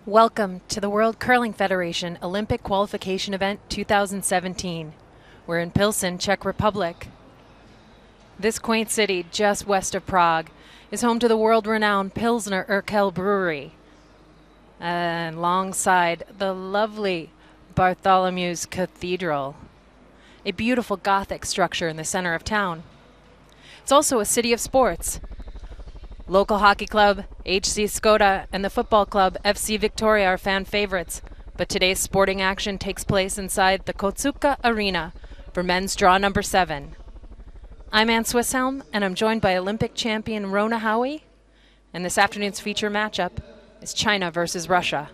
Welcome to the World Curling Federation Olympic Qualification Event 2017. We're in Pilsen, Czech Republic. This quaint city just west of Prague is home to the world-renowned Pilsner Urquell Brewery, and alongside the lovely Bartholomew's Cathedral, a beautiful Gothic structure in the center of town. It's also a city of sports. Local hockey club, HC Skoda, and the football club, FC Victoria, are fan favorites, but today's sporting action takes place inside the Kotsuka Arena for men's draw number 7. I'm Ann Swisshelm, and I'm joined by Olympic champion Rona Howie, and this afternoon's feature matchup is China versus Russia.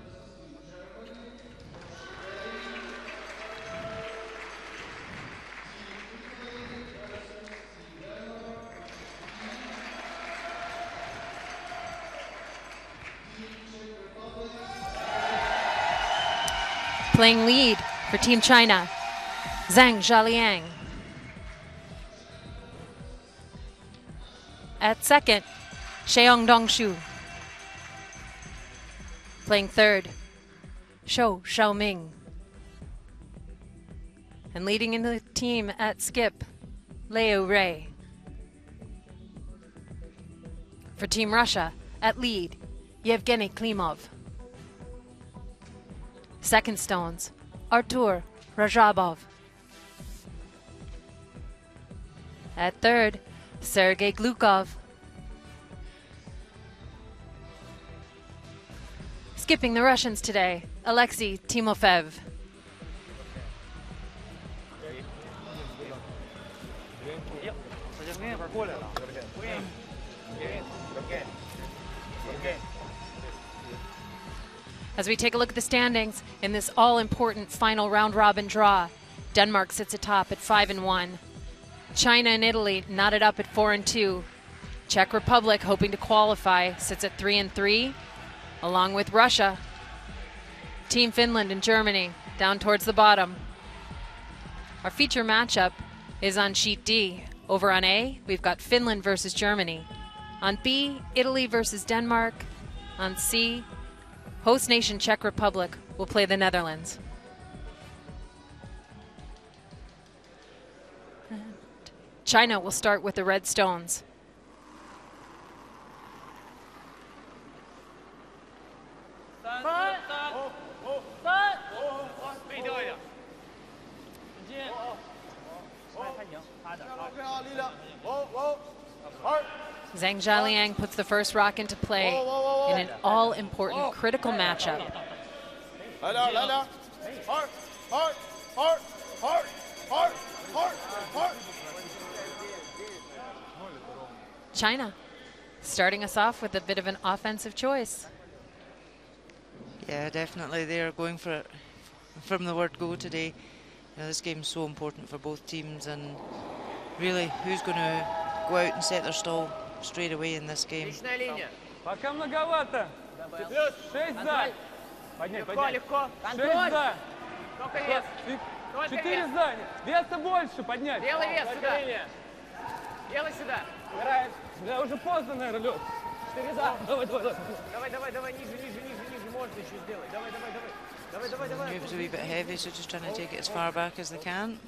Playing lead for Team China, Zhang Zhaliang. At second, Sheong Dongshu. Playing third, Shou Xiaoming. And leading into the team at skip, Leo Ray. For Team Russia, at lead, Yevgeny Klimov. Second stones, Artur Rajabov. At third, Sergei Glukov. Skipping the Russians today, Alexei Timofev. As we take a look at the standings in this all-important final round-robin draw, Denmark sits atop at 5-1. China and Italy knotted up at 4-2. Czech Republic, hoping to qualify, sits at 3-3, along with Russia. Team Finland and Germany down towards the bottom. Our feature matchup is on sheet D. Over on A, we've got Finland versus Germany. On B, Italy versus Denmark. On C, host nation Czech Republic will play the Netherlands. And China will start with the red stones. Zhang Zhaliang puts the first rock into play in an all-important critical matchup. China starting us off with a bit of an offensive choice. Yeah, definitely. They're going for it from the word go today. You know, this game's so important for both teams, and really, who's going to go out and set their stall straight away in this game? Пока многовато. 6 за. Поднять, поднять. 6 за. 4 за. Веса больше поднять. Делай вес сюда. Делай сюда. Да уже поздно, наверное, Лёд. 4 за. Давай, давай, давай. Давай, ниже. Можно еще сделать. Давай. Moves a wee bit heavy, so just trying to take it as far back as they can.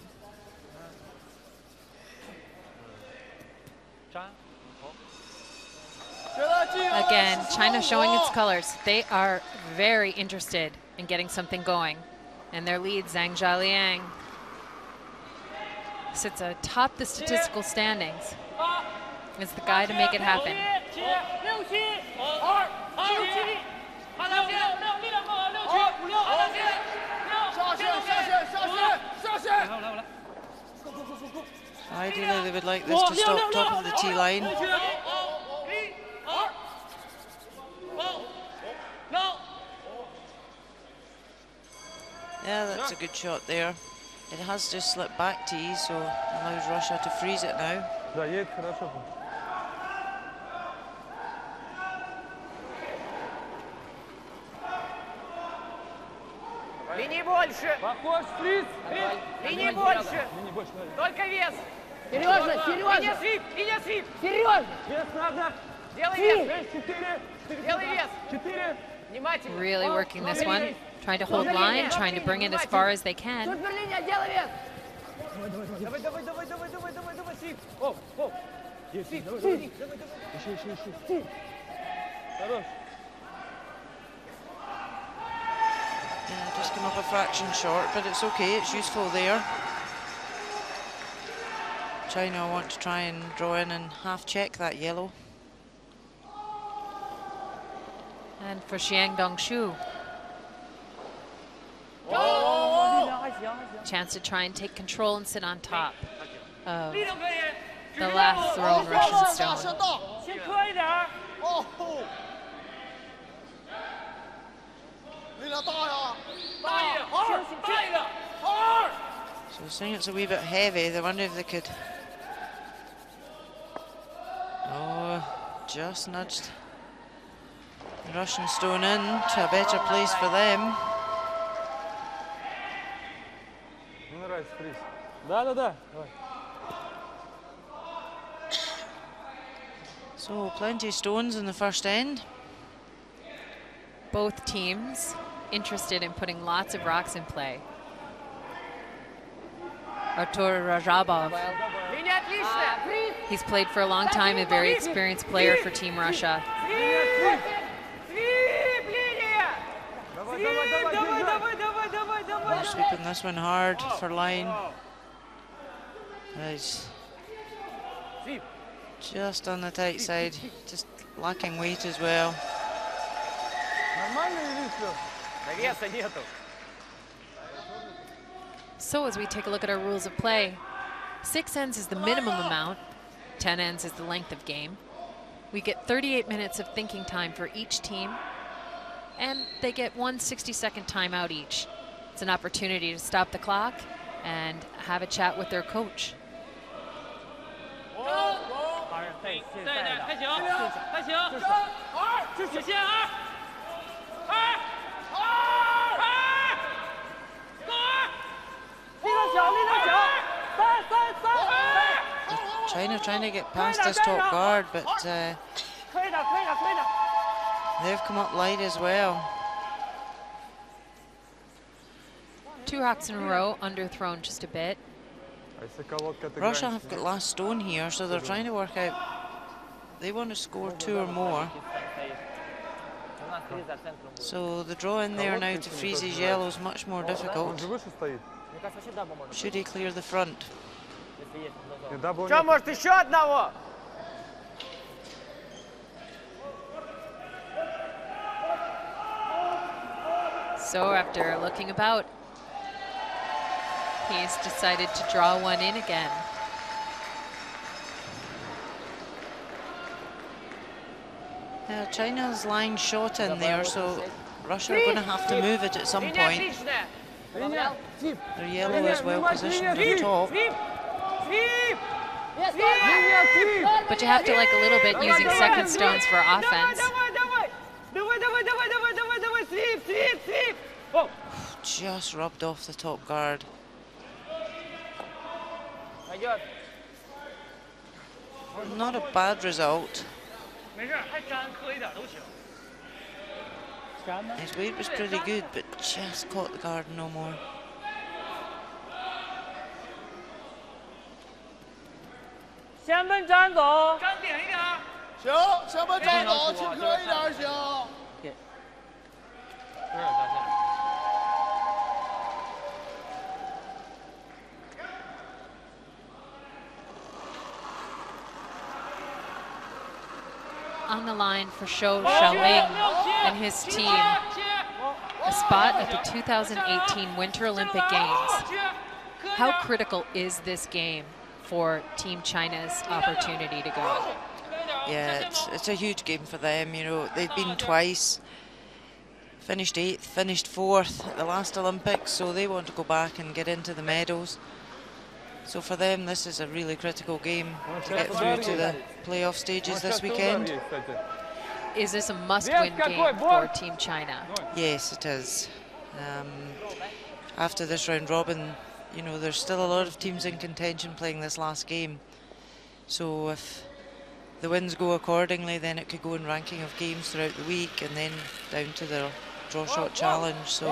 Again, China showing its colors. They are very interested in getting something going. And their lead, Zhang Zhaliang, sits atop the statistical standings. Is the guy to make it happen. Ideally, they would like this to stop top of the tee line. Yeah, that's a good shot there. It has just slipped back tee, so allows Russia to freeze it now. Да, едет хорошо. Линии больше. Похож, фриз. Линии больше. Только вес. Серьезно. Линия свип. Серьезно. Вес надо. Делай вес. 6-4. Делай вес. 4. Внимательно. Really working this one. Trying to hold line, trying to bring it as far as they can. Суперлиния, делай вес. Давай, давай, давай, давай, давай, давай, давай, Свип. Оп, оп. Свип, давай, давай, давай. Еще. Хорош. Yeah, just came up a fraction short, but it's okay, it's useful there. China want to try and draw in and half check that yellow. And for Xiang Dongshu, chance to try and take control and sit on top of the last thrown Russian stone. 先磕一点儿。 So saying it's a wee bit heavy, they wonder if they could. Oh, just nudged the Russian stone in to a better place for them. Мне нравится фриз. Да. Давай. So plenty of stones in the first end. Both teams interested in putting lots of rocks in play. Artur Rajabov, Линия отличная. Фриз. he's played for a long time, a very experienced player for Team Russia. Свип. Свип, линия. Давай. They're sweeping this one hard for line. Nice. Свип. Just on the tight side, just lacking weight as well. Нормально или все? Да веса нету. So as we take a look at our rules of play, 6 ends is the minimum amount, 10 ends is the length of game. We get 38 minutes of thinking time for each team, and they get one 60-second timeout each. It's an opportunity to stop the clock and have a chat with their coach. 对，还行。直线2。力量小，3。 China trying to get past this top guard, but 可以的。 they've come up light as well. 2 rocks in a row, underthrown just a bit. А если колодка ты Russia have got last stone here, so they're trying to work out. They want to score 2 or more. So the draw in there now to freeze his yellow is much more Он difficult. же выше стоит. Should he clear the front? Что, может, еще одного? So after looking about, he's decided to draw one in again. China's lying short in there, so Russia are going to have to move it at some Линия point. отличная. Their yellow is well positioned at the top. Свип. But you have to like a little bit using second stones for offense. Давай, свип. О, Just rubbed off the top guard. пойдет. Not a bad result. 没事，还粘磕一点都行。 His weight was pretty good, but just caught the guard no more. 先奔粘走，粘点一点。行，前面站走，轻磕一点行。 On the line for Shou Xiaoming and his team, a spot at the 2018 Winter Olympic Games. How critical is this game for Team China's opportunity to go? Yeah, it's a huge game for them. You know, they've been twice, finished 8th, finished 4th at the last Olympics, so they want to go back and get into the medals. So for them, this is a really critical game to get through to the playoff stages this weekend. Is this a must-win game for Team China? Yes, it is. After this round robin, you know, there's still a lot of teams in contention playing this last game. So if the wins go accordingly, then it could go in ranking of games throughout the week and then down to the draw shot challenge. So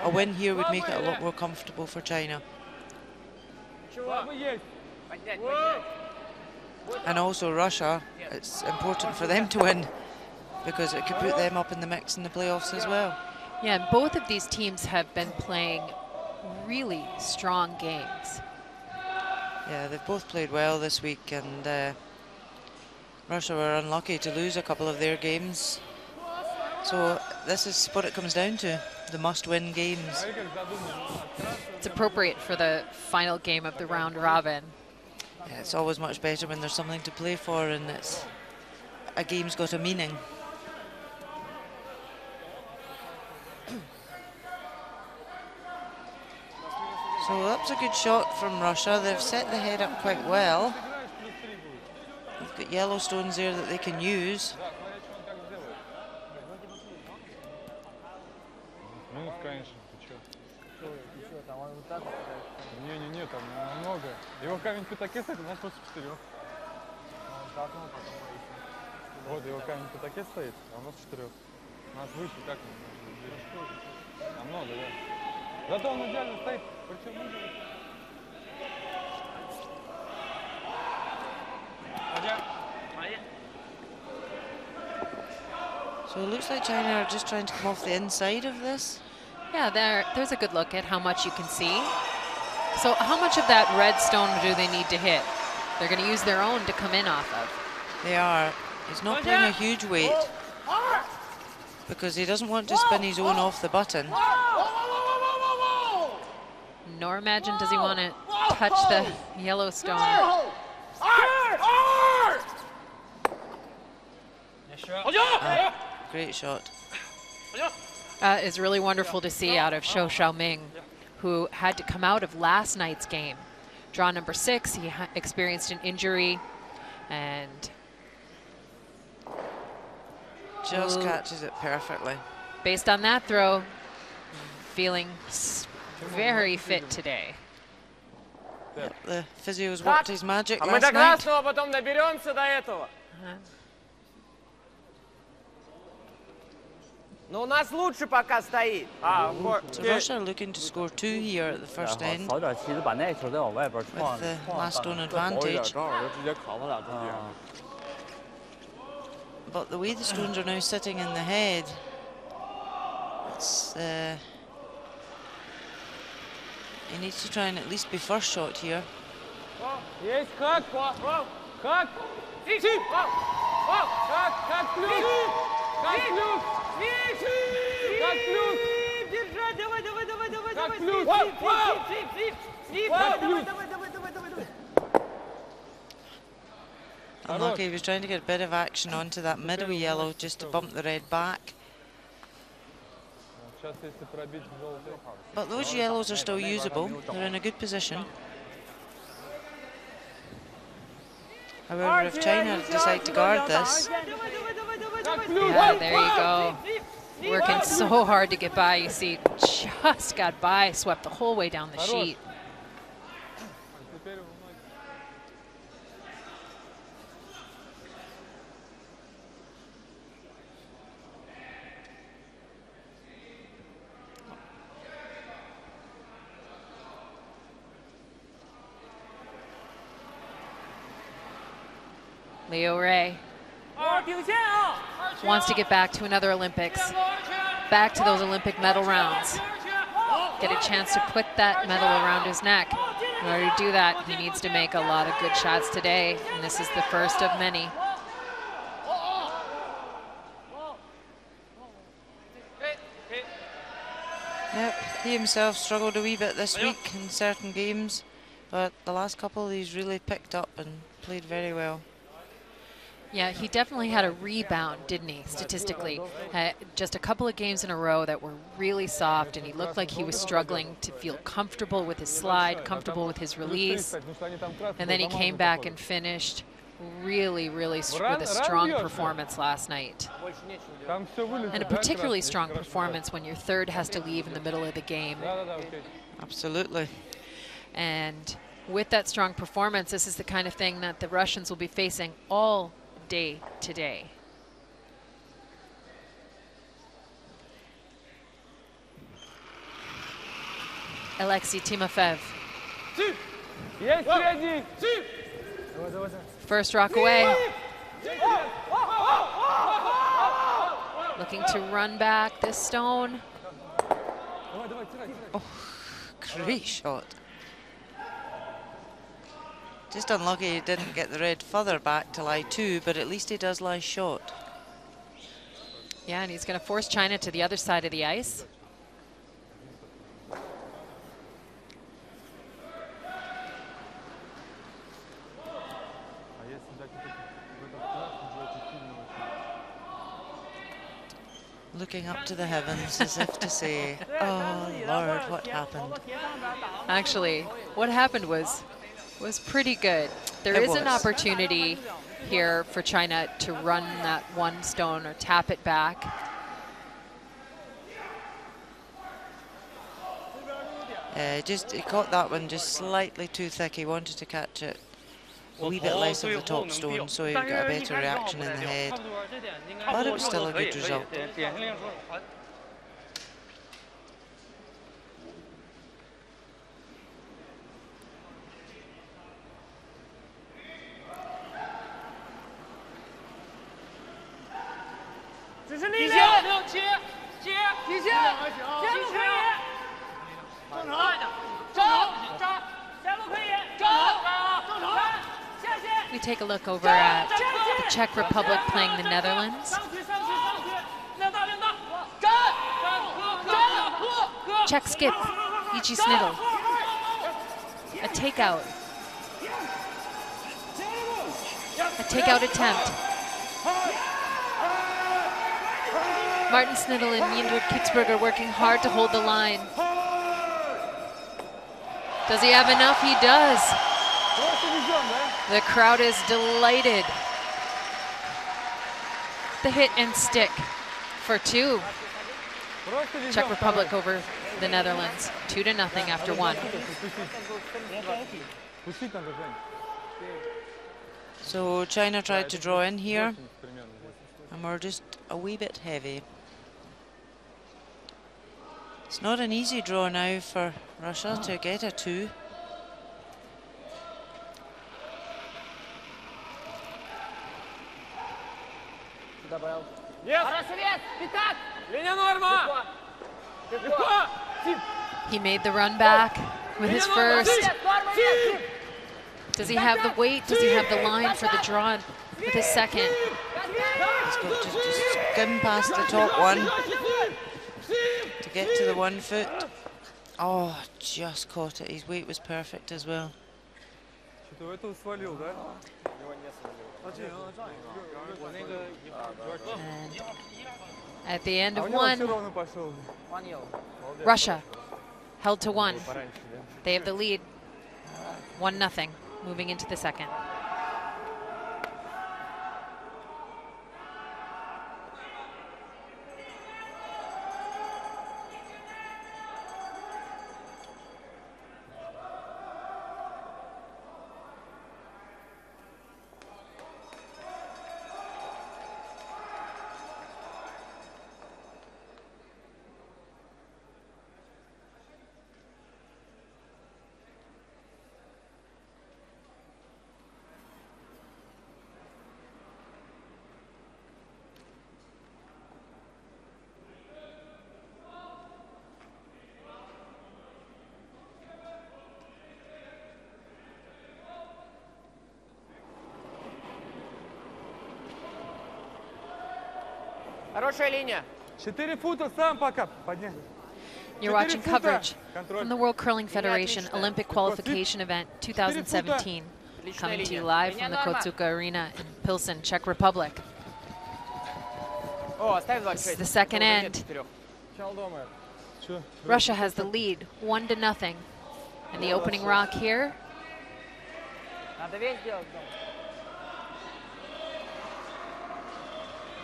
a win here would make it a lot more comfortable for China. And also Russia, it's important for them to win because it could put them up in the mix in the playoffs as well. Yeah, both of these teams have been playing really strong games. Yeah, they've both played well this week, and Russia were unlucky to lose a couple of their games. So this is what it comes down to, the must-win games. It's appropriate for the final game of the round robin. Yeah, it's always much better when there's something to play for and a game's got a meaning. So that's a good shot from Russia. They've set the head up quite well. They've got yellow stones there that they can use. Не, там много. Его камень в пятаке стоит, у нас просто 4. Вот его камень в пятаке стоит, а у нас 4. У нас выше как? Намного, да. Зато он идеально стоит, причем ниже. So it looks like China are just trying to come off the inside of this. Yeah, there's a good look at how much you can see. So how much of that red stone do they need to hit? They're going to use their own to come in off of. They are. He's not putting a huge weight because he doesn't want to spin his own off the button. Nor imagine does he want to touch the yellow stone. Great shot. Is really wonderful to see out of Shou Xiaoming, who had to come out of last night's game. Draw number 6, he experienced an injury and just catches it perfectly. Based on that throw, feeling very fit today. Yep, the physio's worked his magic А мы last до night. красного потом доберемся до этого. Но у нас лучше пока стоит. So Russia are looking to score 2 here at the first end with the last stone advantage. But the way the stones are now sitting in the head, it's, he needs to try and at least be first shot here. Есть как? Как? Как плюс? Как плюс? Как плюс? Держать, давай. Как плюс? Как плюс? Unlucky, he was trying to get a bit of action onto that middle yellow just to bump the red back. But those yellows are still usable. They're in a good position. However, if China decide to guard this, Yeah, there you go. Working so hard to get by. You see, just got by, swept the whole way down the sheet. Leo Ray wants to get back to another Olympics, back to those Olympic medal rounds, get a chance to put that medal around his neck. In order to do that, he needs to make a lot of good shots today, and this is the first of many. yep, he himself struggled a wee bit this week in certain games, but the last couple he's really picked up and played very well. Yeah, he definitely had a rebound, didn't he, statistically? Just a couple of games in a row that were really soft, and he looked like he was struggling to feel comfortable with his slide, comfortable with his release. And then he came back and finished really with a strong performance last night. And a particularly strong performance when your third has to leave in the middle of the game. Absolutely. And With that strong performance, this is the kind of thing that the Russians will be facing all day today. Alexei Timofev. First rock away. Looking to run back this stone. Oh, great shot. Just unlucky he didn't get the red further back to lie 2, but at least he does lie short. Yeah, and he's going to force China to the other side of the ice. Looking up to the heavens as if to say, oh Lord, what happened? Actually, what happened was pretty good. There is an opportunity here for China to run that one stone or tap it back. He caught that one just slightly too thick. He wanted to catch it a wee bit less of the top stone, so he got a better reaction in the head. But it was still a good result. We take a look over at the Czech Republic playing the Netherlands. Czech skip, Ichi Sniddle. A takeout. A takeout attempt. Martin Sniddle and Mindred Kitzberger working hard to hold the line. Does he have enough? He does. The crowd is delighted. The hit and stick for 2. Czech Republic over the Netherlands, 2-0 after 1. So China tried to draw in here, and we're just a wee bit heavy. It's not an easy draw now for Russia to get a 2. He made the run back with his first. Does he have the weight? Does he have the line for the draw with his second? He's got to just skim past the top one to get to the 1 foot. Oh, just caught it. His weight was perfect as well. And at the end of 1, Russia held to 1. They have the lead, 1-0, moving into the second. You're watching coverage from the World Curling Federation Olympic Qualification event 2017, coming to you live from the Kotsuka Arena in Pilsen, Czech Republic. This is the second end. Russia has the lead, 1-0. And the opening rock here.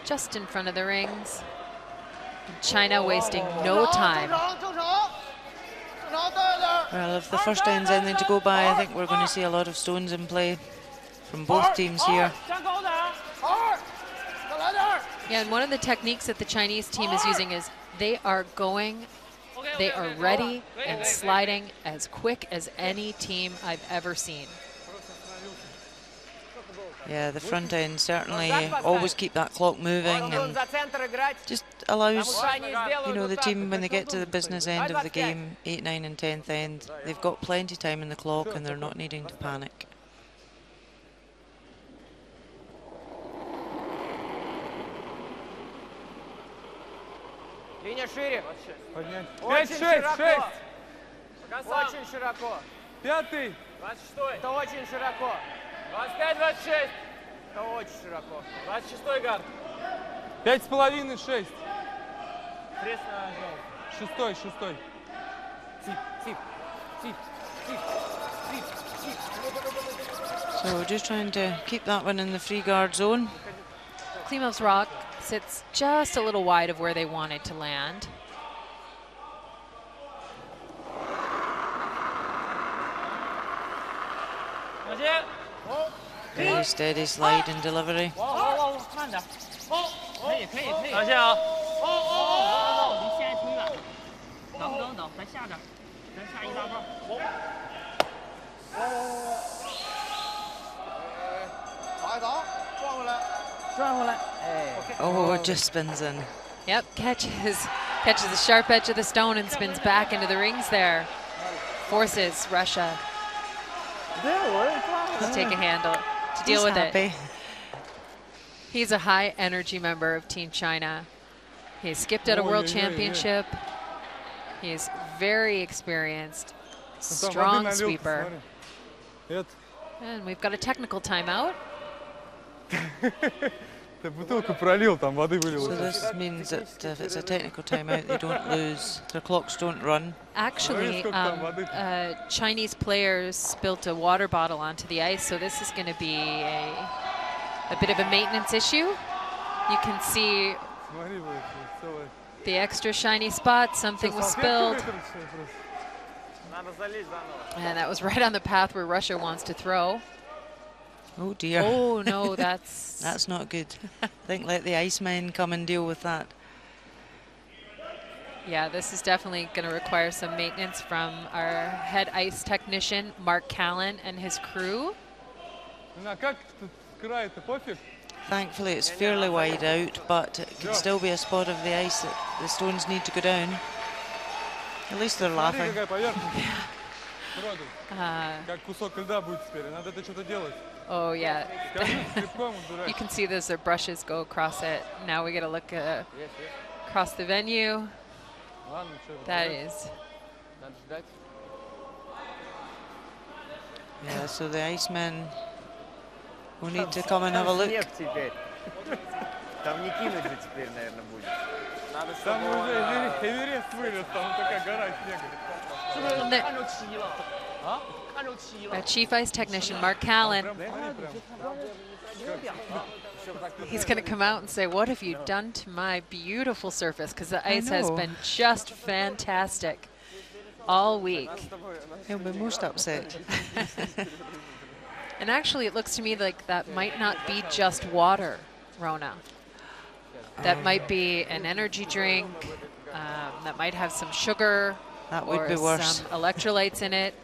Just in front of the rings. And China wasting no time. Well, if the first end's anything to go by, I think we're going to see a lot of stones in play from both teams here. 站高点。 再来点儿。 Yeah, and one of the techniques that the Chinese team is using is they are going, they are ready and sliding as quick as any team I've ever seen. Yeah, the front end certainly always keep that clock moving and За центр играть. just allows, Они сделают you know, the вот так, team when they вот get to the business end of the game, 8th, 9th and 10th end, they've got plenty of time in the clock and they're not needing to panic. Линия шире. Поднять. Очень 5-6, широко. 6. Очень широко. 5-й. 26. Это очень широко. 25-26. Это очень широко. 26-й гард. 5,5, 6. Крестная жёлтая. 6-й, 6-й. Тип, тип, тип, тип, тип, тип. So just trying to keep that one in the free guard zone. Klimov's rock sits just a little wide of where they wanted to land. Very steady slide and delivery. 慢点。可以，可以，可以。等一下啊。离现在挺远的。等，咱下点，咱下一大半。打一打，转回来。转回来。哎。 Oh, it just spins in. Yep, catches the sharp edge of the stone and spins back into the rings there. Forces Russia to take a handle, to deal with it. Happy. He's a high energy member of Team China. He's skipped at a world championship. He's very experienced, strong sweeper. And we've got a technical timeout. Ты бутылку пролил, там воды So вылилось. this means that if it's a technical timeout, they don't lose, their clocks don't run. Actually, Chinese players spilt a water bottle onto the ice, so this is going to be a bit of a maintenance issue. You can see Смотри, вот, целое. the extra shiny spot, something was spilled. Надо залезть заново. And that was right on the path where Russia wants to throw. Oh dear. Oh no, that's That's not good. I think let the Icemen come and deal with that. yeah, this is definitely going to require some maintenance from our head ice technician, Mark Callan, and his crew. А как тут край-то, пофиг? Thankfully it's fairly wide out, but it can still be a spot of the ice that the stones need to go down. At least they're Смотри, laughing. какая поверхность. Как кусок льда будет теперь, надо это что-то делать. Oh yeah, Скажи, скрипком убирай. you can see there's their brushes go across it. Now we got to look across the venue. Ладно, что, That is Надо ждать. Yeah, so the Icemen will need to come and have a look. Снег теперь. Там не кинуть же теперь, наверное, будет. Надо Там уже Эверест вылез, там такая гора снега. Chief Ice Technician Mark Callan. He's going to come out and say, what have you done to my beautiful surface? Because the ice has know. been just fantastic all week. He'll be most upset. And actually, it looks to me like that might not be just water, Rona. That might be an energy drink. That might have some sugar. That would or be worse. some electrolytes in it.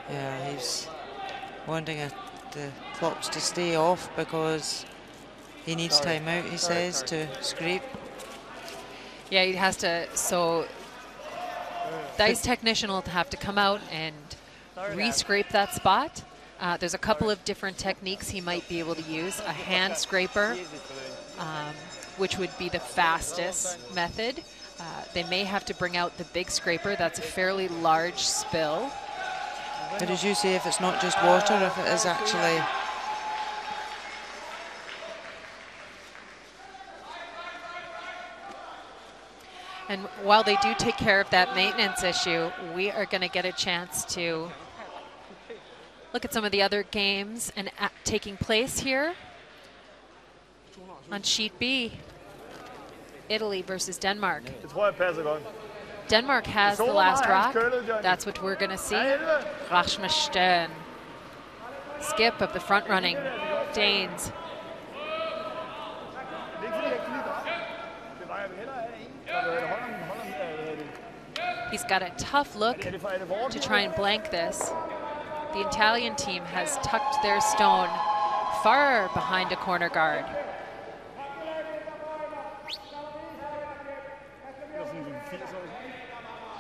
Yeah, he's wanting the clocks to stay off because he needs time out, he says, to scrape. Yeah, he has to, so the ice technician will have to come out and re-scrape that spot. There's a couple of different techniques he might be able to use. A hand scraper, which would be the fastest method. They may have to bring out the big scraper. That's a fairly large spill. But as you say, if it's not just water, if it is actually... And while they do take care of that maintenance issue, we are going to get a chance to look at some of the other games and taking place here on Sheet B. Italy versus Denmark. Det tror jeg passer godt. Denmark has the last rock. That's what we're going to see. Rasmus Stern. Skip of the front running Danes. He's got a tough look to try and blank this. The Italian team has tucked their stone far behind a corner guard.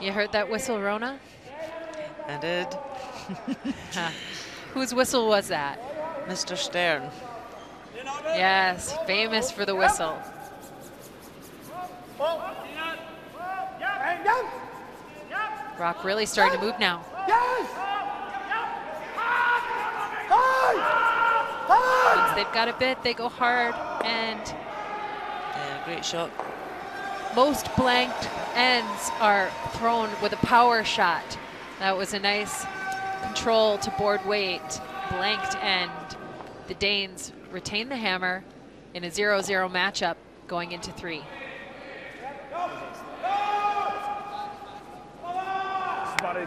You heard that whistle, Rona? I did. Whose whistle was that? Mr. Stern. Yes, famous for the whistle. Rock really starting to move now. Once they've got a bit, they go hard, and Yeah, great shot. most blanked ends are thrown with a power shot. That was a nice control to board weight, blanked end. The Danes retain the hammer in a 0-0 matchup going into 3.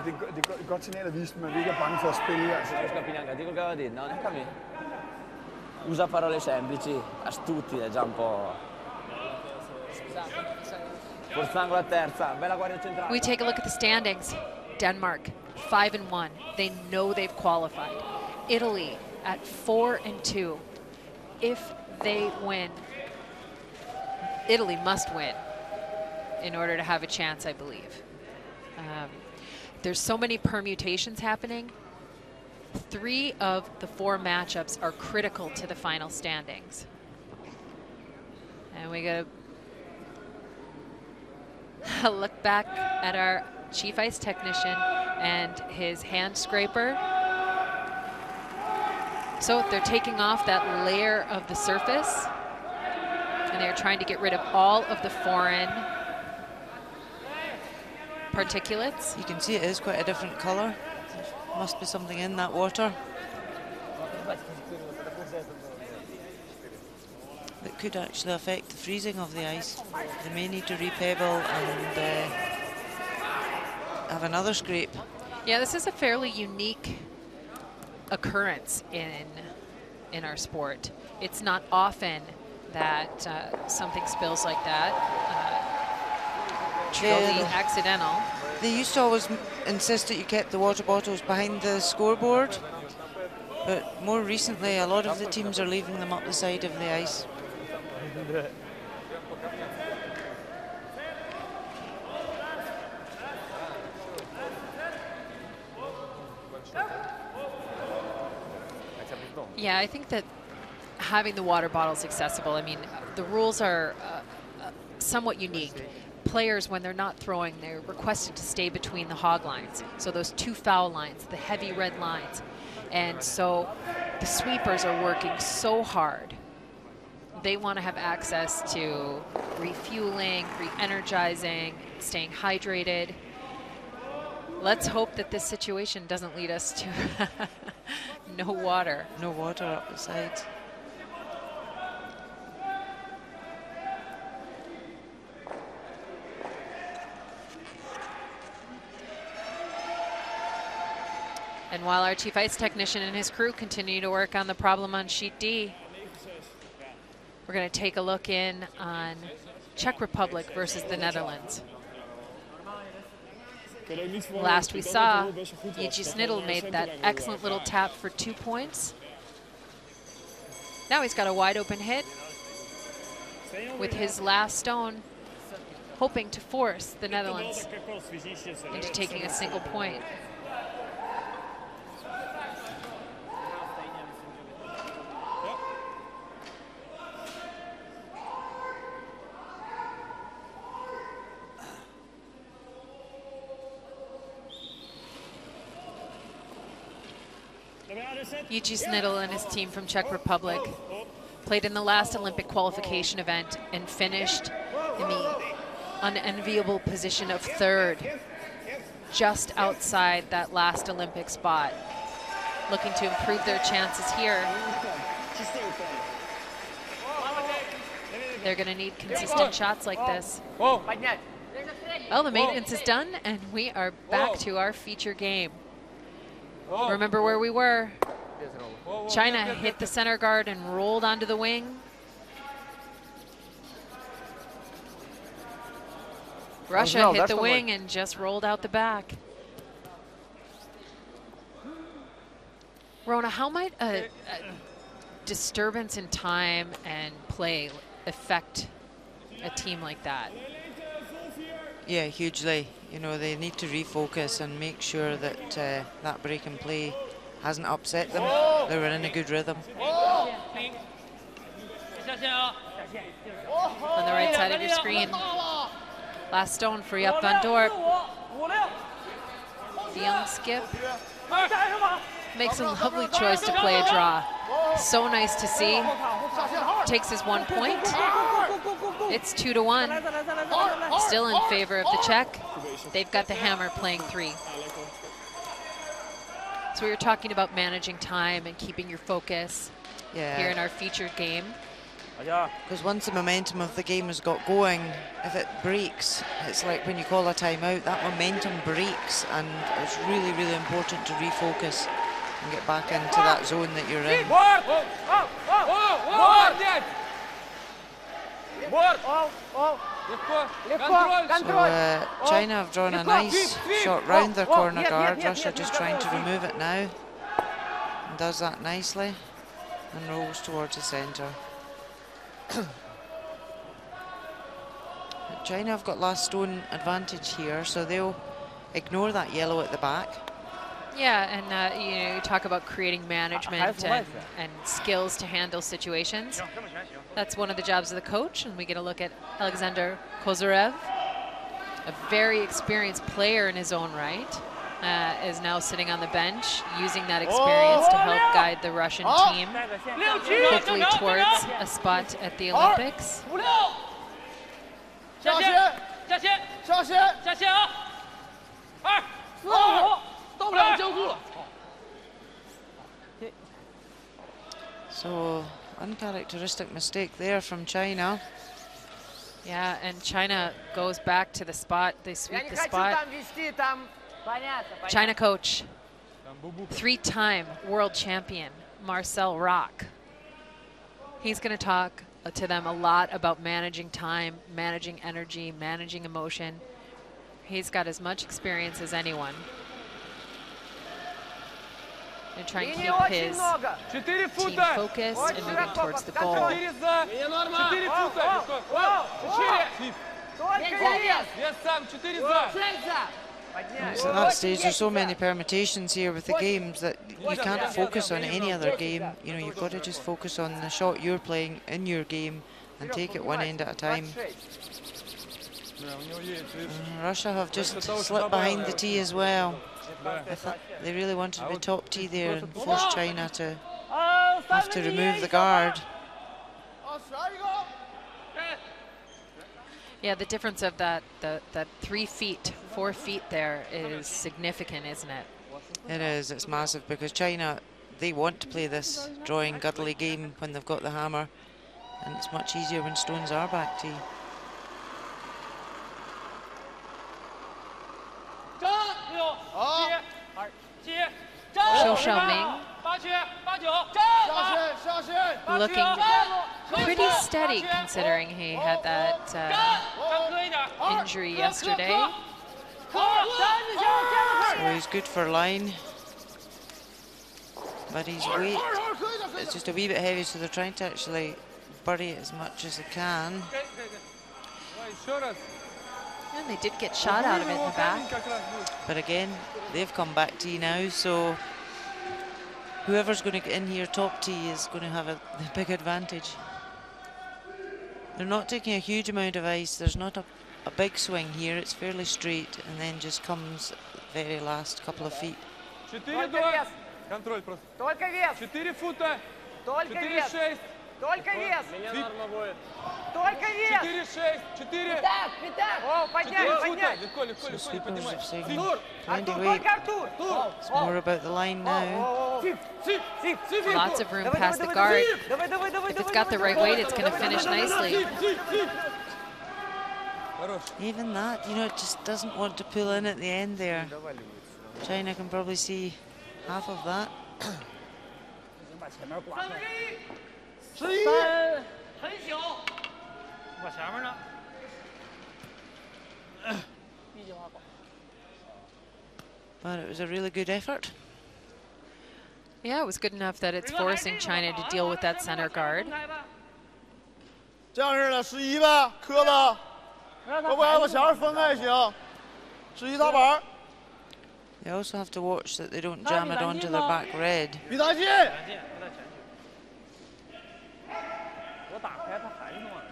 Det er et godt signal at vise dem, at vi ikke er bange for at spille. Altså. Dico che aveva detto, no, ne capi. Usa parole semplici, astuti, è già un po'. Forzango la terza, bella guardia centrale. We take a look at the standings. Denmark 5-1. They know they've qualified. Italy at 4-2. If they win, Italy must win in order to have a chance, I believe. There's so many permutations happening. 3 of the 4 matchups are critical to the final standings. And we got a look back at our chief ice technician and his hand scraper. So they're taking off that layer of the surface, and they're trying to get rid of all of the foreign particulates. You can see it is quite a different colour. Must be something in that water that could actually affect the freezing of the ice. They may need to repebble and have another scrape. Yeah, this is a fairly unique occurrence in our sport. It's not often that something spills like that. Truly accidental. They used to always insist that you kept the water bottles behind the scoreboard, but more recently a lot of the teams are leaving them up the side of the ice. Yeah, I think that having the water bottles accessible, I mean, the rules are somewhat unique. Players, when they're not throwing, they're requested to stay between the hog lines. So those 2 foul lines, the heavy red lines. And so the sweepers are working so hard. They want to have access to refueling, re-energizing, staying hydrated. Let's hope that this situation doesn't lead us to no water. No water up the sides. And while our chief ice technician and his crew continue to work on the problem on sheet D, we're going to take a look in on Czech Republic versus the Netherlands. Last we saw, Jiří Snitl made that excellent little tap for 2 points. Now he's got a wide open hit with his last stone, hoping to force the Netherlands into taking a single point. Jiří Snitl and his team from Czech Republic played in the last Olympic qualification event and finished in the unenviable position of 3rd, just outside that last Olympic spot. Looking to improve their chances here. They're going to need consistent shots like this. Поднять. Well, the maintenance is done, and we are back to our feature game. Remember where we were. China hit the center guard and rolled onto the wing. Russia hit the wing and just rolled out the back. Rona, how might a disturbance in time and play affect a team like that? Yeah, hugely. You know, they need to refocus and make sure that that break and play hasn't upset them. They were in a good rhythm. On the right side of your screen. Last stone, free up Van Dorp. The young skip makes a lovely choice to play a draw. So nice to see. Takes his 1 point. It's 2-1. Still in favor of the Czech. They've got the hammer playing 3. So we were talking about managing time and keeping your focus here in our featured game. Because once the momentum of the game has got going, if it breaks, it's like when you call a timeout, that momentum breaks, and it's really, really important to refocus and get back into that zone that you're in. So China have drawn a nice shot round their corner guard. Russia just trying to remove it now. And does that nicely and rolls towards the centre. China have got last stone advantage here, so they'll ignore that yellow at the back. Yeah, and you know, you talk about creating management and skills to handle situations. That's one of the jobs of the coach, and we get a look at Alexander Kozyrev, a very experienced player in his own right, is now sitting on the bench, using that experience to help guide the Russian team, hopefully towards a spot at the Olympics. So, uncharacteristic mistake there from China. Yeah, and China goes back to the spot. They sweep the spot. China coach, 3-time world champion, Marcel Rock. He's going to talk to them a lot about managing time, managing energy, managing emotion. He's got as much experience as anyone. And try and keep his team focused and moving towards the goal. So at that stage, there's so many permutations here with the games that you can't focus on any other game. You know, you've got to just focus on the shot you're playing in your game and take it one end at a time. Russia have just slipped behind the tee as well. They really wanted to be top tee there and force China to have to remove the guard. Yeah, the difference of that 3 feet, 4 feet there is significant, isn't it? It is, it's massive, because China, they want to play this drawing, guddly game when they've got the hammer, and it's much easier when stones are back tee. Zhou Xiaoming looking pretty steady considering he had that injury yesterday. So he's good for line, but his weight is just a wee bit heavy, so they're trying to actually bury it as much as they can. And they did get shot out of it in the back. But again, they've come back tee now, so whoever's going to get in here top tee is going to have a big advantage. They're not taking a huge amount of ice. There's not a big swing here. It's fairly straight, and then just comes the very last couple of feet. Только вес! Мне норма будет. Только вес! 4-6, 4. О, поднять, поднять! Легко, легко, So легко, не sweepers поднимай. have taken Артур, plenty Артур, weight. только Артур! It's more about the line now. Lots of room past the guard. If it's got the right weight, it's going to finish nicely. Хорош. Even that, you know, it just doesn't want to pull in at the end there. China can probably see half of that. 3，很小，我前面呢。一句话。 But it was a really good effort. Yeah, it was good enough that it's forcing China to deal with that center guard. 这样式的11呗，磕的，要不然往前分开也行。11踏板， They also have to watch that they don't jam it onto their back red. 比他近。我打开他还是往这。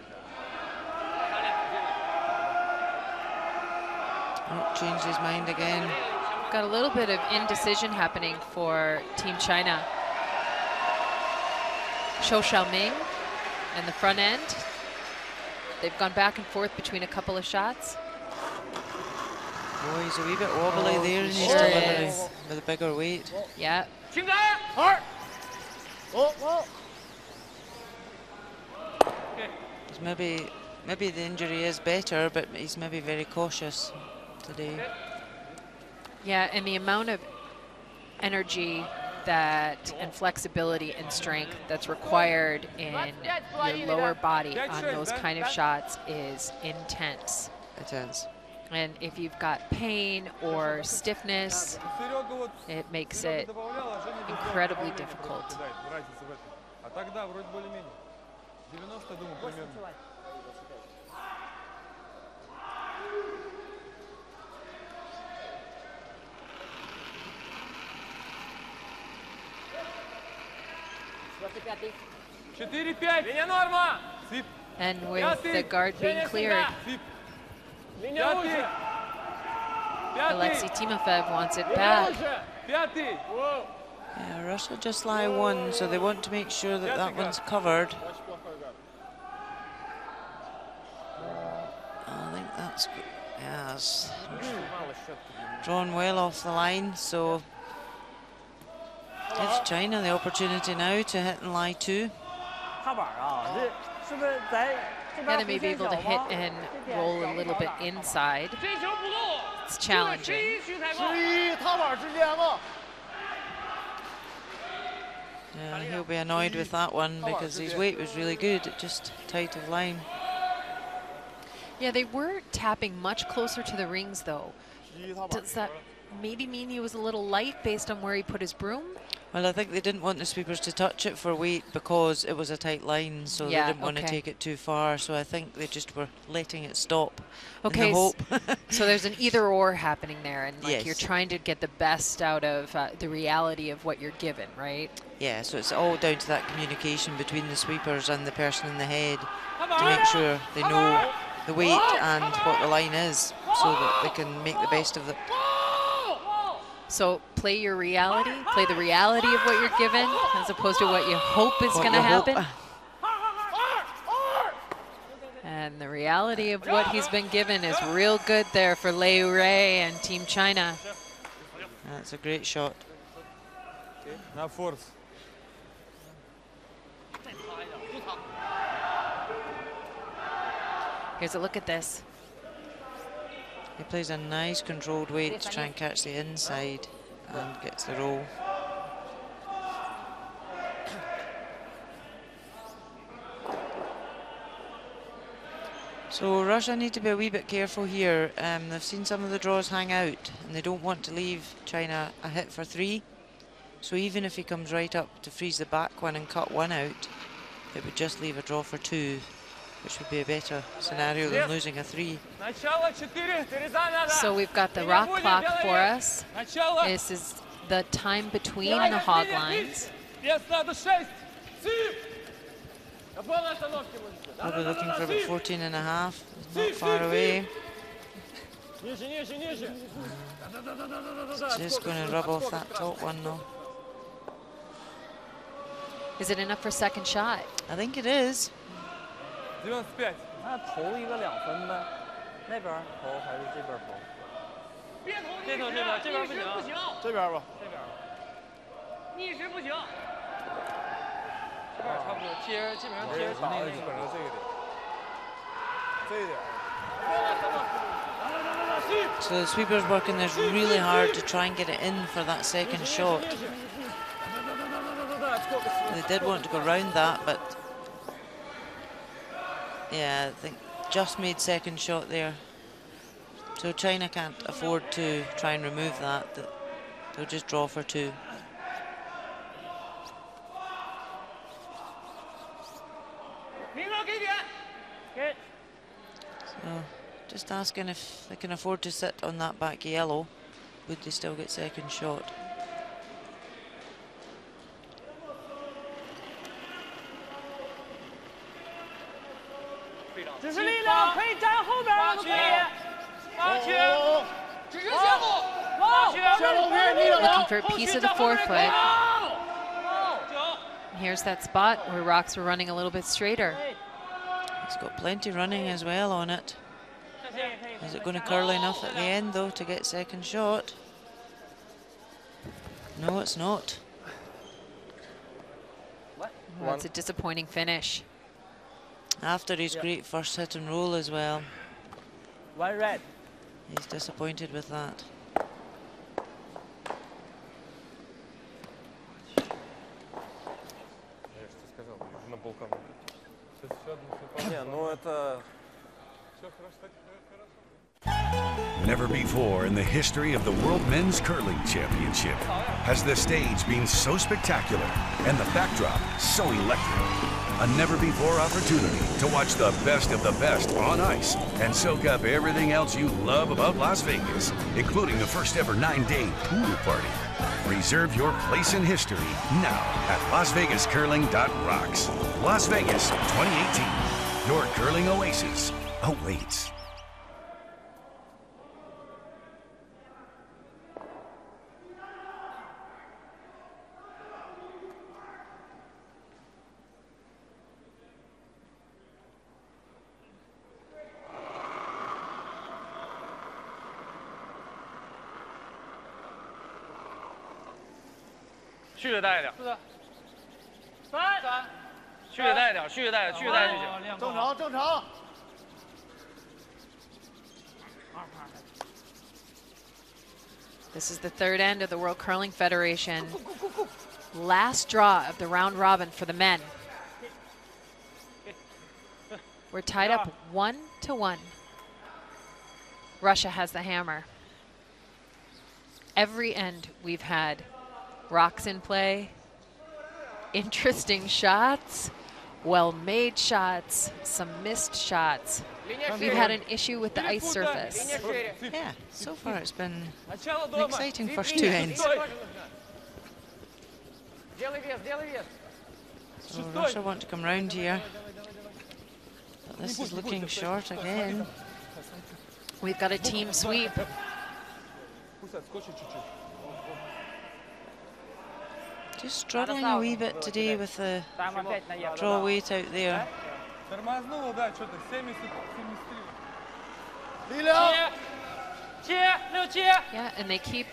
Oh, changed his mind again. Got a little bit of indecision happening for Team China. Shou Xiaoming and the front end. They've gone back and forth between a couple of shots. Oh, he's a wee bit wobbly there, and he's sure delivering is. with a bigger weight. Yeah. 停杆。 2，走。 He's maybe the injury is better, but he's maybe very cautious today. Yeah, and the amount of energy that and flexibility and strength that's required in your lower body on those kind of shots is intense. It is. And if you've got pain or stiffness, it makes it incredibly difficult. А тогда вроде более-менее. 90, думаю, примерно. Меня норма! And with the guard being cleared, Alexei Timofev wants it back. Yeah, Russia just lie one, so they want to make sure that that one's covered. I think that's good. Yeah, it's drawn well off the line, so gives China the opportunity now to hit and lie two. 踏板啊，这是不是在这 Yeah, 边 they may be able to hit and roll a little bit inside. 这球不够， It's challenging. 11才够。 11踏板之间嘛。 Yeah, he'll be annoyed with that one because his weight was really good, just tight of line. Yeah, they were tapping much closer to the rings, though. Does that maybe mean he was a little light based on where he put his broom? Well, I think they didn't want the sweepers to touch it for weight because it was a tight line, so Yeah, they didn't want to okay. take it too far. So I think they just were letting it stop. Okay, In the hope. so there's an either-or happening there, and like Yes. you're trying to get the best out of the reality of what you're given, right? Yeah, so it's all down to that communication between the sweepers and the person in the head to make sure they know the weight and what the line is, so that they can make the best of it. So play your reality, play the reality of what you're given, as opposed to what you hope is What going to you hope. happen. And the reality of what he's been given is real good there for Lei Ray and Team China. That's a great shot. На форс. Here's a look at this. He plays a nice controlled weight to try and catch the inside and gets the roll. So Russia need to be a wee bit careful here. They've seen some of the draws hang out and they don't want to leave China a hit for three. So even if he comes right up to freeze the back one and cut one out, it would just leave a draw for two, which would be a better scenario than losing a three. So we've got the rock clock for us. This is the time between the hog lines. Probably looking for about 14 and a half. It's not far away. Just going to rub off that top one though. Is it enough for second shot? I think it is. 95. 那投一个2分呗，那边投还是这边投？这头这边，这边不行，这边吧。这边逆时不行。这边差不多，基本上贴着打的基本上这个点，这一点。 So the sweeper's working this really hard to try and get it in for that second shot. They did want to go round that, but yeah, I think just made second shot there. So China can't afford to try and remove that. They'll just draw for 2. So just asking if they can afford to sit on that back yellow. Would they still get second shot? Looking for a piece of the forefoot. Here's that spot where rocks were running a little bit straighter. He's got plenty running as well on it. Is it going to curl enough at the end though to get second shot? No, it's not. Well, it's a disappointing finish. After his great first hit and roll as well. 1 red. He's disappointed with that. Я же тебе сказал, на полкам. Не, ну это... Все хорошо, хорошо. Never before in the history of the World Men's Curling Championship has the stage been so spectacular and the backdrop so electric. A never-before opportunity to watch the best of the best on ice and soak up everything else you love about Las Vegas, including the first-ever 9-day pool party. Reserve your place in history now at LasVegasCurling.rocks. Las Vegas 2018. Your curling oasis awaits.续着带一点，3，续着带一点，续着带就行。正常正常。This is the third end of the World Curling Federation. Last draw of the round robin for the men. We're tied up 1-1. Russia has the hammer. Every end we've had rocks in play, interesting shots, well-made shots, some missed shots. We've had an issue with the ice surface. Yeah, so far it's been an exciting first 2 ends. So Russia want to come round here, but this is looking short again. We've got a team sweep. Just struggling a wee bit today with the draw weight out there. Тормознуло, да, что-то 73. Yeah, and they keep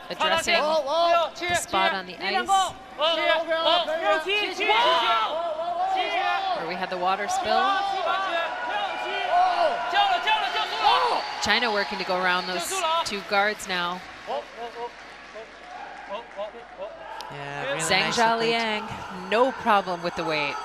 addressing the spot on the ice where we had the water spill. China working to go around those 2 guards now. Yeah, really Zhang nicely played. Zhaliang, no problem with the weight.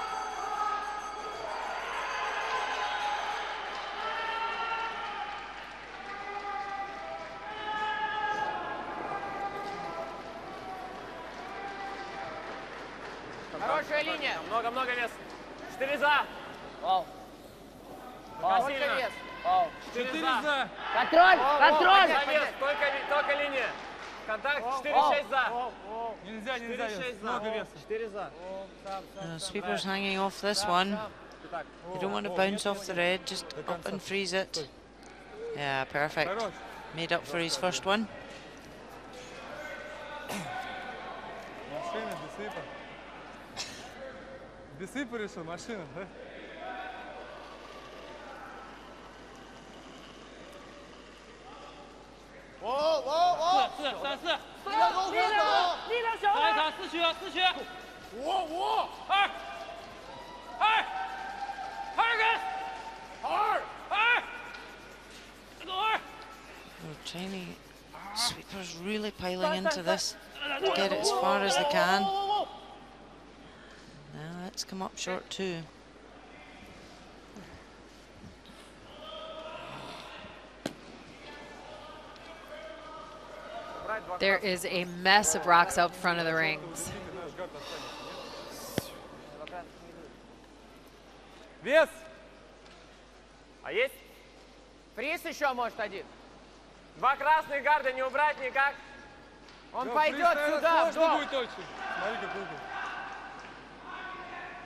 Хорошая линия. Много вес. 4 за. Вау. Сильно. Вау. 4 за. Контроль! Контроль! Только линия. Контакт 4-6 за. Нельзя, много веса. 4 за. Sweeper's hanging off this one. You don't want to bounce off the red, just up and freeze it. Yeah, perfect. Made up for his first one. Весы порешил, машина, да?力量小了。下一场4区，4区。5、2、Chinese sweepers really piling into this to get it as far as they can. Now let's come up short too. There is a mess of rocks out front of the rings. Вес! А есть? Фриз еще может один. 2 красных гарда не убрать никак. Он пойдет сюда, в дом. Будет очень. Смотри, как угол.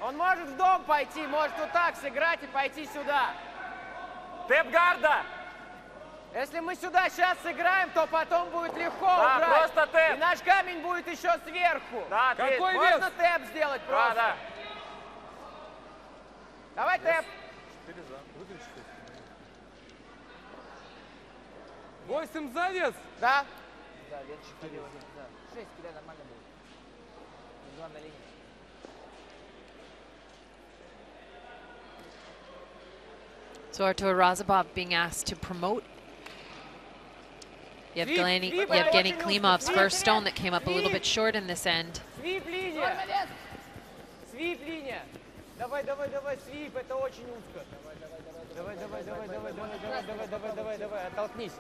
Он может в дом пойти, может вот так сыграть и пойти сюда. Тэп гарда! Если мы сюда сейчас сыграем, то потом будет легко убрать. Просто тэп. И наш камень будет еще сверху. Да, какой можно вес? тэп сделать просто. Да. Давай тэп. 8 за вес? Да. Да, вес 4. 6 кидай, нормально будет. Главная линия. So Artur Razabov being asked to promote Yevgeny Klimov's first stone that came up a little bit short in this end. Свип линия. Свип линия. Давай, свип, это очень узко. Давай, оттолкнись.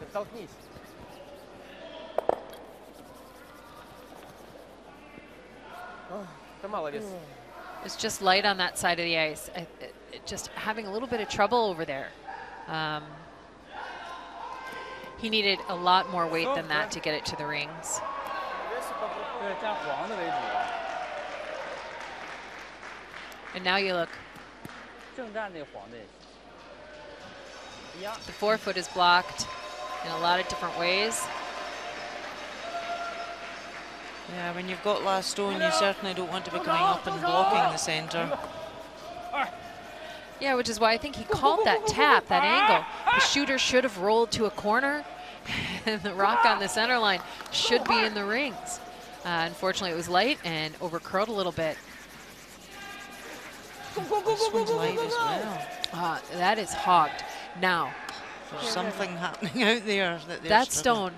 Это мало вес. It's just light on that side of the ice. Just having a little bit of trouble over there. He needed a lot more weight than that to get it to the rings. And now you look. The forefoot is blocked in a lot of different ways. Yeah, when you've got last stone, you certainly don't want to be coming up and blocking the centre. Yeah, which is why I think he called that tap, that angle. The shooter should have rolled to a corner, and the rock on the center line should be in the rings. Unfortunately, it was light and over-curled a little bit. This one's light as well. That is hogged. Now, there's something happening out there. That stone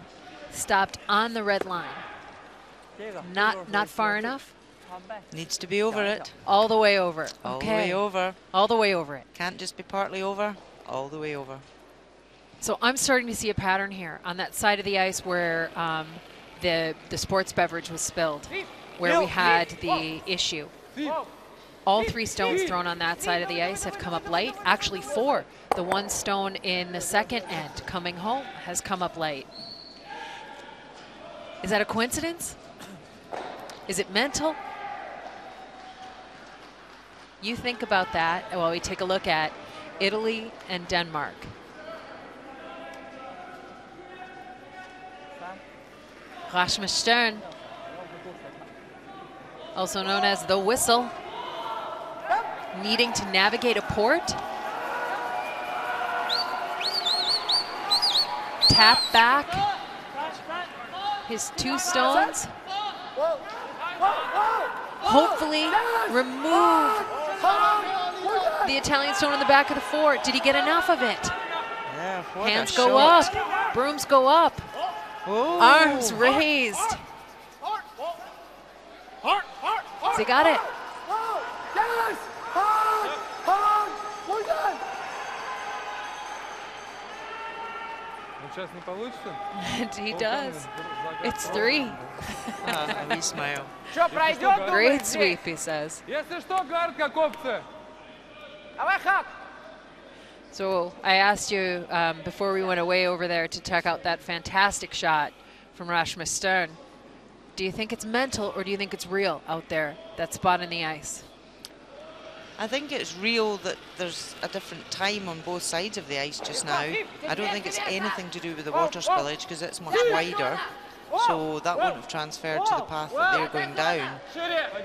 stopped on the red line. Not far enough. Needs to be over it. All the way over. All the way over. All the way over it. Can't just be partly over. All the way over. So I'm starting to see a pattern here on that side of the ice where the sports beverage was spilled, where we had the issue. All 3 stones thrown on that side of the ice have come up light. Actually 4. The 1 stone in the second end coming home has come up light. Is that a coincidence? Is it mental? You think about that while we take a look at Italy and Denmark. Rasmus Stern, also known as the Whistle, needing to navigate a port. Tap back his 2 stones. Hopefully remove the Italian stone in the back of the fort. Did he get enough of it? Yeah, hands go up, brooms go up, arms raised. He got it. And he does. It's 3. We smile. Great sweep, he says. So I asked you before we went away over there to check out that fantastic shot from Rasmus Stern. Do you think it's mental or do you think it's real out there, that spot in the ice? I think it's real that there's a different time on both sides of the ice just now. I don't think it's anything to do with the water spillage because it's much wider. so that wouldn't have transferred to the path that they're going down.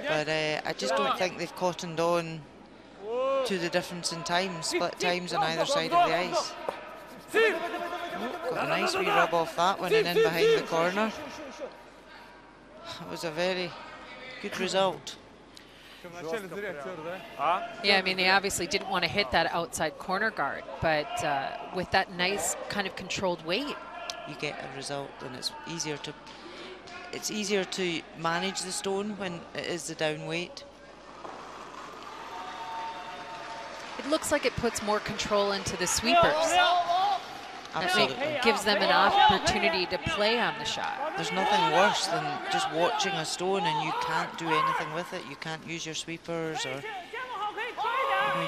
But I just don't think they've cottoned on to the difference in time, split times on either side of the ice. Got a nice wee rub off that one and in behind the corner. That was a very good result. Yeah, I mean, they obviously didn't want to hit that outside corner guard, but with that nice kind of controlled weight, you get a result, and it's easier to manage the stone when it is the down weight. it looks like it puts more control into the sweepers. Absolutely. It gives them an opportunity to play on the shot. There's nothing worse than just watching a stone and you can't do anything with it. You can't use your sweepers, or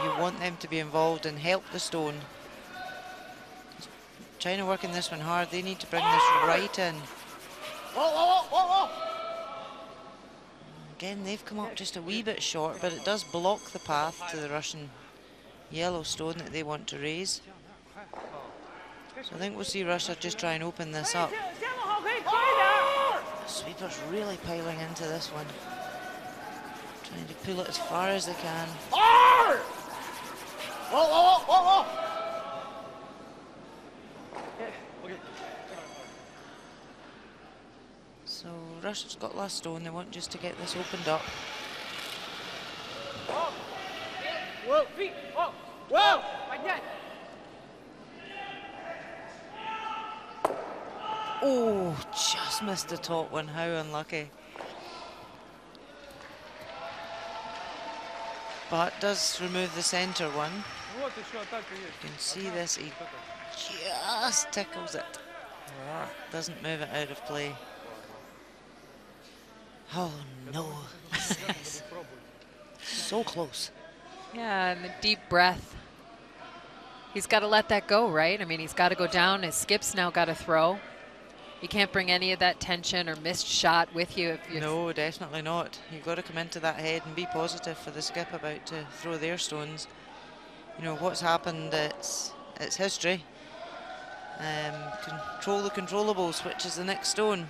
you want them to be involved and help the stone. China working this one hard. They need to bring this right in. Again, they've come up just a wee bit short, but it does block the path to the Russian yellow stone that they want to raise. So I think we'll see Russia just try and open this up. The sweepers really piling into this one, trying to pull it as far as they can. So Russia's got last stone. They want just to get this opened up. Oh, just missed the top one. How unlucky. But does remove the center one. You can see this, he just tickles it. Doesn't move it out of play. Oh no, so close. Yeah, and the deep breath. He's got to let that go, right? I mean, he's got to go down. His skip's now got to throw. You can't bring any of that tension or missed shot with you. No, definitely not. You've got to come into that head and be positive for the skip about to throw their stones. You know, what's happened, it's history. Control the controllables, which is the next stone.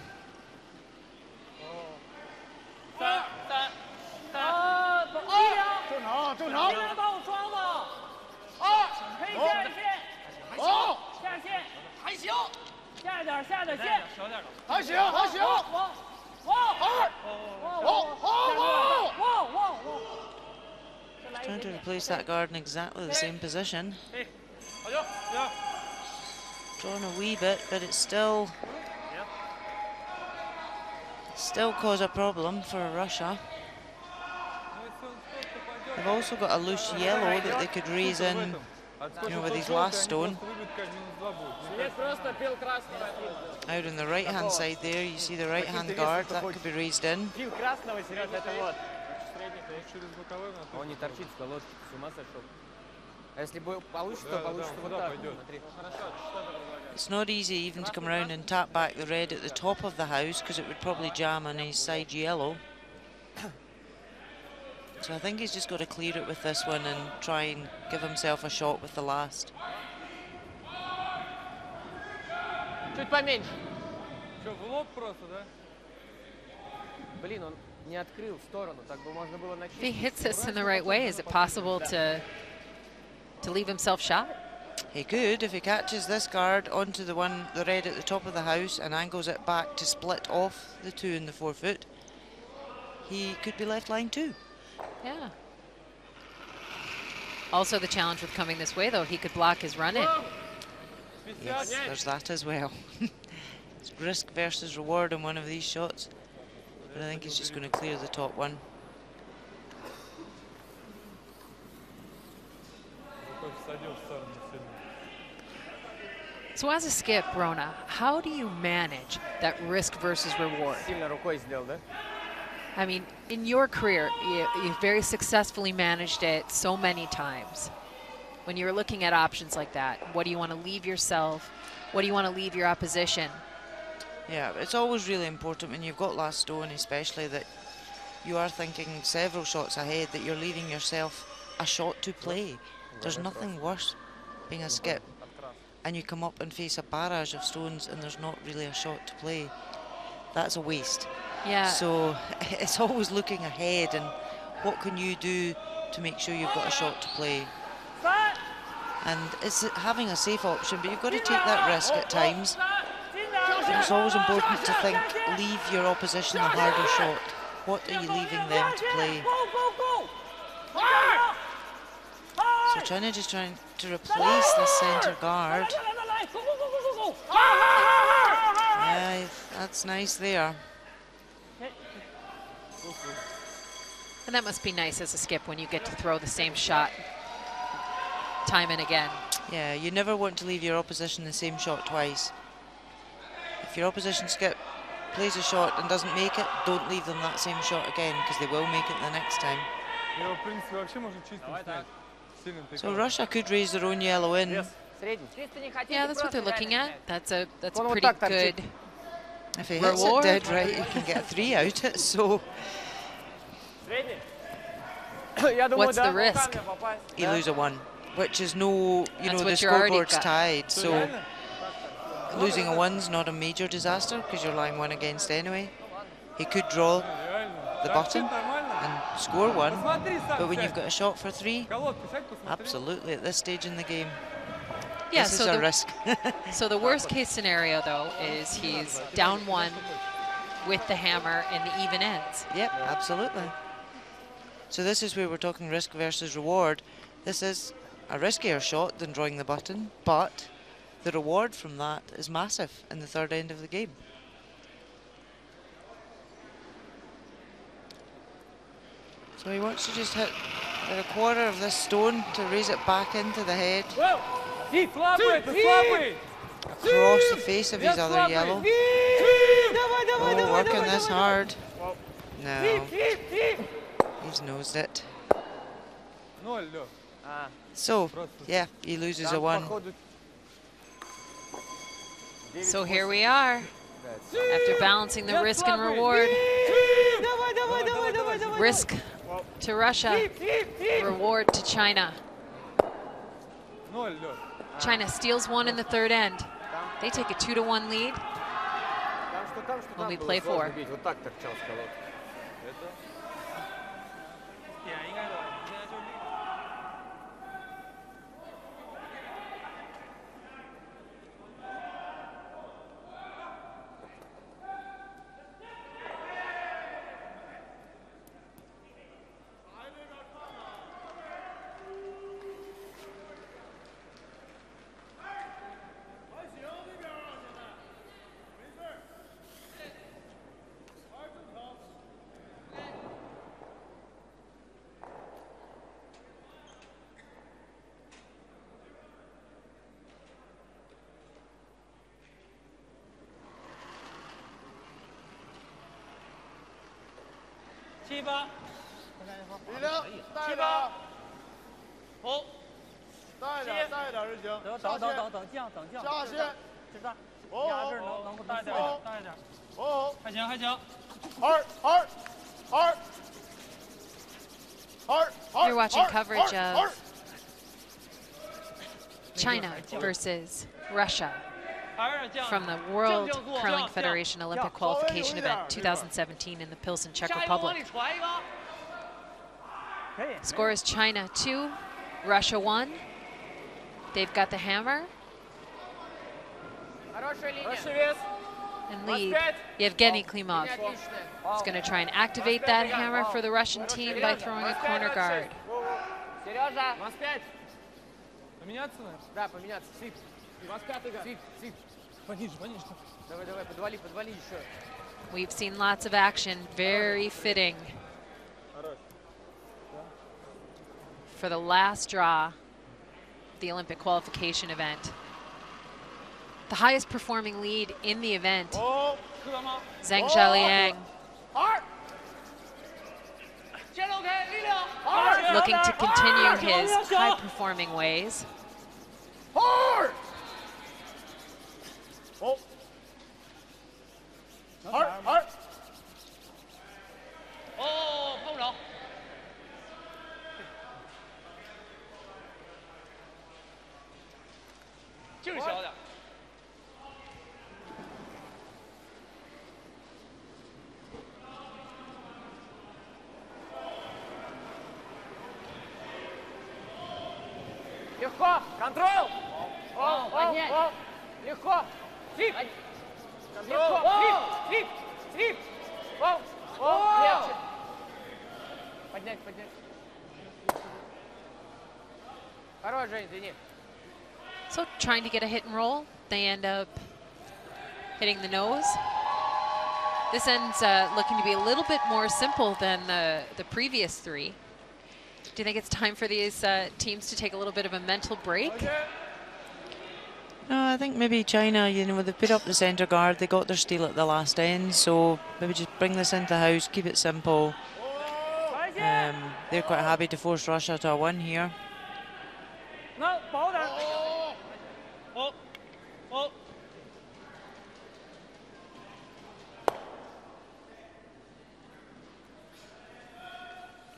Trying to replace that guard in exactly the same position. Drawn a wee bit, but it's still cause a problem for Russia. They've also got a loose yellow that they could raise in, you know, with his last stone. Out on the right hand side there, you see the right hand guard, that could be raised in. It's not easy even to come around and tap back the red at the top of the house, because it would probably jam on his side yellow. So I think he's just got to clear it with this one and try and give himself a shot with the last. Чуть поменьше. If he hits this in the right way, is it possible to leave himself shot? He could, if he catches this guard onto the red at the top of the house and angles it back to split off the 2 in the 4 foot, he could be left lying too. Yeah. Also the challenge with coming this way, though, he could block his run in. Yes, there's that as well. It's risk versus reward in one of these shots. But I think he's just going to clear the top one. So as a skip, Rona, how do you manage that risk versus reward? I mean, in your career, you've very successfully managed it so many times. When you're looking at options like that, what do you want to leave yourself? What do you want to leave your opposition? Yeah, it's always really important when you've got last stone, especially, that you are thinking several shots ahead, that you're leaving yourself a shot to play. There's nothing worse being a skip and you come up and face a barrage of stones and there's not really a shot to play. that's a waste. Yeah. So it's always looking ahead and what can you do to make sure you've got a shot to play. And it's having a safe option, but you've got to take that risk at times. And it's always important to think, leave your opposition a harder shot. What are you leaving them to play? So China just trying to replace the centre guard. Yeah, that's nice there. And that must be nice as a skip when you get to throw the same shot time and again. Yeah, you never want to leave your opposition the same shot twice. If your opposition skip plays a shot and doesn't make it, don't leave them that same shot again, because they will make it the next time. So Russia could raise their own yellow in. Yeah, that's what they're looking at. That's a pretty good If he hits it reward. dead right, he can get 3 out it, so What's the risk? you lose a 1, which is no, you know, the what you already scoreboard's got. tied, so losing a 1's not a major disaster because you're lying 1 against anyway. He could draw the button and score 1, but when you've got a shot for 3, absolutely at this stage in the game, Yeah, this is so a risk. So the worst case scenario, though, is he's down 1 with the hammer in the even ends. Yep, absolutely. So this is where we're talking risk versus reward. This is a riskier shot than drawing the button, but the reward from that is massive in the third end of the game. So he wants to just hit a quarter of this stone to raise it back into the head. Across the face of his other yellow. Oh, working this hard. No. He's nosed it. So, yeah, he loses a 1. So here we are, after balancing the risk and reward. Risk to Russia, reward to China. China steals 1 in the third end. They take a 2-1 lead when we play 4. You're watching coverage of China versus Russia from the World Curling Federation Olympic Qualification event 2017 in the Pilsen, Czech Republic. Score is China 2, Russia 1. They've got the hammer. And lead Yevgeny Klimov is going to try and activate that hammer for the Russian team by throwing a corner guard. We've seen lots of action, very fitting for the last draw of the Olympic qualification event. The highest performing lead in the event, Zhang Zhaliang, looking to continue his high-performing ways. Легко. Контроль. Оп. Легко. Флип. Легко. Флип. Флип. Оп. Легче. Поднять. Хорош, Жень, извини. So trying to get a hit and roll, they end up hitting the nose. This ends looking to be a little bit more simple than the previous three. Do you think it's time for these teams to take a little bit of a mental break? No, I think maybe China, you know, they put up the centre guard, they got their steal at the last end, so maybe just bring this into the house, keep it simple. They're quite happy to force Russia to a win here.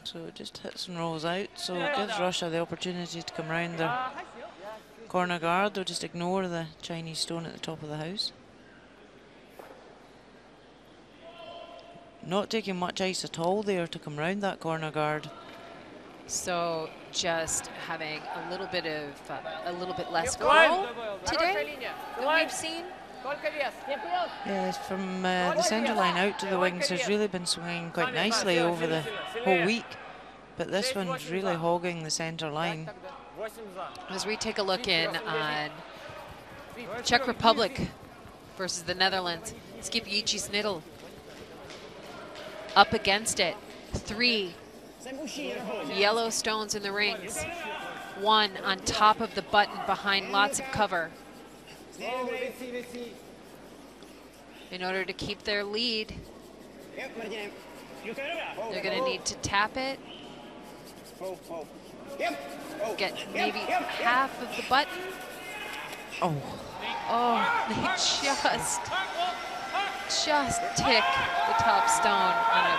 So it just hits and rolls out, so it gives Russia the opportunity to come round their corner guard. They'll just ignore the Chinese stone at the top of the house. Not taking much ice at all there to come round that corner guard. So just having a little bit less flow today than we've seen. Yes, from the centre line out to the wings has really been swinging quite nicely over the whole week, but this one's really hogging the centre line. As we take a look in on Czech Republic versus the Netherlands, Skip Snittel up against it. 3 yellow stones in the rings, 1 on top of the button behind lots of cover. In order to keep their lead, they're going to need to tap it, get maybe half of the button. Oh, they just tick the top stone on a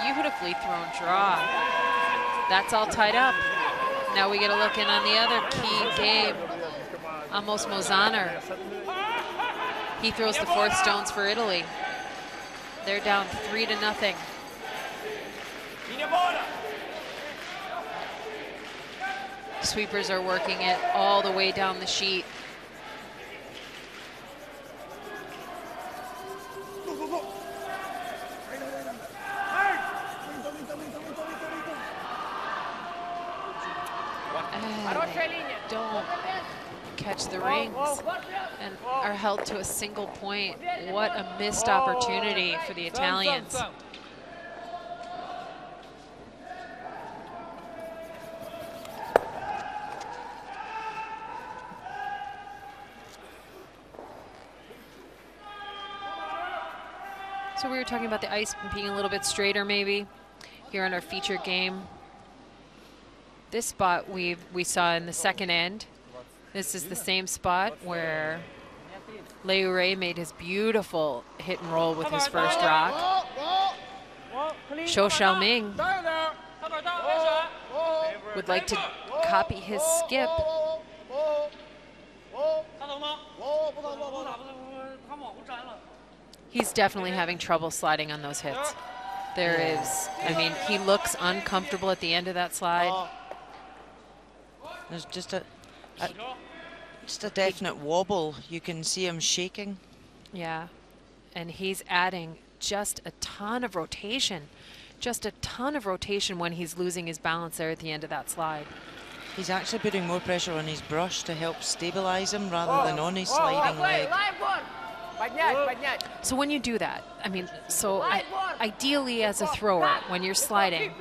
beautifully thrown draw. That's all tied up. Now we get a look in on the other key game, Amos Mozaner. He throws the 4th stones for Italy. They're down 3-0. Sweepers are working it all the way down the sheet. Don't catch the rings and are held to a single point. What a missed opportunity for the Italians. So we were talking about the ice being a little bit straighter maybe here in our feature game. This spot we saw in the second end. This is the same spot where Leure made his beautiful hit and roll with his first rock. Shou Xiaoming would like to copy his skip. He's definitely having trouble sliding on those hits. There is, I mean, he looks uncomfortable at the end of that slide. There's just a definite wobble. You can see him shaking. Yeah, and he's adding just a ton of rotation. Just a ton of rotation when he's losing his balance there at the end of that slide. He's actually putting more pressure on his brush to help stabilize him rather than on his sliding leg. So when you do that, I mean, so ideally as a thrower, when you're sliding,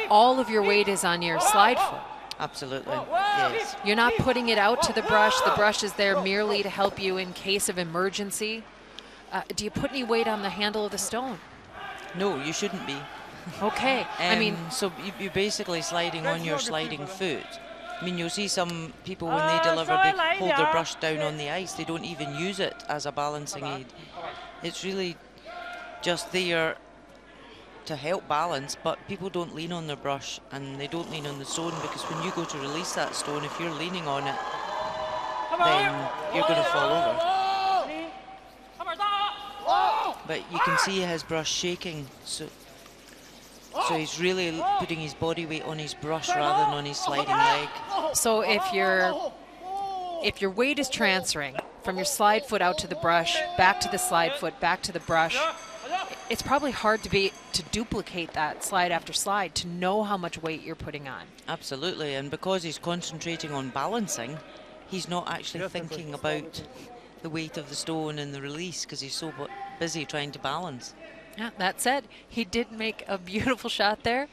all of your weight is on your slide foot. Absolutely, yes. You're not putting it out to the brush. The brush is there merely to help you in case of emergency. Do you put any weight on the handle of the stone? No, you shouldn't be. Okay, I mean... So you're basically sliding on your sliding foot. I mean, you'll see some people when they deliver, they hold their brush down on the ice. They don't even use it as a balancing aid. It's really just there to help balance, but people don't lean on their brush and they don't lean on the stone, because when you go to release that stone, if you're leaning on it, then you're going to fall over. But you can see his brush shaking, so So he's really putting his body weight on his brush rather than on his sliding leg. So if your weight is transferring from your slide foot out to the brush, back to the slide foot, back to the brush, it's probably hard to duplicate that slide after slide, to know how much weight you're putting on. Absolutely, and because he's concentrating on balancing, he's not actually thinking about the weight of the stone and the release because he's so busy trying to balance. Yeah, that said, he did make a beautiful shot there.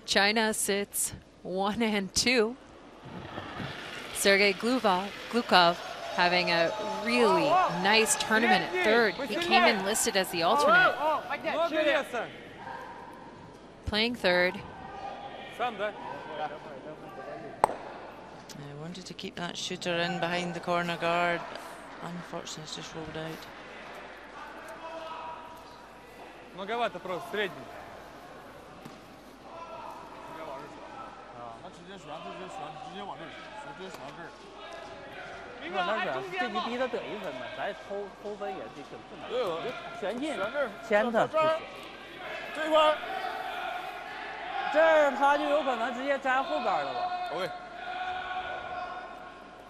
China sits 1 and 2. Sergei Glukov having a really nice tournament at third. He came in listed as the alternate. Playing third. I wanted to keep that shooter in behind the corner guard. Unfortunately, it's just rolled out. Многовато просто, средний.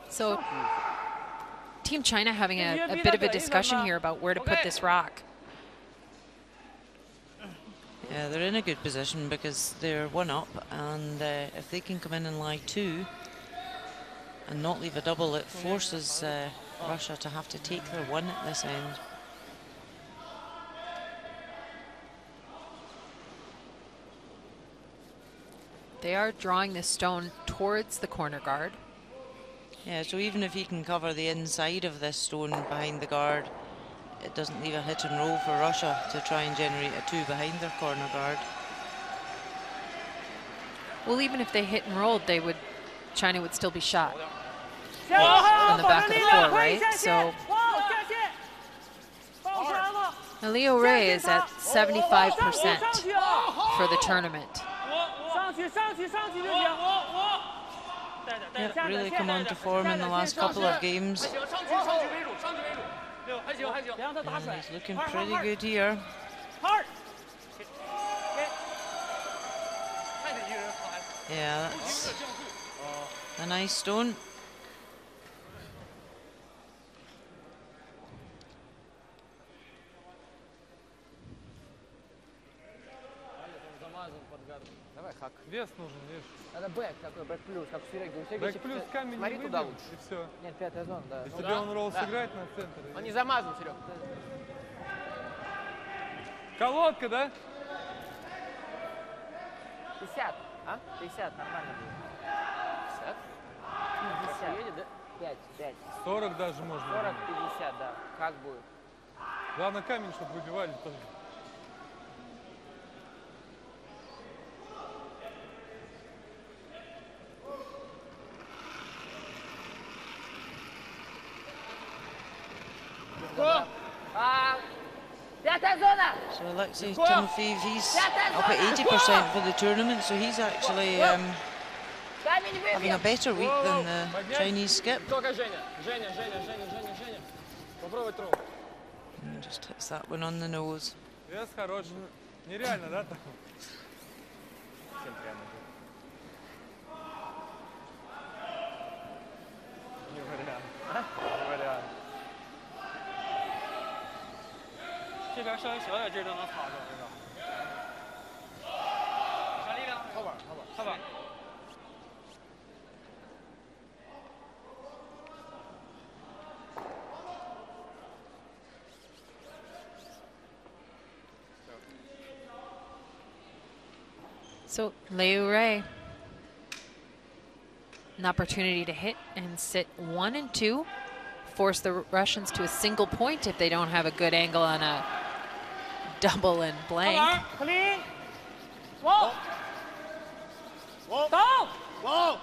So, Team China having a bit of a discussion here about where to put this rock. Yeah, they're in a good position because they're 1 up, and if they can come in and lie 2 and not leave a double, it forces Russia to have to take their 1 at this end. They are drawing this stone towards the corner guard. Yeah, so even if he can cover the inside of this stone behind the guard, it doesn't leave a hit and roll for Russia to try and generate a 2 behind their corner guard. Well, even if they hit and rolled, China would still be shot on the back of the floor, right? So Leo Ray is at 75% for the tournament. Yeah, really come on to form in the last couple of games. And he's looking pretty good here. Yeah, that's a nice stone. Вес нужен, видишь? Надо бэк такой, бэк плюс, как у Сереги. У Сереги Бэк плюс камень смотри не туда выйдем, лучше. и все. Нет, 5-я зона, да. И тебе он ролл сыграть на центр. Он не замазан, Серег. Колодка, да? 50, а? 50, нормально будет. 50? 50. Едет, да? 5. 40 даже можно. 40, 50, да. Как будет? Главное камень, чтобы выбивали тоже. So Alexei Timofeyev, he's up at 80% for the tournament, so he's actually having a better week than the Chinese skip. And just hits that one on the nose. Вес хороший. Нереально, да? Не вариант. Не вариант. 这边稍微小点劲儿都能卡住，这个。啥力量？踏板。 So Leo Ray, an opportunity to hit and sit 1 and 2, force the Russians to a single point if they don't have a good angle on a double and blank. Clean. Whoa. Whoa. Down. Whoa.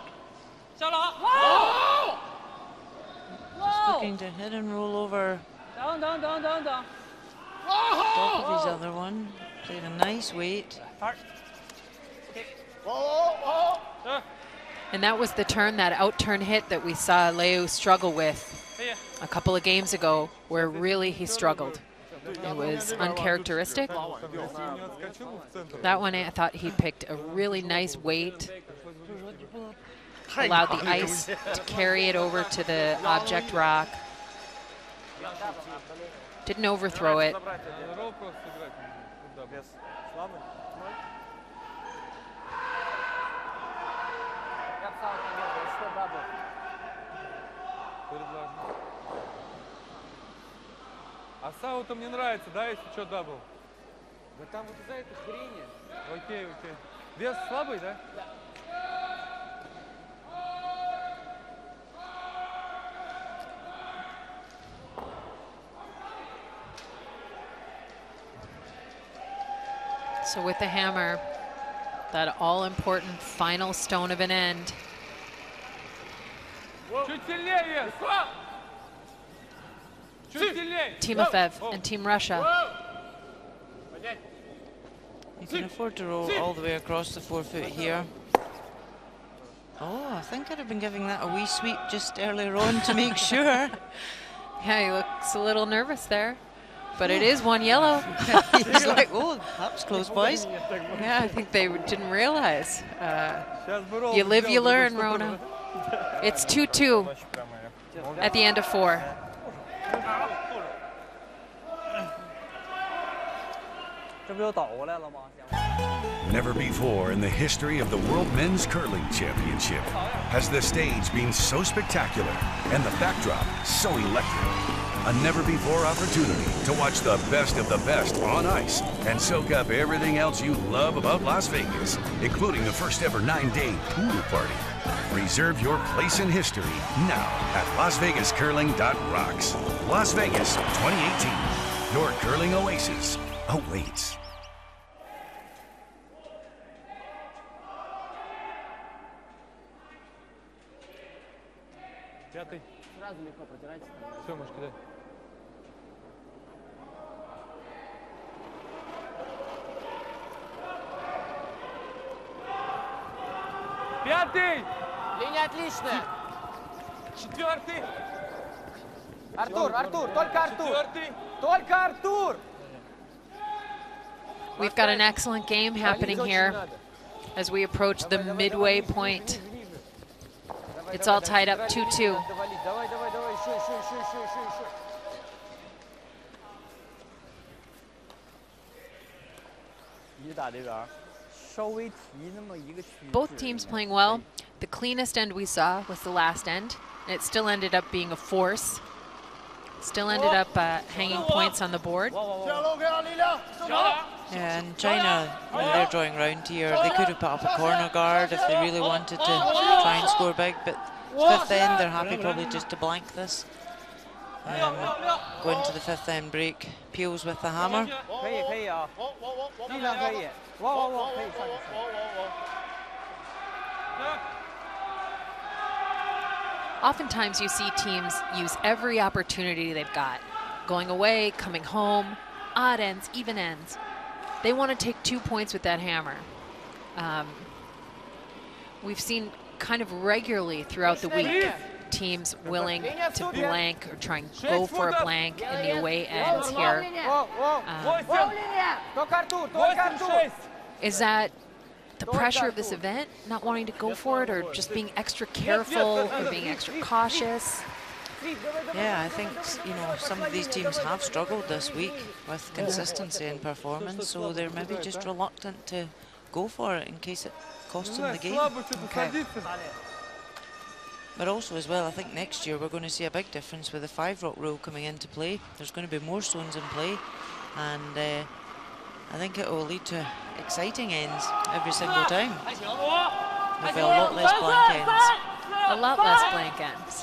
Whoa. Just looking to hit and roll over Down. top of his other one. Playing a nice weight. And that was the turn, that out-turn hit that we saw Leo struggle with a couple of games ago, where really he struggled. It was uncharacteristic. That one, I thought he picked a really nice weight, allowed the ice to carry it over to the object rock. Didn't overthrow it. А сау-то мне нравится, да, если что, дабл? Да там вот из-за этой хрени. Окей, окей. Вес слабый, да? So with the hammer, that all-important final stone of an end. Чуть сильнее, Timofev and Team Russia. You can afford to roll all the way across the 4-foot here. Oh, I think I'd have been giving that a wee sweep just earlier on to make sure. Yeah, he looks a little nervous there, but it is one yellow. He's like, oh, that was close, boys. Yeah, I think they didn't realize. You live, you learn, Rona. It's 2-2 at the end of 4. Never before in the history of the World Men's Curling Championship has the stage been so spectacular and the backdrop so electric. A never-before opportunity to watch the best of the best on ice and soak up everything else you love about Las Vegas, including the first-ever 9-day pool party. Reserve your place in history now at LasVegasCurling.rocks. Las Vegas 2018. Your curling oasis awaits. Пятый. Сразу легко протирайте. Все, можешь кидать. Пятый! Линия отличная. Четвертый! Артур, Артур, только Артур. Четвертый! Только Артур. We've got an excellent game happening here as we approach the midway point. It's all tied up 2-2. Давай, еще. Both teams playing well. The cleanest end we saw was the last end. It still ended up being a force. Still ended up hanging points on the board. And China, when they're drawing round here, they could have put up a corner guard if they really wanted to try and score big, but fifth end, they're happy probably just to blank this. Go into the fifth end break. Peels with the hammer. Oftentimes you see teams use every opportunity they've got. Going away, coming home, odd ends, even ends. They want to take 2 points with that hammer. We've seen kind of regularly throughout the week teams willing to blank or try and go for a blank in the away ends here. Is that the pressure of this event, not wanting to go for it, or just being extra careful or being extra cautious? Yeah, I think, you know, some of these teams have struggled this week with consistency and performance, so they're maybe just reluctant to go for it in case it costs them the game. Okay. But also as well, I think next year we're going to see a big difference with the 5-rock rule coming into play. There's going to be more stones in play, and I think it will lead to exciting ends every single time. There'll be a lot less blank ends. A lot less blank ends.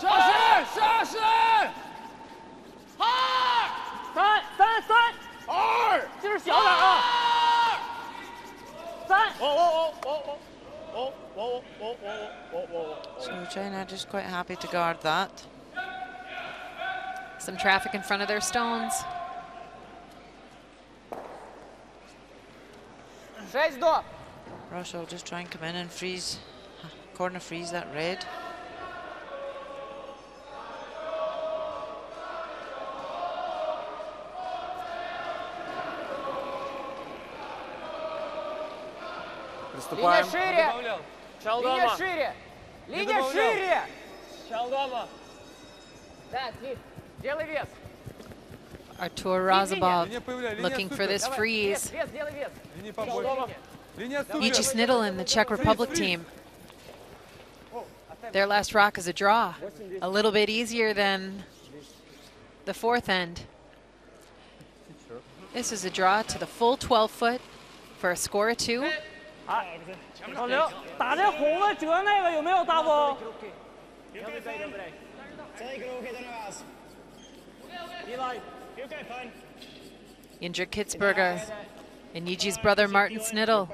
So China just quite happy to guard that. Some traffic in front of their stones. 6-2. Russia will just try and come in and freeze, corner freeze that red. Линия шире! Линия шире! Линия шире! Да, Слив, делай вес. Artur Razabov looking for this freeze. Вес, делай вес. Yuji Snittlin, the Czech Republic team. Their last rock is a draw. A little bit easier than the fourth end. This is a draw to the full 12-foot for a score of 2. 老刘，打这红的折那个有没有大风？ Indra Kitzberger and Yuji's brother Martin Snittle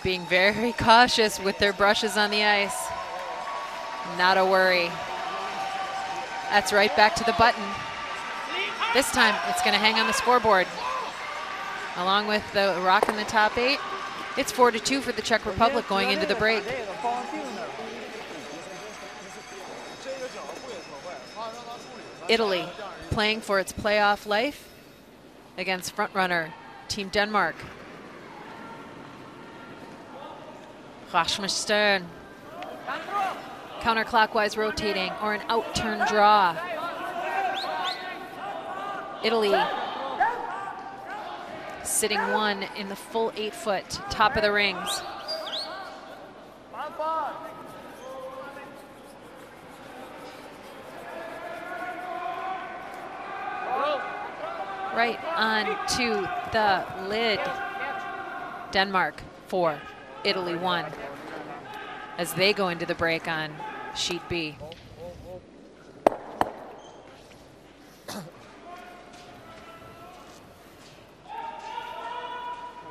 being very cautious with their brushes on the ice. Not a worry. That's right back to the button. This time it's going to hang on the scoreboard. Along with the rock in the top 8, it's 4-2 for the Czech Republic going into the break. Italy playing for its playoff life against frontrunner Team Denmark. Rasmus Stern. Counterclockwise rotating or an out-turn draw. Italy sitting 1 in the full 8-foot, top of the rings. Right on to the lid. Denmark 4, Italy 1, as they go into the break on sheet B.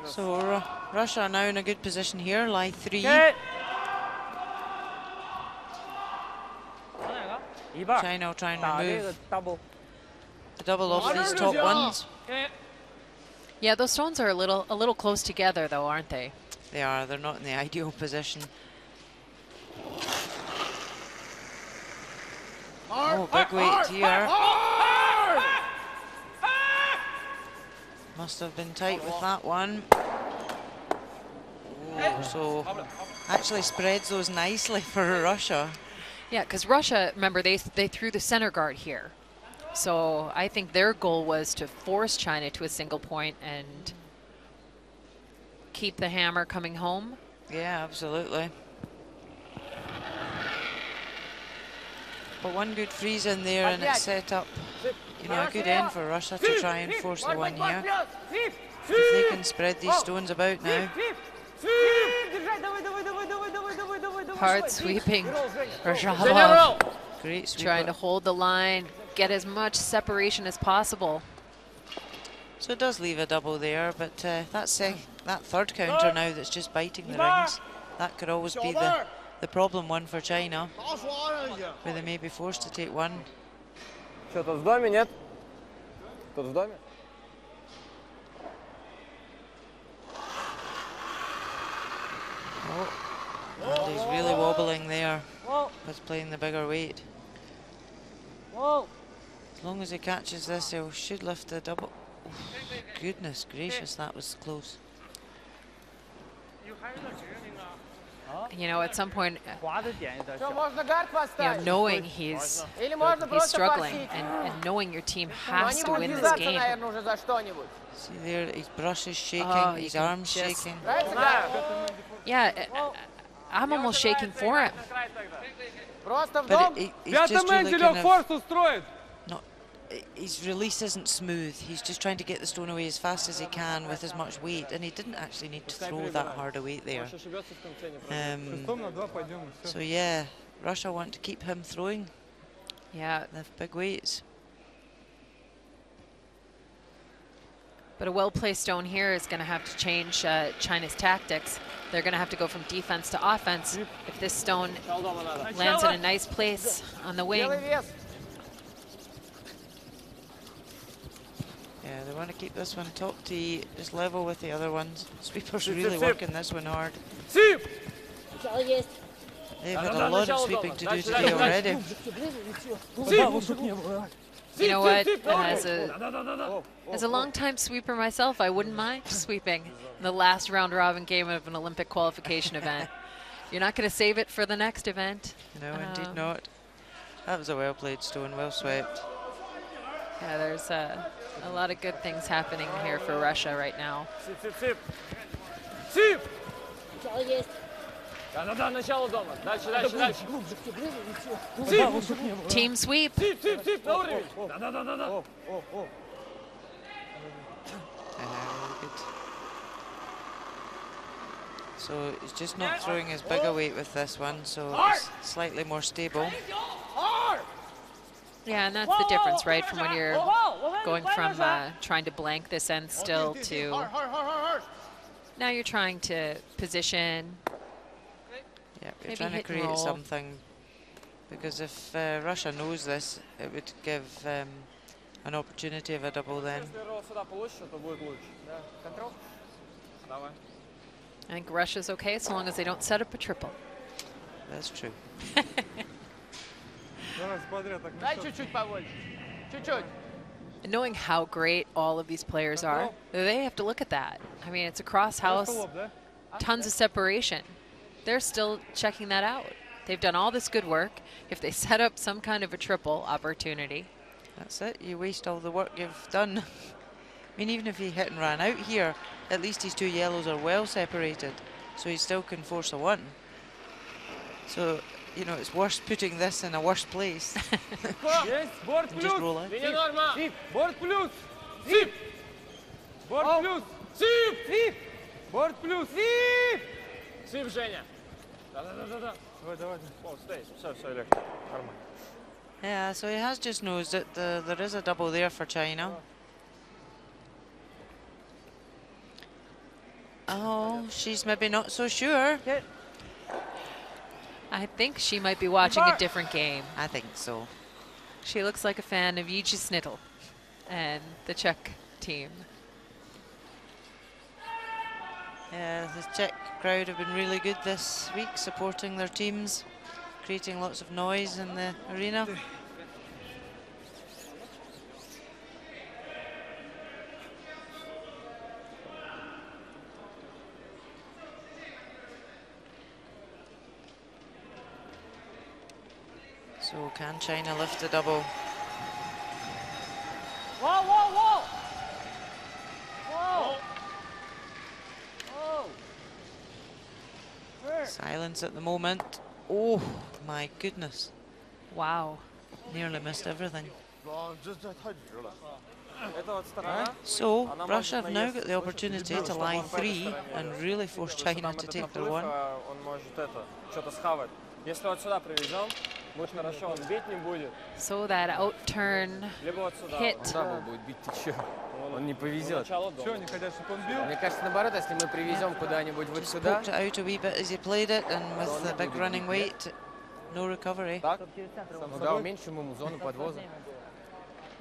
So Russia are now in a good position here, lie 3. China will try and remove the double off these top ones. Yeah, those stones are a little close together though, aren't they? They are, they're not in the ideal position. Oh, big weight here. Must have been tight with that one. Oh, so actually spreads those nicely for Russia. Yeah, because Russia, remember, they threw the center guard here. So I think their goal was to force China to a single point and keep the hammer coming home. Yeah, absolutely. But one good freeze in there and it's set up, you know, a good end for Russia to try and force the one here. If they can spread these stones about now. Hard sweeping for Razabov. Great sweep. Trying to hold the line, get as much separation as possible. So it does leave a double there, but that third counter now that's just biting the rings, that could always be the problem one for China, where they may be forced to take one. Что-то в доме, нет? Кто-то в доме? Oh, and he's really wobbling there with playing the bigger weight. As long as he catches this, he should lift the double. Oh, goodness gracious, that was close. You know, at some point, knowing he's struggling and knowing your team has to win this game. See there, his brush is shaking, his arm's shaking. Yeah, I'm almost shaking for him. But he's just really kind of his release isn't smooth. He's just trying to get the stone away as fast as he can with as much weight, and he didn't actually need to throw that hard a weight there. So yeah, Russia want to keep him throwing. Yeah, the big weights. But a well-placed stone here is going to have to change China's tactics. They're going to have to go from defense to offense if this stone lands in a nice place on the wing. Yeah, they want to keep this one top tee, just level with the other ones. Sweepers really working this one hard. They've had a lot of sweeping to do today already. You know what? As a long-time sweeper myself, I wouldn't mind sweeping the last round-robin game of an Olympic qualification event. You're not going to save it for the next event. No, indeed not. That was a well-played stone, well swept. Yeah, there's a lot of good things happening here for Russia right now. Team sweep. So he's just not throwing as big a weight with this one, so it's slightly more stable. Yeah, and that's the difference, right, from when you're going from trying to blank this end still to now you're trying to position. Yeah, we're trying to create something, because if Russia knows this, it would give an opportunity of a double then. I think Russia's okay so long as they don't set up a triple. That's true. Knowing how great all of these players are, they have to look at that. I mean, it's across house, tons of separation. They're still checking that out. They've done all this good work. If they set up some kind of a triple opportunity. That's it. You waste all the work you've done. I mean, even if he hit and ran out here, at least his two yellows are well separated, so he still can force a one. So, you know, it's worse putting this in a worse place. Yes, board plus. Just roll out. Board plus. Zip. Board plus. Zip. Zip. Board plus. Zip. Zip, Женя. Да. Давай. О, stay. Все, легко. Нормально. Yeah, so he has just nosed it. There is a double there for China. Oh, she's maybe not so sure. I think she might be watching a different game. I think so. She looks like a fan of Jiří Snitl and the Czech team. Yeah, the Czech crowd have been really good this week, supporting their teams, creating lots of noise in the arena. So can China lift the double? Whoa! Silence at the moment. Oh my goodness. Wow. Nearly missed everything. So Russia have now got the opportunity to line three and really force China to take their one. So that out-turn hit. Он не повезет. Мне кажется, наоборот, если мы привезем куда-нибудь вот сюда. Poked it out a wee bit as he played it, and with the big running weight, no recovery. Ну да, уменьшим ему зону подвоза.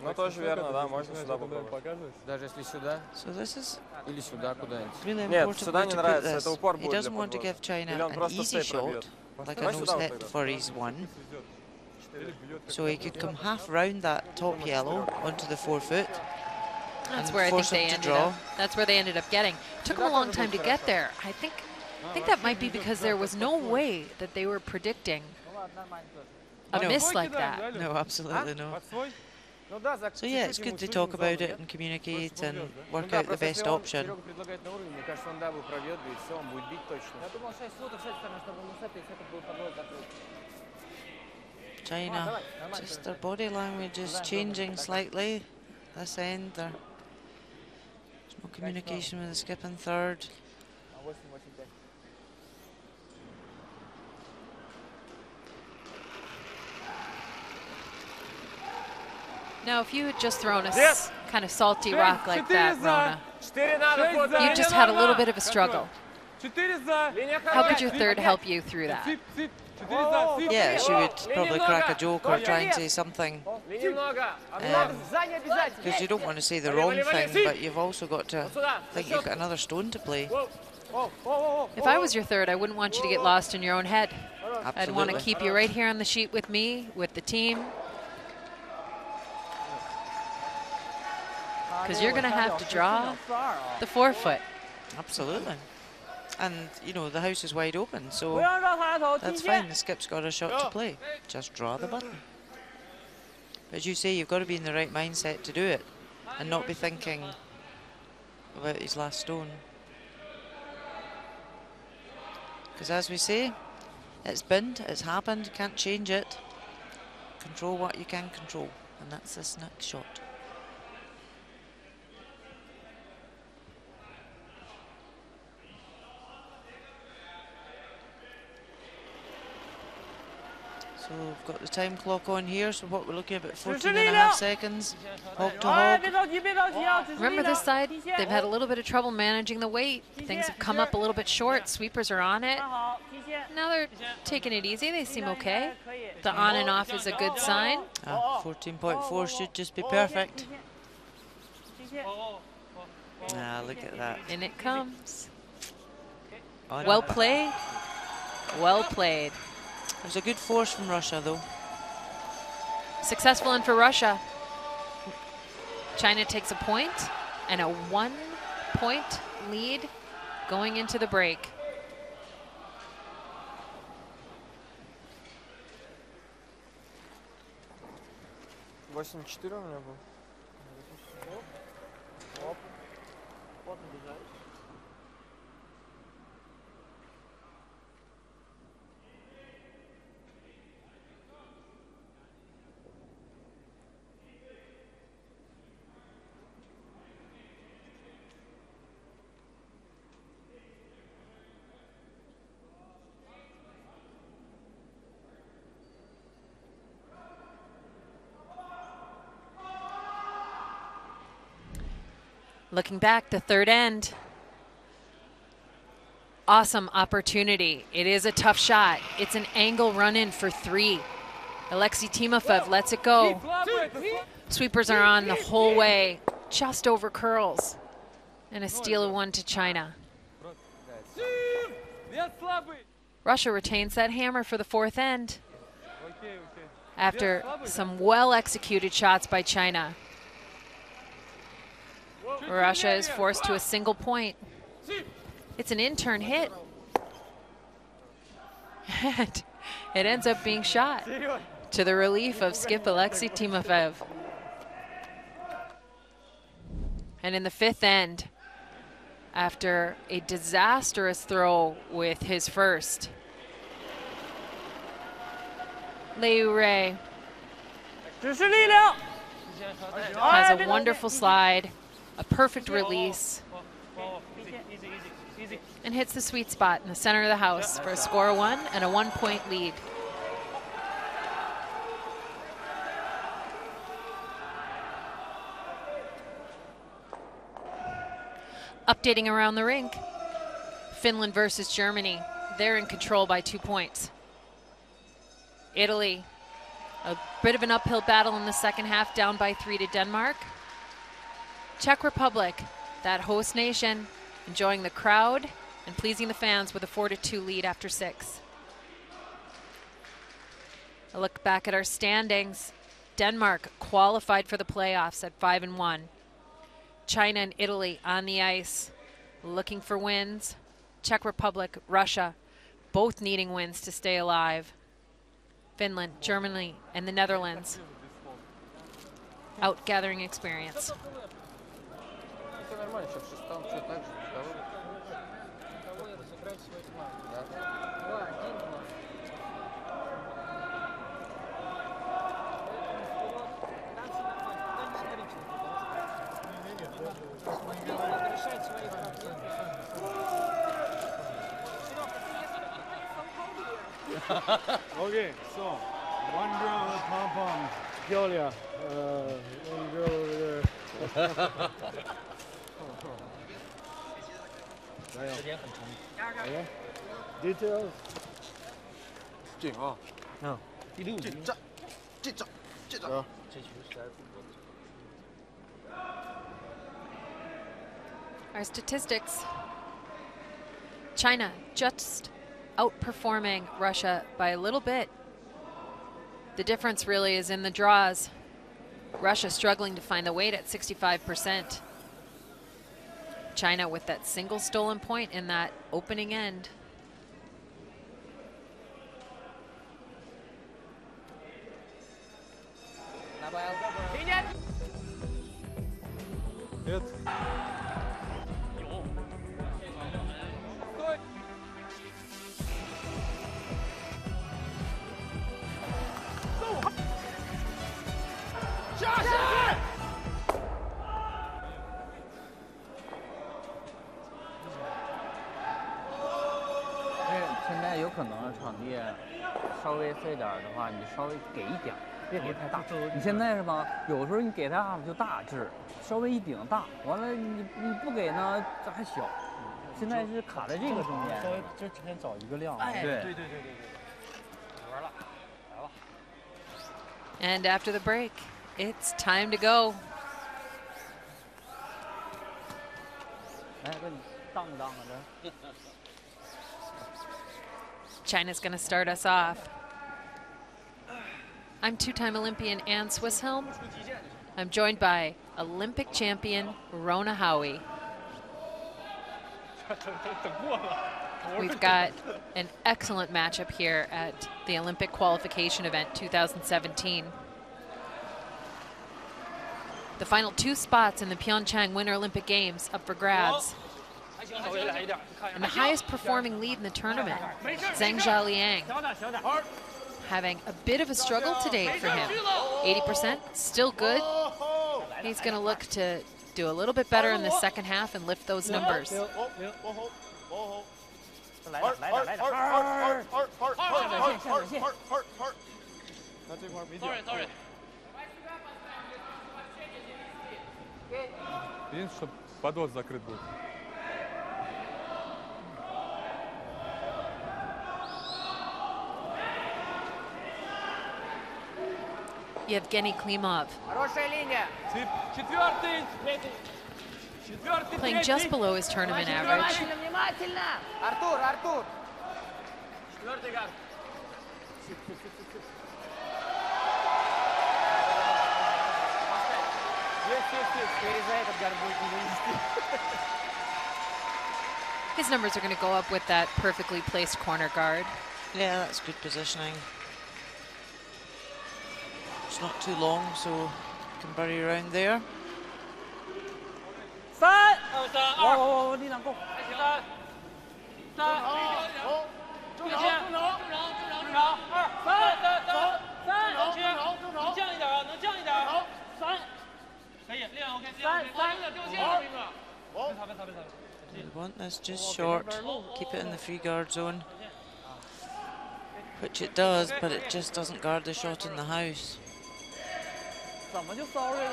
Ну тоже верно, да, можно сюда попробовать. Даже если сюда. So this is или сюда куда-нибудь. really Нет, important сюда way не to put нравится, this. это упор He будет для doesn't want to подвоза. give China Или он an просто easy стей пробьет. shot, like a nose hit for his one. So he could come half round that top yellow onto the 4-foot. That's where I think they ended up. That's where they ended up getting. Took them a long time to get there. I think that might be because there was no way that they were predicting a miss like that. No, absolutely not. So yeah, it's good to talk about it and communicate and work out the best option. China, just their body language is changing slightly. This end, there's no communication with the skip and third. Now, if you had just thrown a kind of salty rock like that, Rona, you just had a little bit of a struggle. How could your third help you through that? Yeah, she would probably crack a joke or try and say something. Because you don't want to say the wrong thing, but you've also got to think you've got another stone to play. If I was your third, I wouldn't want you to get lost in your own head. Absolutely. I'd want to keep you right here on the sheet with me, with the team. because you're going to have to draw the forefoot. Absolutely. And, you know, the house is wide open, so that's fine. The skip's got a shot to play. Just draw the button. But as you say, you've got to be in the right mindset to do it and not be thinking about his last stone. Because as we say, it's been, it's happened, can't change it. Control what you can control, and that's this next shot. So we've got the time clock on here, so what we're looking at about 14.5 seconds. Hog to hog. Remember this side, they've had a little bit of trouble managing the weight. Things have come up a little bit short. Sweepers are on it. Now they're taking it easy. They seem okay. The on and off is a good sign. 14.4 should just be perfect. Look at that. And it comes. Well played. Well played. It was a good force from Russia, though. Successful in for Russia. China takes a point and a 1-point lead going into the break. Looking back, the third end. Awesome opportunity. It is a tough shot. It's an angle run in for 3. Alexei Timofev lets it go. Sweepers are on the whole way, just over curls. And a steal of 1 to China. Russia retains that hammer for the fourth end. After some well-executed shots by China. Russia is forced to a single point. It's an in-turn hit. And it ends up being shot to the relief of skip Alexei Timofev. And in the fifth end, after a disastrous throw with his first, Liu Rei has a wonderful slide, a perfect release, and hits the sweet spot in the center of the house for a score of 1 and a 1-point lead. Updating around the rink, Finland versus Germany. They're in control by 2 points. Italy, a bit of an uphill battle in the second half, down by 3 to Denmark. Czech Republic, that host nation, enjoying the crowd and pleasing the fans with a 4-2 lead after 6. A look back at our standings. Denmark qualified for the playoffs at 5-1. China and Italy on the ice, looking for wins. Czech Republic, Russia, both needing wins to stay alive. Finland, Germany, and the Netherlands out gathering experience. Okay, so 1 girl with pom-pom, Julia, 1 girl over there. Details? 进啊！第6局。进站。Our statistics. China just outperforming Russia by a little bit. The difference really is in the draws. Russia struggling to find the weight at 65%. China with that single stolen point in that opening end. Нет. 现在有可能场地稍微碎点的话，你稍微给一点，别给太大。你现在是吧？有时候你给太大了就大致，稍微一顶大，完了你不给呢，这还小。现在是卡在这个中间，稍微就先找一个量。对。玩了，来吧。And after the break, it's time to go. 哎，给你当不当啊这？ China's going to start us off. I'm two-time Olympian Ann Swisshelm. I'm joined by Olympic champion Rona Howie. We've got an excellent matchup here at the Olympic Qualification event 2017. The final 2 spots in the Pyeongchang Winter Olympic Games up for grabs. And the highest performing lead in the tournament, Zheng Zhaliang, having a bit of a struggle today for him. 80%, still good. He's going to look to do a little bit better in the second half and lift those numbers. Видишь, что подвод закрыт будет. Yevgeny Klimov. Playing just below his tournament average. His numbers are going to go up with that perfectly placed corner guard. Yeah, that's good positioning. It's not too long, so you can bury around there. 3、我力量够。You want this just short, keep it in the free guard zone, which it does, but it just doesn't guard the shot in the house.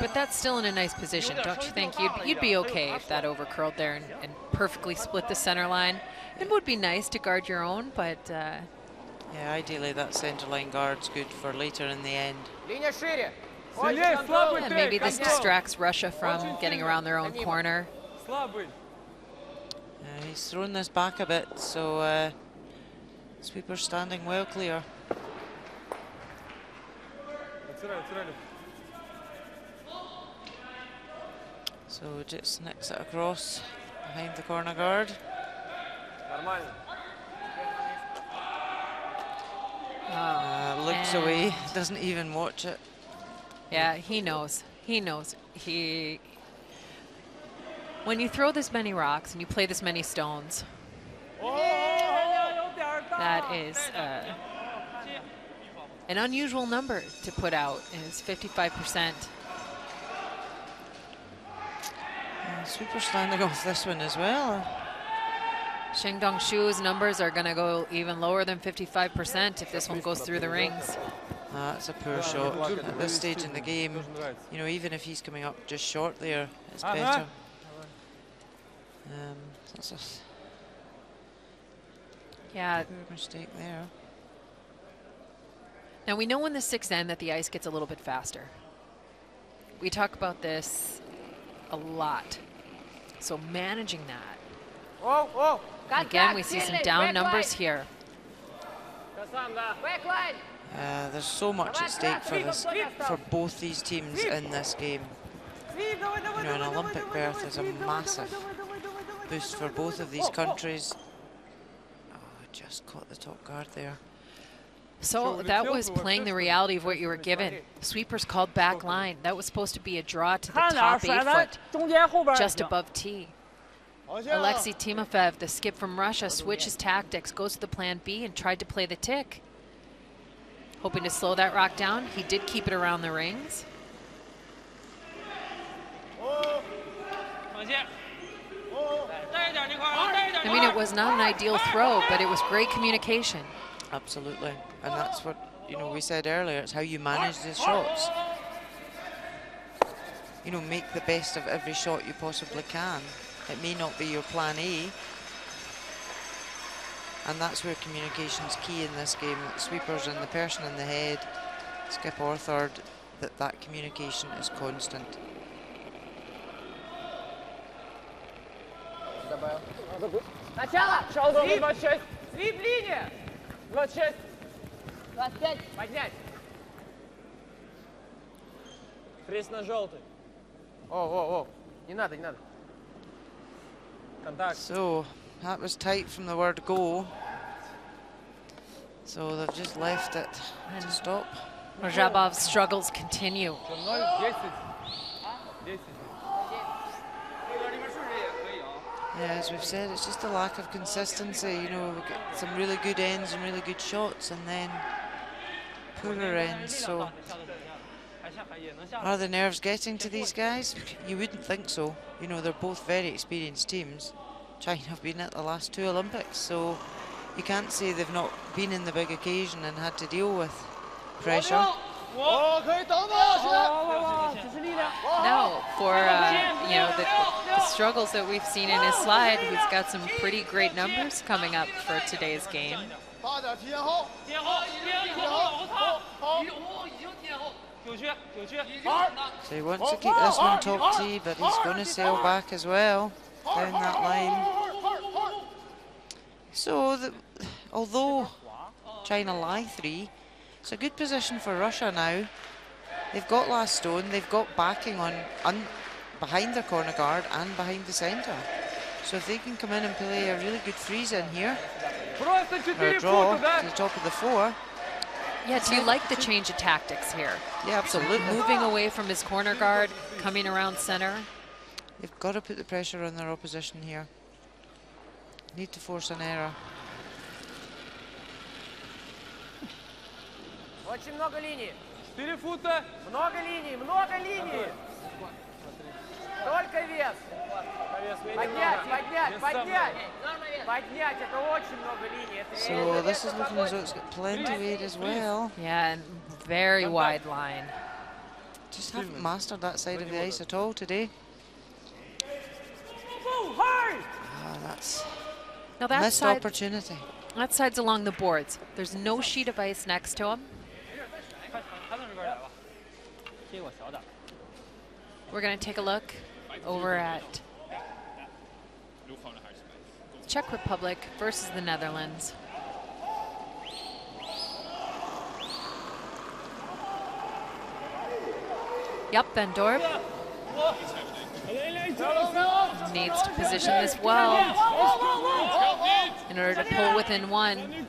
But that's still in a nice position, don't you think? You'd be okay if that overcurled there and perfectly split the center line. It would be nice to guard your own, but... yeah, ideally that center line guard's good for later in the end. Yeah, maybe this distracts Russia from getting around their own corner. He's thrown this back a bit, so sweeper's standing well clear. So just nicks it across behind the corner guard. Looks away, doesn't even watch it. Yeah, he knows. He knows. When you throw this many rocks and you play this many stones, that is an unusual number to put out, is 55%. Super standing off this one as well. Sheng Dongshu's numbers are going to go even lower than 55% if this one goes through the rings. That's a poor shot at this stage in the game. You know, even if he's coming up just short there, it's better. That's a mistake there. Now we know in the sixth end that the ice gets a little bit faster. We talk about this a lot. So managing that. Again, we see some down numbers here. There's so much at stake for both these teams in this game. You know, an Olympic berth is a massive boost for both of these countries. Oh, just caught the top guard there. So that was playing the reality of what you were given. Sweepers called back line. That was supposed to be a draw to the top 8 foot, just above tee. Alexei Timofev, the skip from Russia, switches tactics, goes to the plan B and tried to play the tick. Hoping to slow that rock down. He did keep it around the rings. I mean, it was not an ideal throw, but it was great communication. Absolutely, and that's what, you know, we said earlier, it's how you manage the shots. You know, make the best of every shot you possibly can. It may not be your plan A, and that's where communication's key in this game. The sweepers and the person in the head, skip or third, that communication is constant. Начало! Свип линия! 26. 25. Поднять. Фриз на желтый. О. Не надо. Контакт. So, that was tight from the word go. So they've just left it to stop. Rajabov's struggles continue. Yeah, as we've said, it's just a lack of consistency. You know, we get some really good ends and really good shots, and then poorer ends. So, are the nerves getting to these guys? You wouldn't think so. You know, they're both very experienced teams. China have been at the last 2 Olympics, so you can't say they've not been in the big occasion and had to deal with pressure. No, for you know, the struggles that we've seen in his slide, he's got some pretty great numbers coming up for today's game. So he wants to keep this one top tee, but he's going to sail back as well down that line. So, although China lie 3, it's a good position for Russia now. They've got last stone, they've got backing on behind their corner guard and behind the centre. So if they can come in and play a really good freeze in here, or a draw to the top of the 4. Yeah, do you like the change of tactics here? Yeah, absolutely. Moving away from his corner guard, coming around center. They've got to put the pressure on their opposition here. Need to force an error. Очень много линий. 4 фута. Много линий. Только вес. Поднять, это очень много линий. So this is looking as though it's got plenty of weight as well. Yeah, and very wide line. Just haven't mastered that side of the ice at all today. That's that missed side, opportunity. That side's along the boards. There's no sheet of ice next to him. We're going to take a look over at Czech Republic versus the Netherlands. Yep, Van Dorp needs to position this well in order to pull within 1.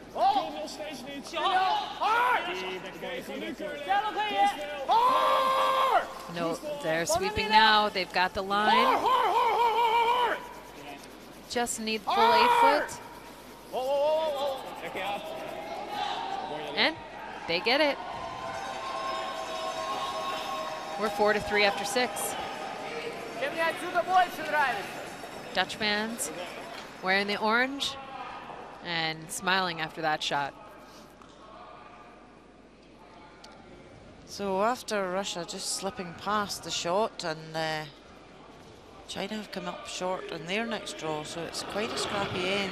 No, they're sweeping now. They've got the line. Just need full 8 foot. And they get it. We're 4-3 after 6. Dutch fans wearing the orange and smiling after that shot. So after Russia just slipping past the shot, and China have come up short on their next draw, so it's quite a scrappy end.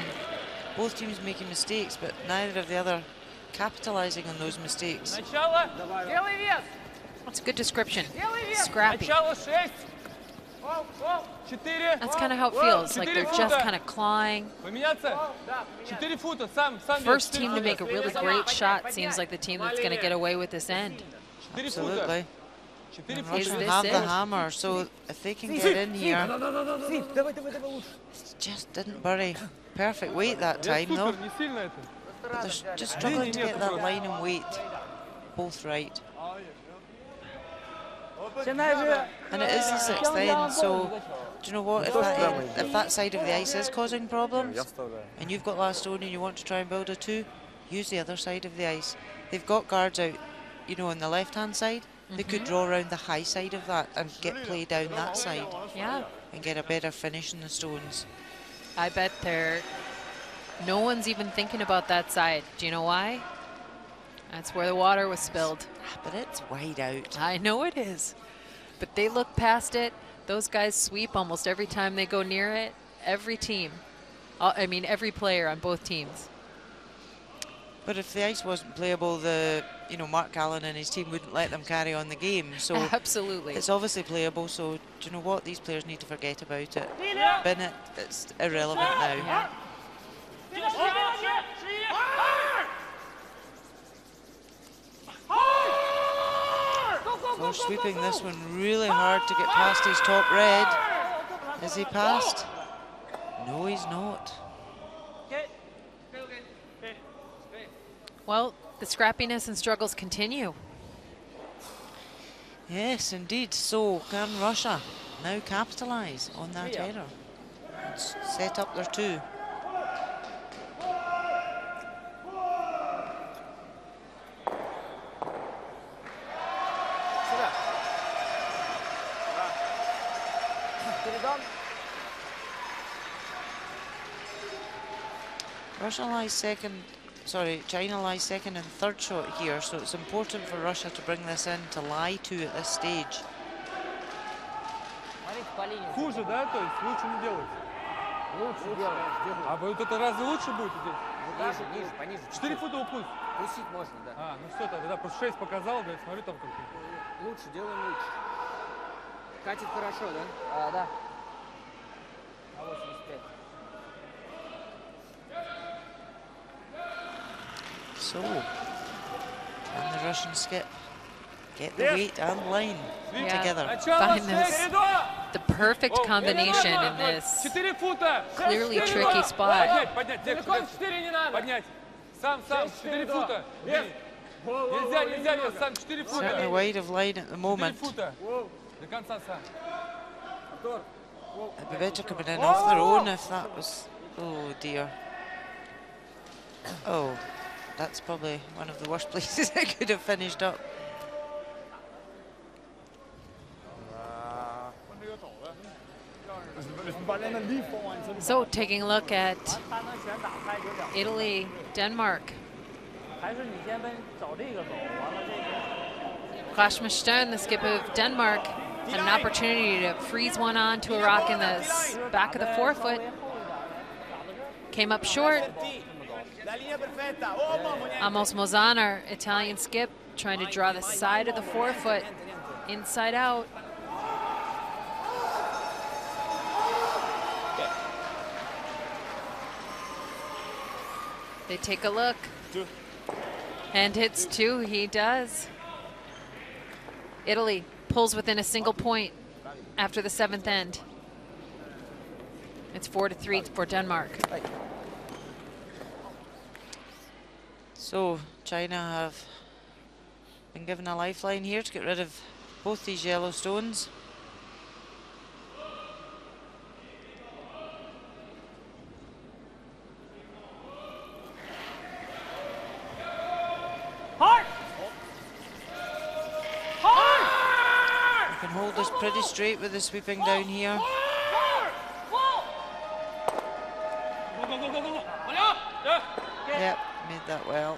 Both teams making mistakes, but neither of the other capitalizing on those mistakes. That's a good description. Scrappy. That's kind of how it feels, like they're just kind of clawing. First team to make a really great shot seems like the team that's going to get away with this end. Absolutely. And Russia have the hammer, so if they can get in here, it just didn't bury. Perfect weight that time, though. They're just struggling to get that line and weight both right. And it is the sixth end, so do you know what? If that side of the ice is causing problems, and you've got last stone and you want to try and build a 2, use the other side of the ice. They've got guards out, you know, on the left-hand side. They could draw around the high side of that and get play down that side. Yeah. And get a better finish in the stones. I bet no one's even thinking about that side. Do you know why? That's where the water was spilled. But it's wide out. I know it is. But they look past it. Those guys sweep almost every time they go near it. Every team. I mean, every player on both teams. But if the ice wasn't playable, Mark Allen and his team wouldn't let them carry on the game. So absolutely, it's obviously playable. So do you know what? These players need to forget about it. Bin it. It's irrelevant now. They're sweeping this one really hard to get past his top red. Is he past? No, he's not. Well, the scrappiness and struggles continue. Yes, indeed. So can Russia now capitalise on that error and set up their 2? China lies second and third shot here, so it's important for Russia to bring this in to lie 2 at this stage. Хуже, да? То есть лучше не делать? Лучше делать. А вот это разве лучше будет здесь? Ниже, пониже. 4 фута упуск. Пустить можно, да. А, ну что тогда, просто 6 показал, да, смотрю там только. Лучше, делаем лучше. Катит хорошо, да? Да. А 85. So, can the Russian skip get the weight and line together? Find the perfect combination in this clearly tricky spot. Certainly wide of line at the moment. It'd be better coming in off their own if that was... Oh dear. Oh. That's probably one of the worst places I could have finished up. So taking a look at Italy, Denmark. Rasmus Stern, the skip of Denmark, had an opportunity to freeze one on to a rock in the back of the forefoot. Came up short. Amos Mozan, our Italian skip, trying to draw the side of the forefoot inside out. They take a look. And hits 2, he does. Italy pulls within a single point after the 7th end. It's 4-3 for Denmark. So China have been given a lifeline here to get rid of both these yellow stones. Hard! You can hold this pretty straight with the sweeping down here. Yep, made that well.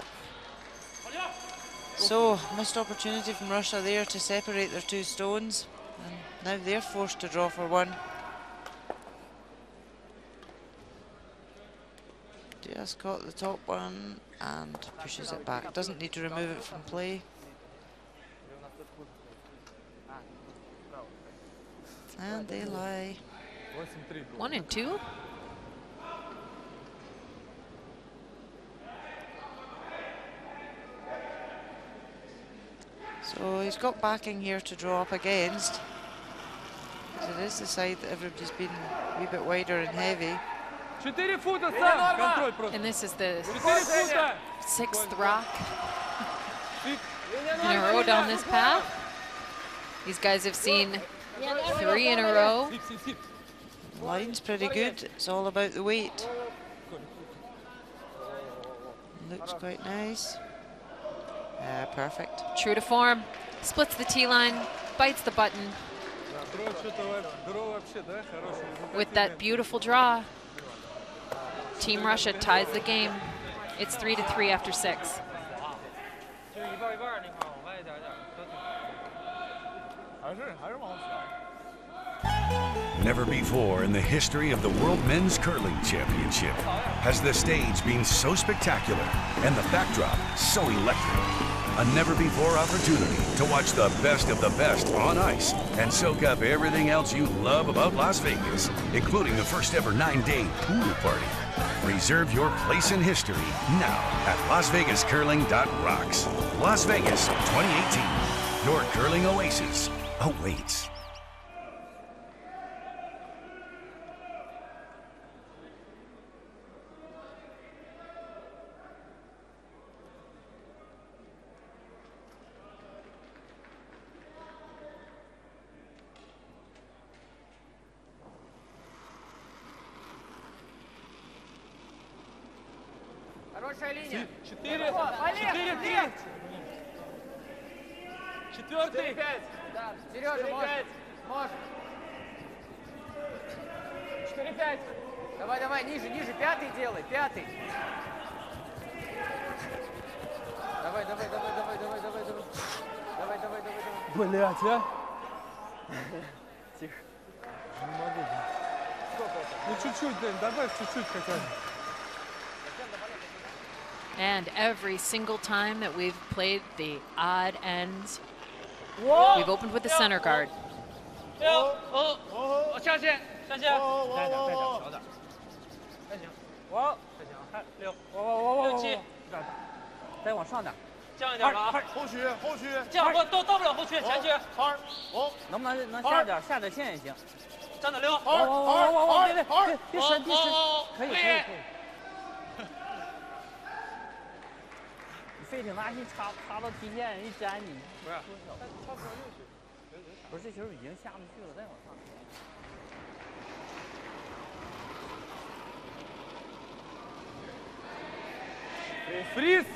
So, missed opportunity from Russia there to separate their 2 stones, and now they're forced to draw for 1. Just caught the top one and pushes it back. Doesn't need to remove it from play. And they lie. 1 and 2. So he's got backing here to draw up against. It is the side that everybody's been a wee bit wider and heavy. And this is the 6th rock in a row down this path. These guys have seen 3 in a row. Line's pretty good. It's all about the weight. Looks quite nice. Perfect. True to form. Splits the T-line, bites the button. With that beautiful draw, Team Russia ties the game. It's 3-3 after 6. Never before in the history of the World Men's Curling Championship has the stage been so spectacular and the backdrop so electric. A never-before opportunity to watch the best of the best on ice and soak up everything else you love about Las Vegas, including the first ever 9-day pool party. Reserve your place in history now at LasVegasCurling.rocks. Las Vegas 2018, your curling oasis awaits. Хорошая линия. 4. Четвертый. Да, Сережа, можешь. Можешь. 4-5. Давай, давай, ниже, ниже. 5-й делай, 5-й. Давай, давай, давай, давай, давай, давай, давай. Давай, давай, давай, давай. Блять, а? Тихо. Не могу. Ну чуть-чуть, Дэн, добавь чуть-чуть хотя бы. And every single time that we've played the odd ends, we've opened with the center guard. Фриз!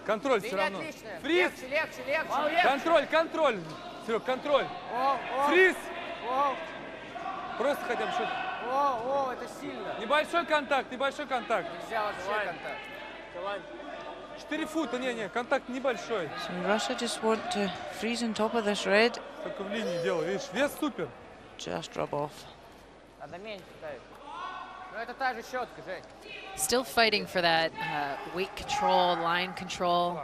Контроль все равно. Фриз! Легче, легче. Контроль, контроль. Серег, контроль. Фриз! Просто хотя бы что-то. О, это сильно. Небольшой контакт, небольшой контакт. Нельзя вообще контакт. 4 фута, не, контакт небольшой. So Russia just want to freeze on top of this red. Только в линии делаю, видишь, вес супер. Just rub off. Надо меньше ставить. Но это та же щетка, Жень. Still fighting for that weight control, line control.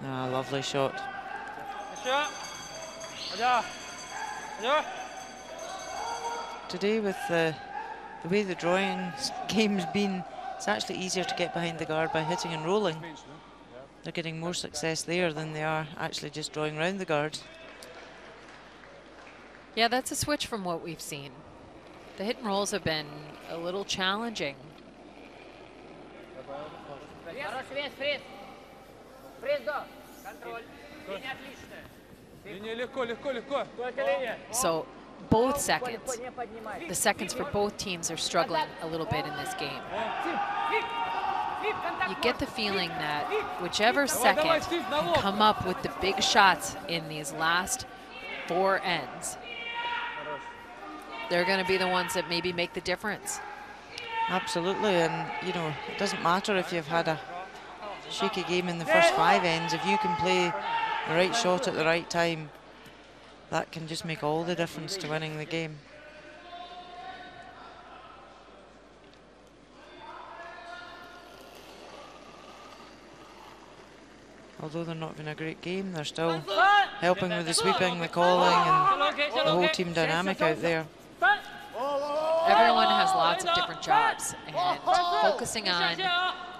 Ah, lovely shot. Today with the way the drawing game's been, it's actually easier to get behind the guard by hitting and rolling. They're getting more success there than they are actually just drawing round the guard. Yeah, that's a switch from what we've seen. The hit and rolls have been a little challenging. So both seconds, the seconds for both teams are struggling a little bit in this game. You get the feeling that whichever second can come up with the big shots in these last 4 ends, they're going to be the ones that maybe make the difference. Absolutely, and you know, it doesn't matter if you've had a shaky game in the first 5 ends. If you can play the right shot at the right time, that can just make all the difference to winning the game. Although they're not having a great game, they're still helping with the sweeping, the calling, and the whole team dynamic out there. Everyone has lots of different jobs, and focusing on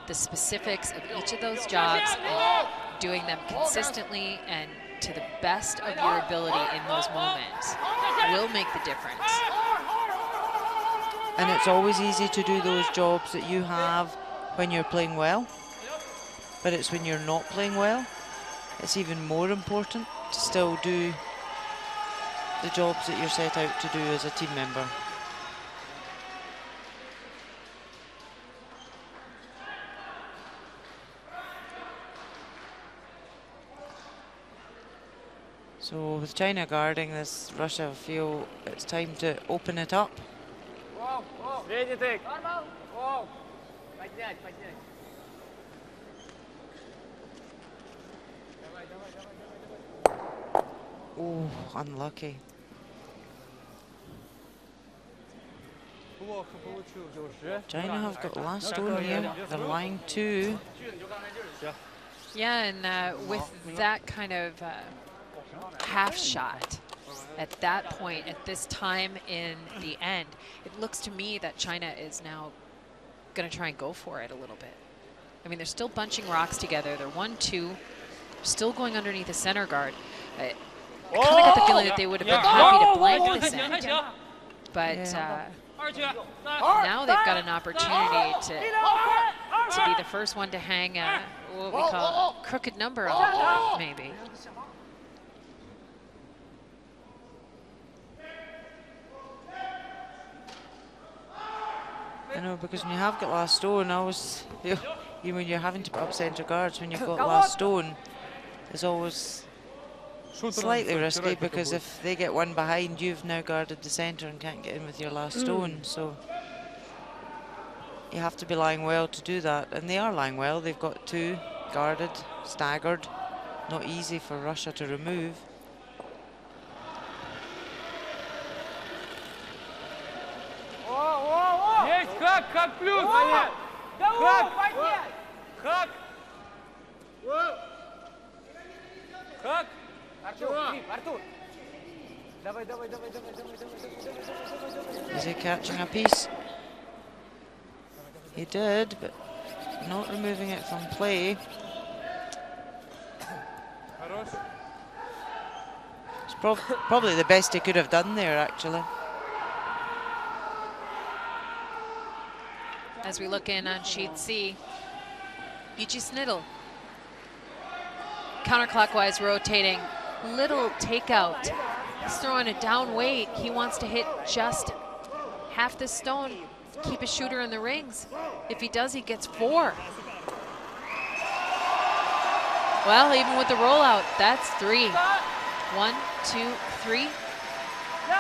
the specifics of each of those jobs and doing them consistently and to the best of your ability in those moments will make the difference. And it's always easy to do those jobs that you have when you're playing well, but it's when you're not playing well, it's even more important to still do the jobs that you're set out to do as a team member. So with China guarding this, Russia feel it's time to open it up. Oh, unlucky. China have got last stone here. They're lying 2. Yeah, and with that kind of half shot at that point, at this time in the end, it looks to me that China is now going to try and go for it a little bit. I mean, they're still bunching rocks together. They're 1-2, still going underneath the center guard. I kind of got the feeling that they would have been happy to blank this end, but now they've got an opportunity to be the first one to hang what we call a crooked number on, maybe. I know, because when you have got last stone, always, when you're having to put up centre guards, when you've got last stone, it's always slightly risky, because if they get one behind, you've now guarded the centre and can't get in with your last stone. So you have to be lying well to do that, and they are lying well. They've got 2 guarded, staggered, not easy for Russia to remove. Хак плюс! Хак! Хак! Хак! Артур! Давай. Is he catching a piece? He did, but not removing it from play. It's probably the best he could have done there, actually. As we look in on sheet C, Beachy Sniddle, counterclockwise rotating, little takeout. He's throwing a down weight. He wants to hit just half the stone, keep his shooter in the rings. If he does, he gets 4. Well, even with the rollout, that's 3. 1, 2, 3.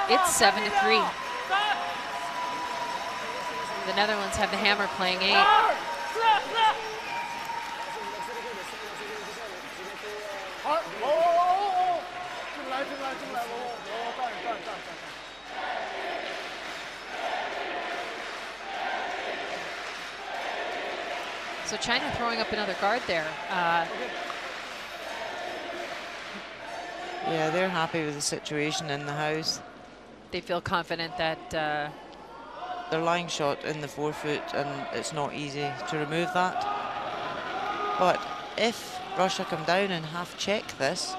It's 7-3. The Netherlands have the hammer playing 8. So China throwing up another guard there. Yeah, they're happy with the situation in the house. They feel confident that they're lying shot in the 4-foot, and it's not easy to remove that. But if Russia come down and half check this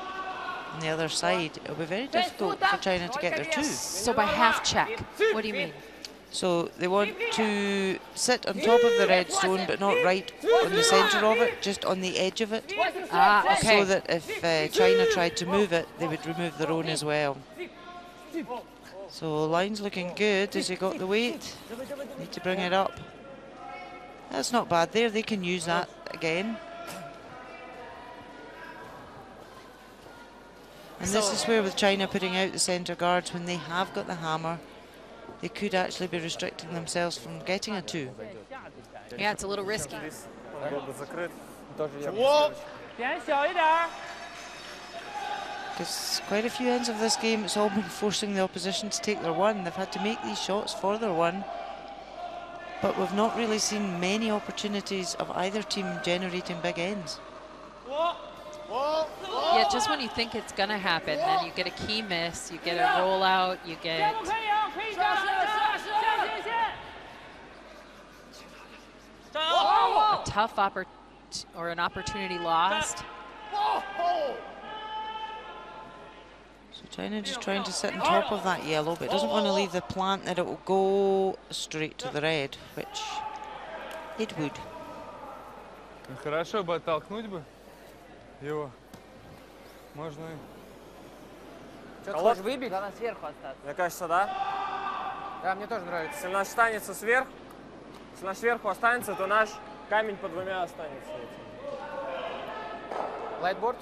on the other side, it'll be very difficult for China to get their 2. So by half check, what do you mean? So they want to sit on top of the red stone, but not right on the centre of it, just on the edge of it. Ah, okay. So that if China tried to move it, they would remove their own as well. So line's looking good. Has he got the weight? Need to bring it up. That's not bad there. They can use that again. And this is where, with China putting out the centre guards, when they have got the hammer, they could actually be restricting themselves from getting a 2. Yeah, it's a little risky. Because quite a few ends of this game, it's all been forcing the opposition to take their 1. They've had to make these shots for their 1. But we've not really seen many opportunities of either team generating big ends. Yeah, just when you think it's going to happen, then you get a key miss, you get a rollout, you get... a tough an opportunity lost. So China just trying to sit on top of that yellow, but doesn't want to leave the plant that it will go straight to the red, which it would. Хорошо бы оттолкнуть бы его. Можно. Что, хочешь выбить? Главное сверху остаться. Мне кажется, да? Да, мне тоже нравится. Если наш останется сверху, если наш сверху останется, то наш камень под 2 останется. Лайтборд?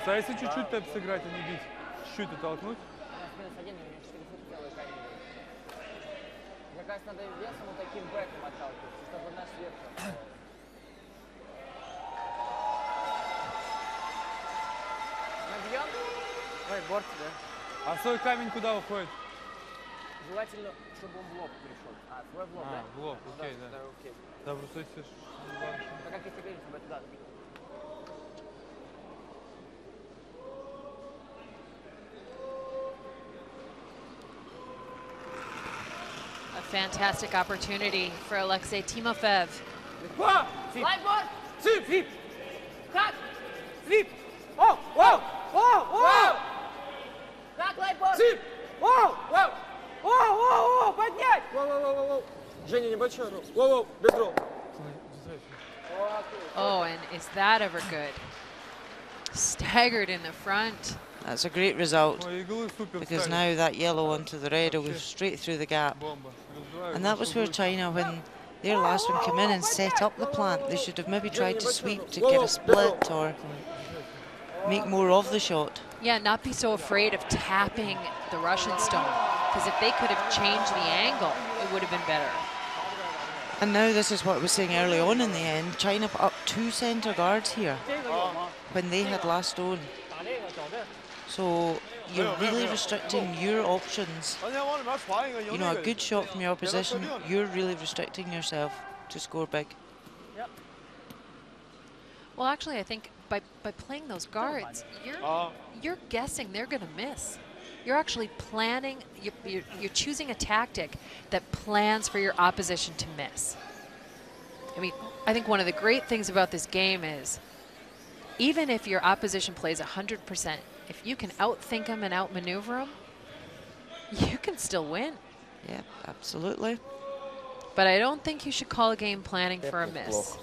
А если чуть-чуть тэп сыграть, а не бить? Чуть-чуть оттолкнуть? Мне кажется, надо весом вот таким бэком отталкиваться, чтобы наш сверху. Набьем? Лайтборд, да. А свой камень куда уходит? Желательно, чтобы он в лоб пришел. А, свой в лоб, да? В лоб, окей, да. Да, окей. Да, просто если... А как если говорить, чтобы туда? A fantastic opportunity for Alexei Timofev. Лайтборд! Свип! Как? Свип! О! О! О! О! Как лайтборд? Свип! О! О! О! О! Поднять! Воу! Женя, небольшой ролл. Воу! Без ролл. Oh, and is that ever good? Staggered in the front. That's a great result, because now that yellow onto the red will go straight through the gap. And that was where China, when their last one came in and set up the plant, they should have maybe tried to sweep to get a split or make more of the shot. Yeah, not be so afraid of tapping the Russian stone, because if they could have changed the angle, it would have been better. And now this is what I was saying early on in the end. China put up 2 centre guards here when they had last stone. So you're really restricting your options. You know, a good shot from your opposition, you're really restricting yourself to score big. Well, actually, I think by playing those guards, you're guessing they're going to miss. You're actually planning, you're choosing a tactic that plans for your opposition to miss. I mean, I think one of the great things about this game is, even if your opposition plays 100%, if you can outthink them and outmaneuver them, you can still win. Yeah, absolutely. But I don't think you should call a game planning for a miss.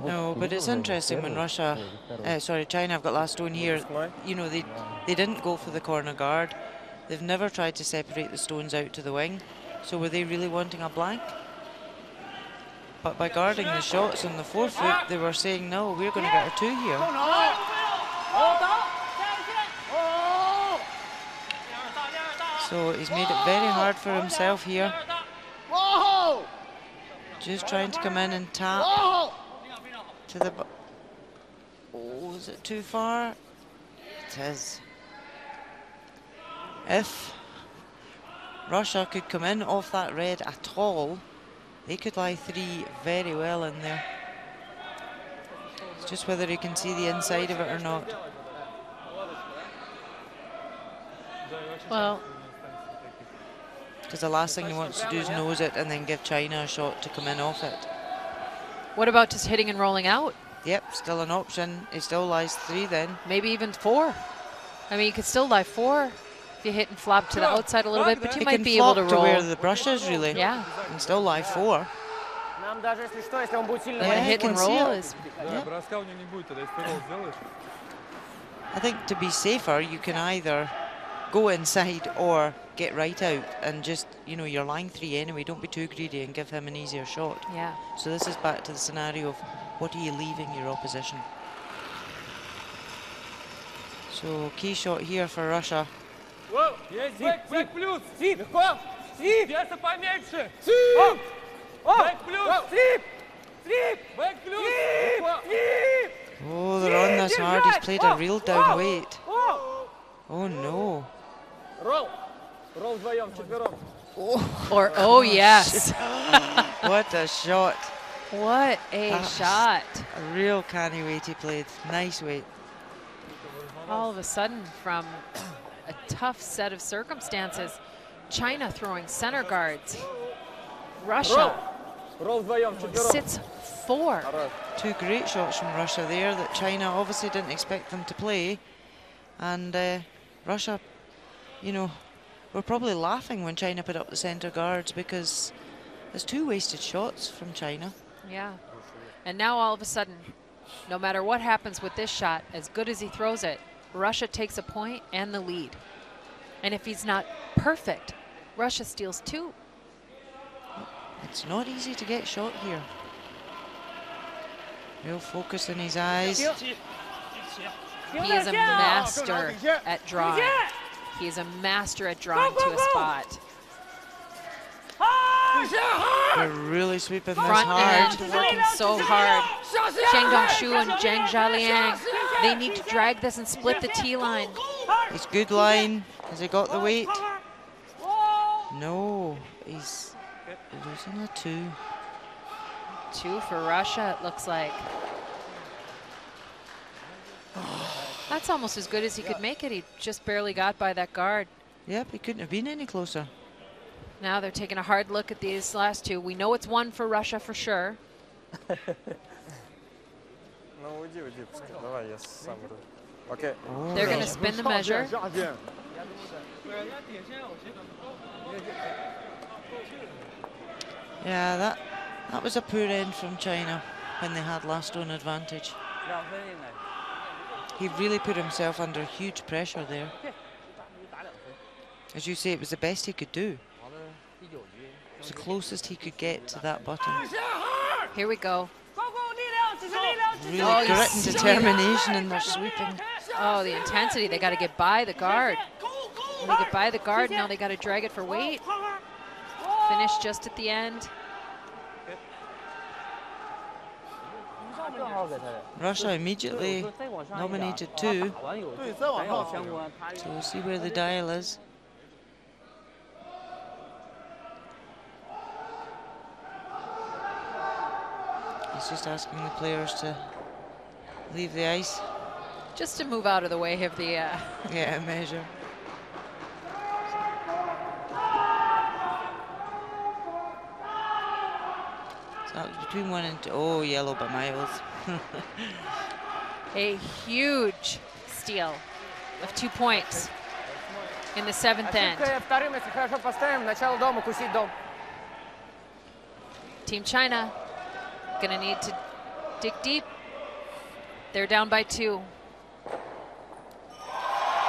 No, but it's interesting when China have got last stone here. You know, they didn't go for the corner guard. They've never tried to separate the stones out to the wing. So were they really wanting a blank? But by guarding the shots on the 4-foot, they were saying, no, we're going to get a 2 here. So he's made it very hard for himself here. Just trying to come in and tap to the... Oh, is it too far? It is. If Russia could come in off that red at all, they could lie 3 very well in there. It's just whether he can see the inside of it or not. Well, because the last thing he wants to do is nose it and then give China a shot to come in off it. what about just hitting and rolling out? Yep, still an option. He still lies 3 then. Maybe even 4. I mean, you could still lie 4 if you hit and flop to the outside a little bit, but you might be able to roll. To where the brush is, really. Yeah. And still lie 4. Yeah, hit and roll is... Yeah. I think to be safer, you can either go inside or get right out and just, you know, you're lying 3 anyway, don't be too greedy and give him an easier shot. Yeah. So this is back to the scenario of what are you leaving your opposition? So key shot here for Russia. Есть бэк плюс. Легко. Веса поменьше. Бэк плюс. Бэк плюс. Oh, they're on this hard. He's played a real down weight. Oh no. Roll. Roll вдвоем, четвером. Or, oh yes. What a shot. What a shot. A real canny weight he played. Nice weight. All of a sudden, from a tough set of circumstances, China throwing center guards. Russia Roll вдвоем, четвером. sits 4. Two great shots from Russia there that China obviously didn't expect them to play. And Russia, you know, were probably laughing when China put up the center guards because there's 2 wasted shots from China. Yeah. And now all of a sudden, no matter what happens with this shot, as good as he throws it, Russia takes a point and the lead. And if he's not perfect, Russia steals 2. It's not easy to get shot here. Real focus in his eyes. He is a master at drawing. He is a master at drawing to a spot. They're really sweeping this Front hard. end working so hard. Zhang Dongshu and Zhang Zhaliang, they need to drag this and split the T-line. He's good line. Has he got the weight? No, he's losing a 2. 2 for Russia, it looks like. That's almost as good as he could make it. He just barely got by that guard. Yep, he couldn't have been any closer. Now they're taking a hard look at these last 2. We know it's 1 for Russia for sure. They're going to spin the measure. Yeah, that was a poor end from China when they had last on advantage. He really put himself under huge pressure there. As you say, it was the best he could do. It was the closest he could get to that button. Here we go. Really grit and determination in their sweeping. Oh, the intensity. They got to get by the guard. When they get by the guard, now they got to drag it for weight. Finish just at the end. Russia immediately nominated 2. So we'll see where the dial is. He's just asking the players to leave the ice. Just to move out of the way of the... yeah, measure. So that was between 1 and 2. Oh, yellow by miles. A huge steal of 2 points in the 7th end. Вторым, если хорошо поставим, начало дома, кусить дом. Team China gonna need to dig deep. They're down by 2.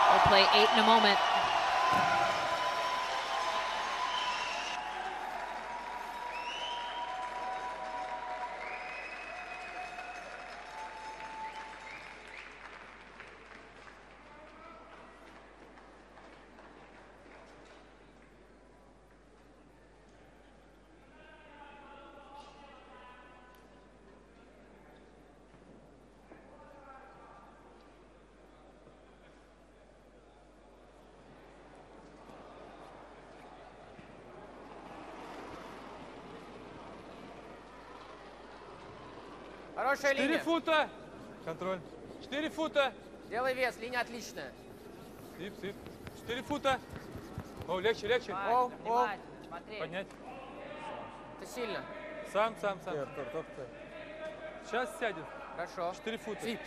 They'll play 8 in a moment. Хорошая 4 линия. фута. Контроль. 4 фута. Делай вес, линия отличная. Сип, сип. 4 фута. О, легче, легче. О, о. Поднять. Это сильно. Сам. Сейчас сядет. Хорошо. 4 фута. Сип.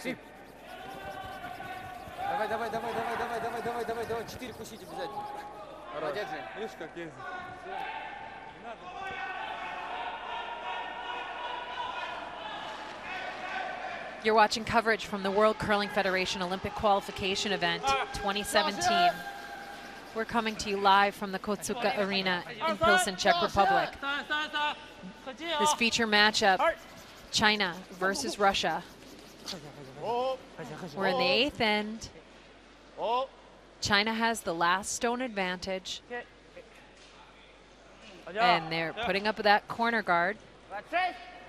Давай. 4 кусить обязательно. Молодец, Жень. Видишь, как ездит. Не надо. You're watching coverage from the World Curling Federation Olympic Qualification event 2017. We're coming to you live from the Kotsuka Arena in Pilsen, Czech Republic. This feature matchup, China versus Russia. We're in the 8th end. China has the last stone advantage. And they're putting up that corner guard.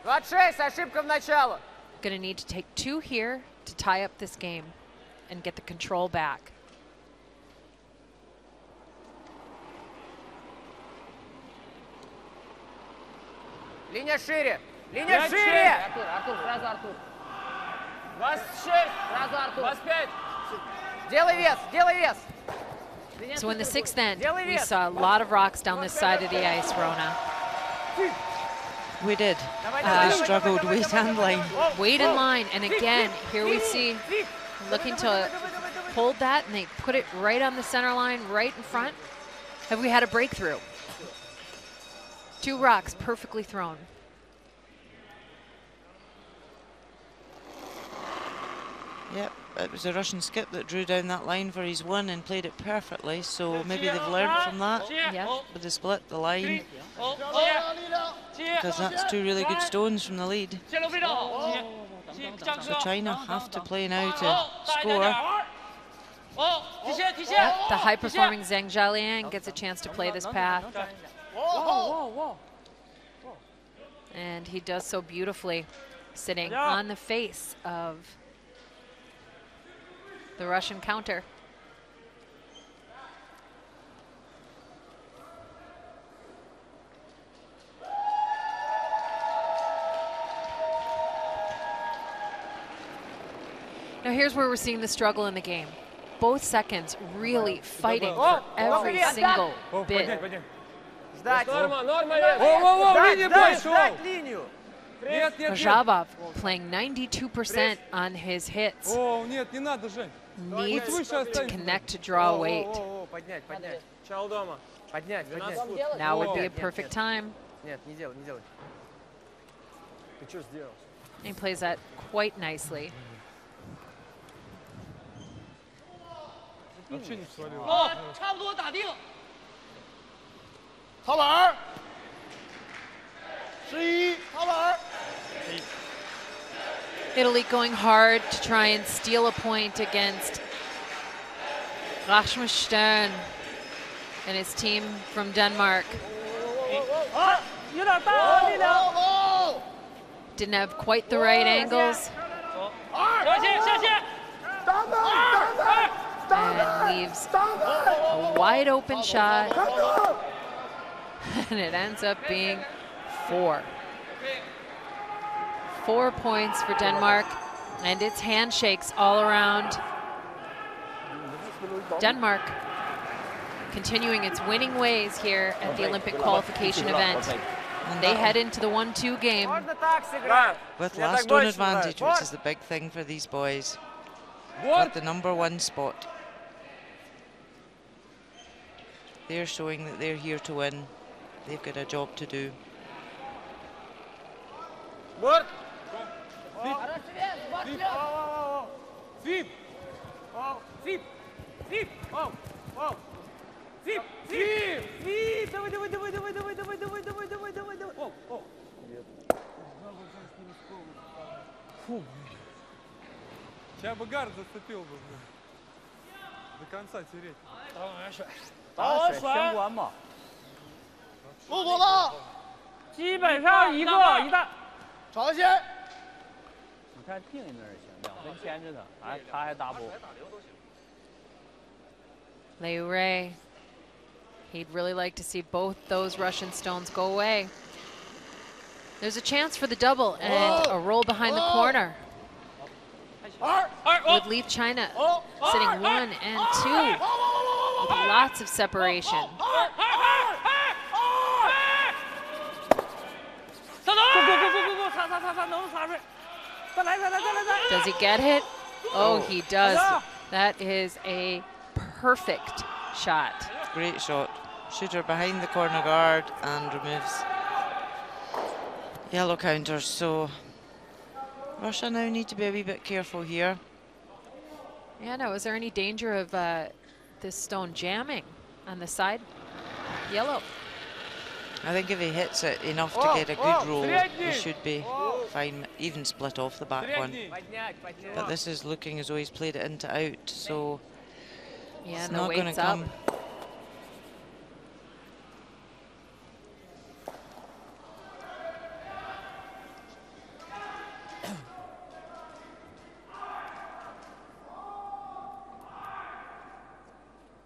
26, ошибка в начало. Going to need to take 2 here to tie up this game and get the control back. Линия шире. Линия шире. Артур, сразу Артур. 26. Сразу Артур. 25. Делай вес, делай вес. So in the 6th end, we saw a lot of rocks down this side of the ice, Rona. We did. We struggled with handling. Wait in line, and again, here we see looking to hold that, and they put it right on the center line, right in front. Have we had a breakthrough? 2 rocks perfectly thrown. Yep, it was a Russian skip that drew down that line for his 1 and played it perfectly, so maybe they've learned from that. Yeah. But they split the line, because that's 2 really good stones from the lead. So China have to play now to score. Yep, the high-performing Zhang Jialiang gets a chance to play this path. And he does so beautifully, sitting on the face of the Russian counter. Now here's where we're seeing the struggle in the game. Both seconds really fighting for every single bit. Zhabov playing 92% on his hits. Needs to connect to draw weight. Now would be a perfect time. He plays that quite nicely. Italy going hard to try and steal a point against Rasmus Stern and his team from Denmark. Didn't have quite the right angles. And leaves a wide open shot. And it ends up being 4. 4 points for Denmark, and it's handshakes all around. Denmark continuing its winning ways here at the Olympic qualification event. And they head into the 1-2 game. With last stone advantage, which is the big thing for these boys. At the #1 spot. They're showing that they're here to win. They've got a job to do. Сейчас бы гард зацепил бы. До конца тереть. 打水相关嘛。路走了，基本上一大。朝鲜。你看定一那儿行，2分牵着他，他还打不。Liu Ray, he'd really like to see both those Russian stones go away. There's a chance for the double and a roll behind the corner. Would leave China sitting 1 and 2 with lots of separation. Does he get hit? Oh, he does. That is a perfect shot. Great shot. Shooter behind the corner guard and removes yellow counters. So Russia now need to be a wee bit careful here. Yeah, no, is there any danger of this stone jamming on the side? Yellow. I think if he hits it enough to get a good roll, he should be fine, even split off the back one. But this is looking as though he's played it into out, so Yeah, it's and the not going to weight's up. come.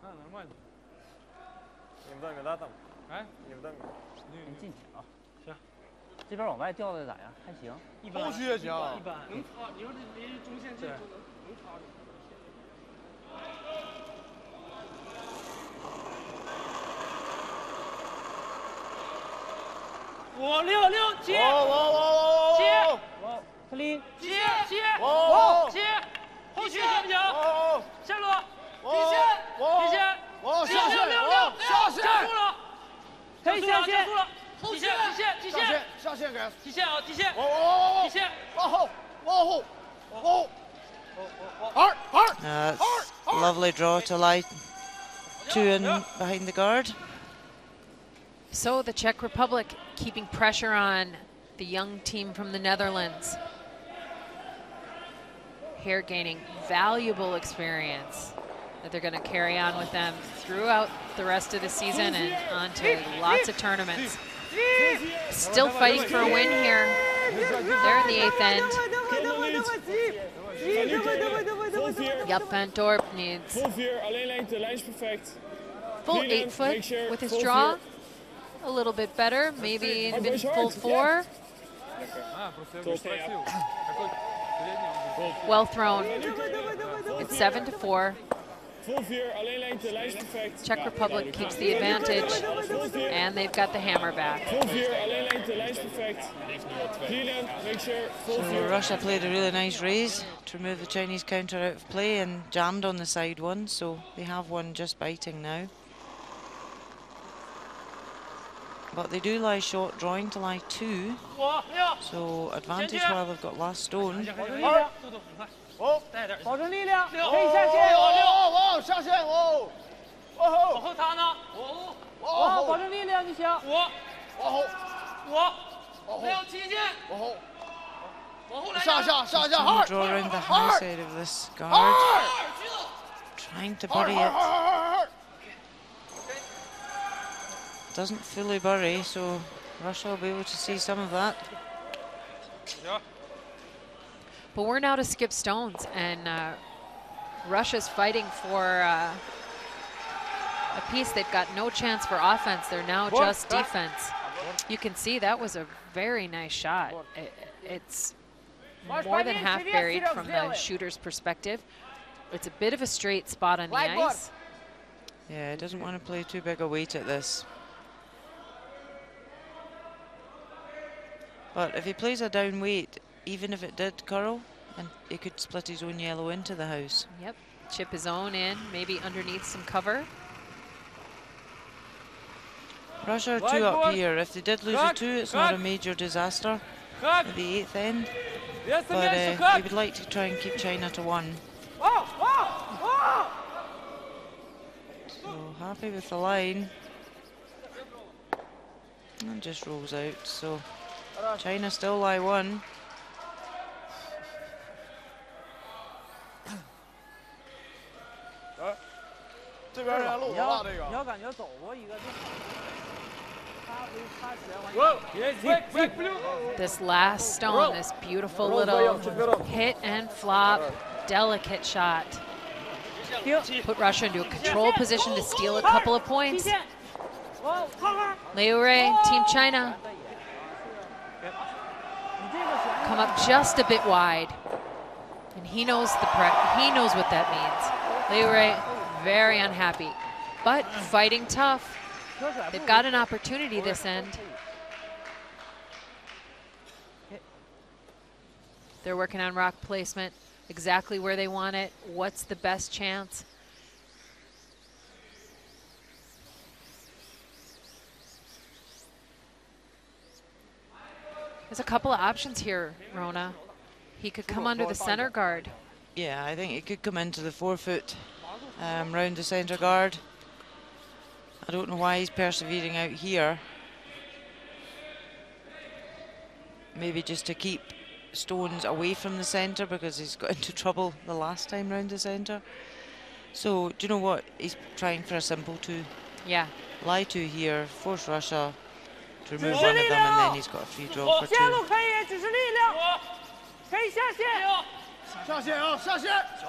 Нормально. Не в доме, да, там? А? Не в доме. 你进去啊。行。这边往外掉的咋样？还行。后续也行。一般能插，你说这离中线近，能插着。566接，接，克林，接，接，哦，接，后续行不行？哦，下路，底线，底线，哦，下线，哦，下线，加速了，可以下线，加速了，底线，底线，底线，下线给，底线啊，底线，底线，往后，往后，哦，二， Lovely draw to lie 2 in behind the guard. So the Czech Republic keeping pressure on the young team from the Netherlands. Here gaining valuable experience that they're going to carry on with them throughout the rest of the season and on to lots of tournaments. Still fighting for a win here. They're in the 8th end. Yep, Van Dorp needs full 8 foot with his draw. A little bit better, maybe even full 4. Well thrown. It's 7-4. Czech Republic keeps the advantage, and they've got the hammer back. So Russia played a really nice raise to remove the Chinese counter out of play and jammed on the side one, so they have one just biting now. But they do lie short, drawing to lie 2, so advantage while they've got last stone. 保证力量，可以下线。哦，下线哦，往后，往后插呢，往后，保证力量就行。往后，没有期限，往后来。下， Draw around the high side of this guard, trying to bury it. Doesn't fully bury, so Russia will be able to see some of that. But we're now to skip stones, and Russia's fighting for a piece. They've got no chance for offense. They're now just defense. You can see that was a very nice shot. It's more than half buried from the shooter's perspective. It's a bit of a straight spot on the ice. Yeah, he doesn't want to play too big a weight at this. But if he plays a down weight, even if it did curl, and he could split his own yellow into the house. Yep, chip his own in, maybe underneath some cover. Russia are 2 up here. If they did lose a 2, it's not a major disaster at the 8th end. But we would like to try and keep China to 1. So happy with the line. And just rolls out, so China still lie 1. This last stone, this beautiful little hit and flop, delicate shot. Put Russia into a control position to steal a couple of points. Liu Rui, Team China. Come up just a bit wide. And he knows what that means. Liu Rui, very unhappy, but fighting tough. They've got an opportunity this end. They're working on rock placement, exactly where they want it. What's the best chance? There's a couple of options here, Rona. He could come under the center guard. Yeah, I think he could come into the 4-foot round the center guard. I don't know why he's persevering out here. Maybe just to keep stones away from the center because he's got into trouble the last time round the center. So, do you know what? He's trying for a simple 2. Yeah. Lie 2 here, force Russia to remove one of them, and then he's got a free draw for 2.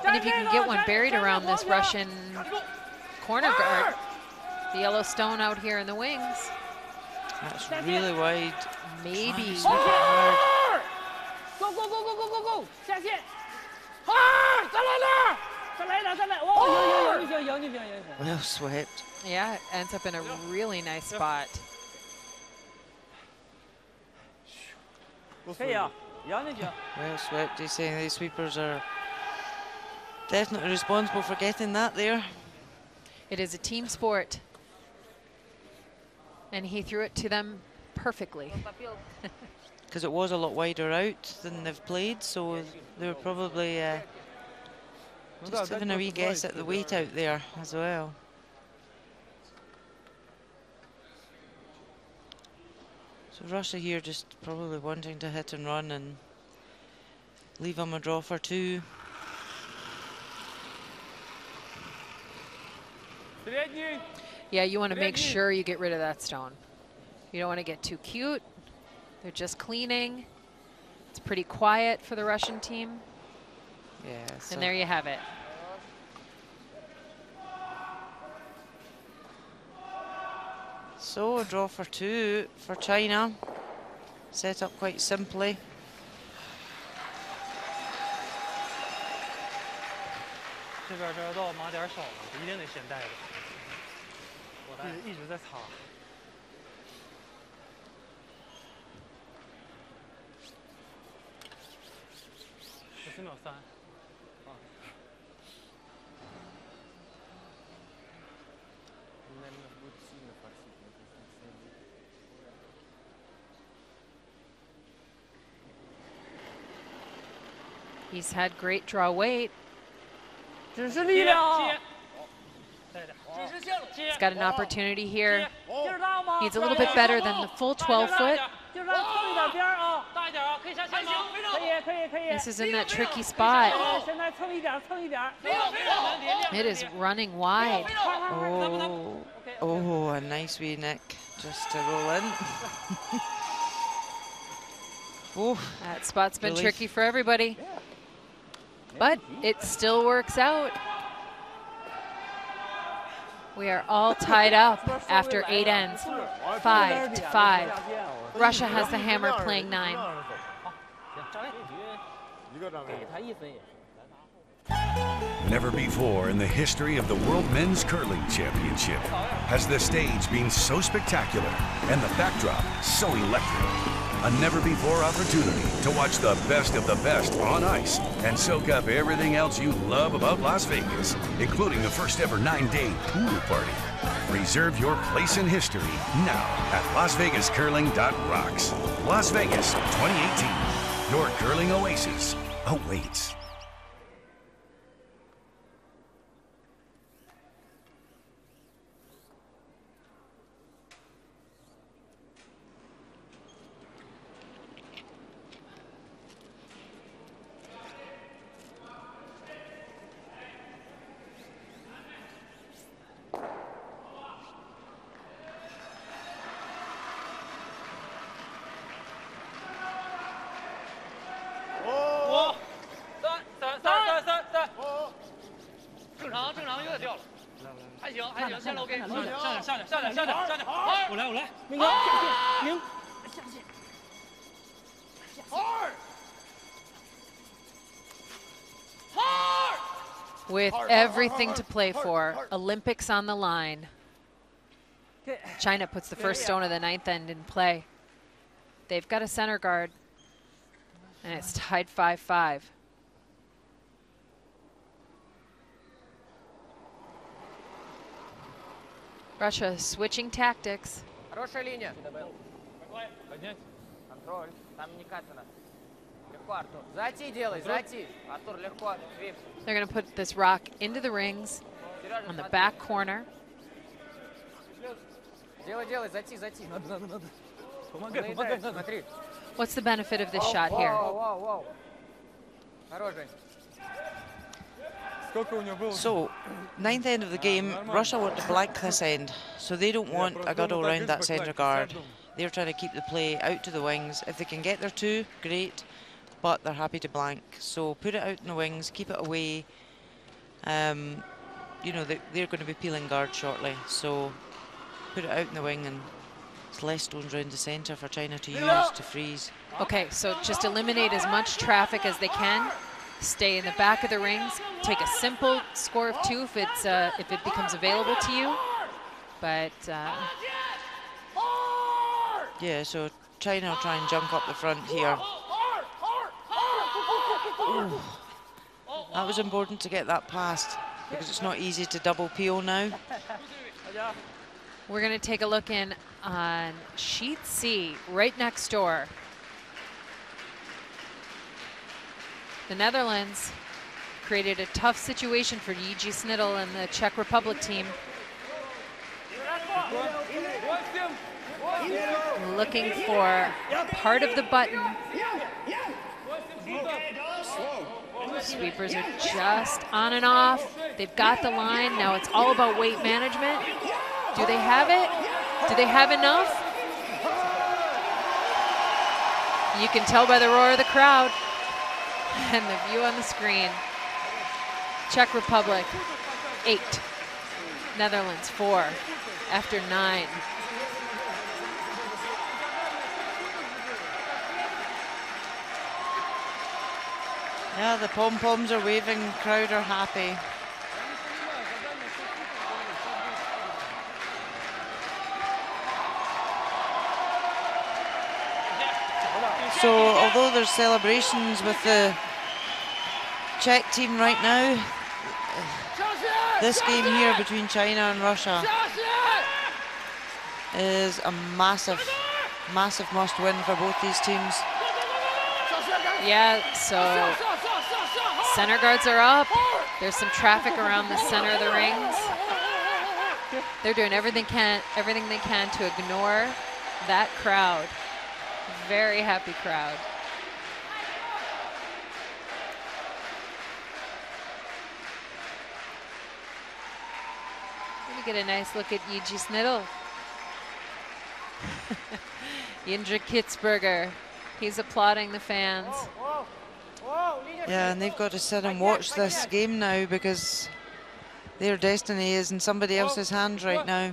And if you can get one buried around this Russian corner guard, the yellow stone out here in the wings. That's really wide. Maybe. Hard! Go, go, go, go, go, go, go! 下线 Hard! 再来点！再来点，再来！哦，赢！ Well swept. Yeah, it ends up in a really nice spot. 可以啊，赢就行。 Well swept. He's saying these sweepers are definitely responsible for getting that there. It is a team sport. And he threw it to them perfectly. Because it was a lot wider out than they've played, so they were probably just having a wee guess at the weight out there as well. So Russia here just probably wanting to hit and run and leave them a draw for 2. Yeah, you want to make sure you get rid of that stone. You don't want to get too cute. They're just cleaning. It's pretty quiet for the Russian team. Yeah. So And there you have it. So a draw for 2 for China. Set up quite simply. He's had great draw weight. 只是力量。 He's got an opportunity here. Needs a little bit better than the full 12 foot. This is in that tricky spot. It is running wide. Oh, a nice wee nick just to roll in. Oh, that spot's been relief. tricky for everybody. But it still works out. We are all tied up after 8 ends, 5-5. Russia has the hammer playing 9. Never before in the history of the World Men's Curling Championship has the stage been so spectacular and the backdrop so electric. A never-before opportunity to watch the best of the best on ice and soak up everything else you love about Las Vegas, including the first-ever 9-day pool party. Reserve your place in history now at LasVegasCurling.rocks. Las Vegas 2018. Your curling oasis awaits. With everything to play for, Olympics on the line. China puts the first stone of the 9th end in play. They've got a center guard, and it's tied 5-5. Russia switching tactics. Хорошая линия. Контроль. Там не Катина. Легко, Артур. Зайти делай, зайти. Артур, легко. They're going to put this rock into the rings on the back corner. Делай, делай, зайти, зайти. Надо. Помогай, смотри. What's the benefit of this shot here? Хороший. So, ninth end of the game, Russia want to blank this end, so they don't want a girdle around that centre guard. They're trying to keep the play out to the wings. If they can get their two, great, but they're happy to blank. So put it out in the wings, keep it away. You know, they're going to be peeling guard shortly, so put it out in the wing, and it's less stones around the centre for China to use to freeze. Okay, so just eliminate as much traffic as they can. Stay in the back of the rings. Take a simple score of 2 if it becomes available to you. But yeah, so China will try and junk up the front here. Ooh. That was important to get that past, because it's not easy to double peel now. We're going to take a look in on sheet C, right next door. The Netherlands created a tough situation for Yiji Snittel and the Czech Republic team. Looking for part of the button. Sweepers are just on and off. They've got the line. Now it's all about weight management. Do they have it? Do they have enough? You can tell by the roar of the crowd and the view on the screen. Czech Republic, 8. Netherlands, 4 after 9. Yeah, the pom-poms are waving, crowd are happy. So, although there's celebrations with the Czech team right now, this game here between China and Russia is a massive, massive must-win for both these teams. Yeah, so center guards are up. There's some traffic around the center of the rings. They're doing everything they can to ignore that crowd. Very happy crowd. Let me get a nice look at Yiji Snittel. Indra Kitzberger. He's applauding the fans. Yeah, and they've got to sit and watch this game now, because their destiny is in somebody else's hands right now.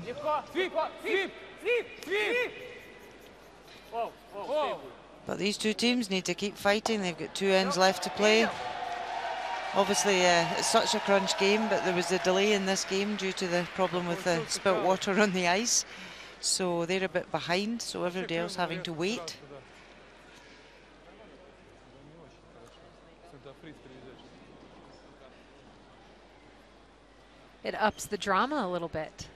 But these two teams need to keep fighting. They've got 2 ends left to play. Obviously, it's such a crunch game, but there was a delay in this game due to the problem with the spilt water on the ice. So they're a bit behind, so everybody else having to wait. It ups the drama a little bit.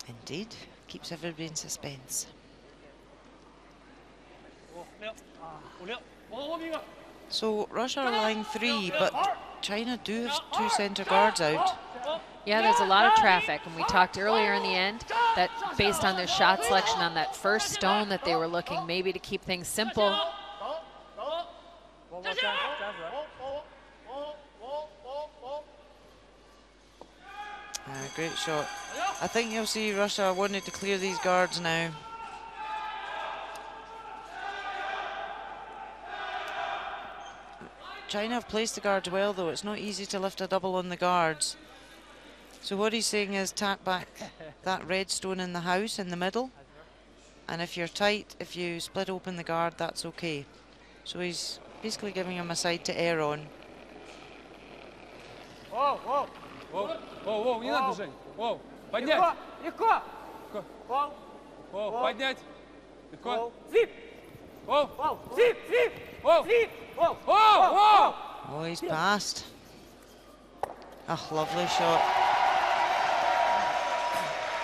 Indeed, keeps everybody in suspense. So Russia are lying 3, but China do have 2 centre guards out. Yeah, there's a lot of traffic, and we talked earlier in the end that based on their shot selection on that first stone that they were looking maybe to keep things simple. Great shot. I think you'll see Russia wanting to clear these guards now. China have placed the guards well, though. It's not easy to lift a double on the guards. So what he's saying is tack back that red stone in the house in the middle. And if you're tight, if you split open the guard, that's okay. So he's basically giving him a side to err on. Воу, не надо, Жень. Воу, поднять. Легко. Воу, поднять. Легко. Зип. Воу. Зип. Воу. Зип. Oh, he's passed. Oh, lovely shot.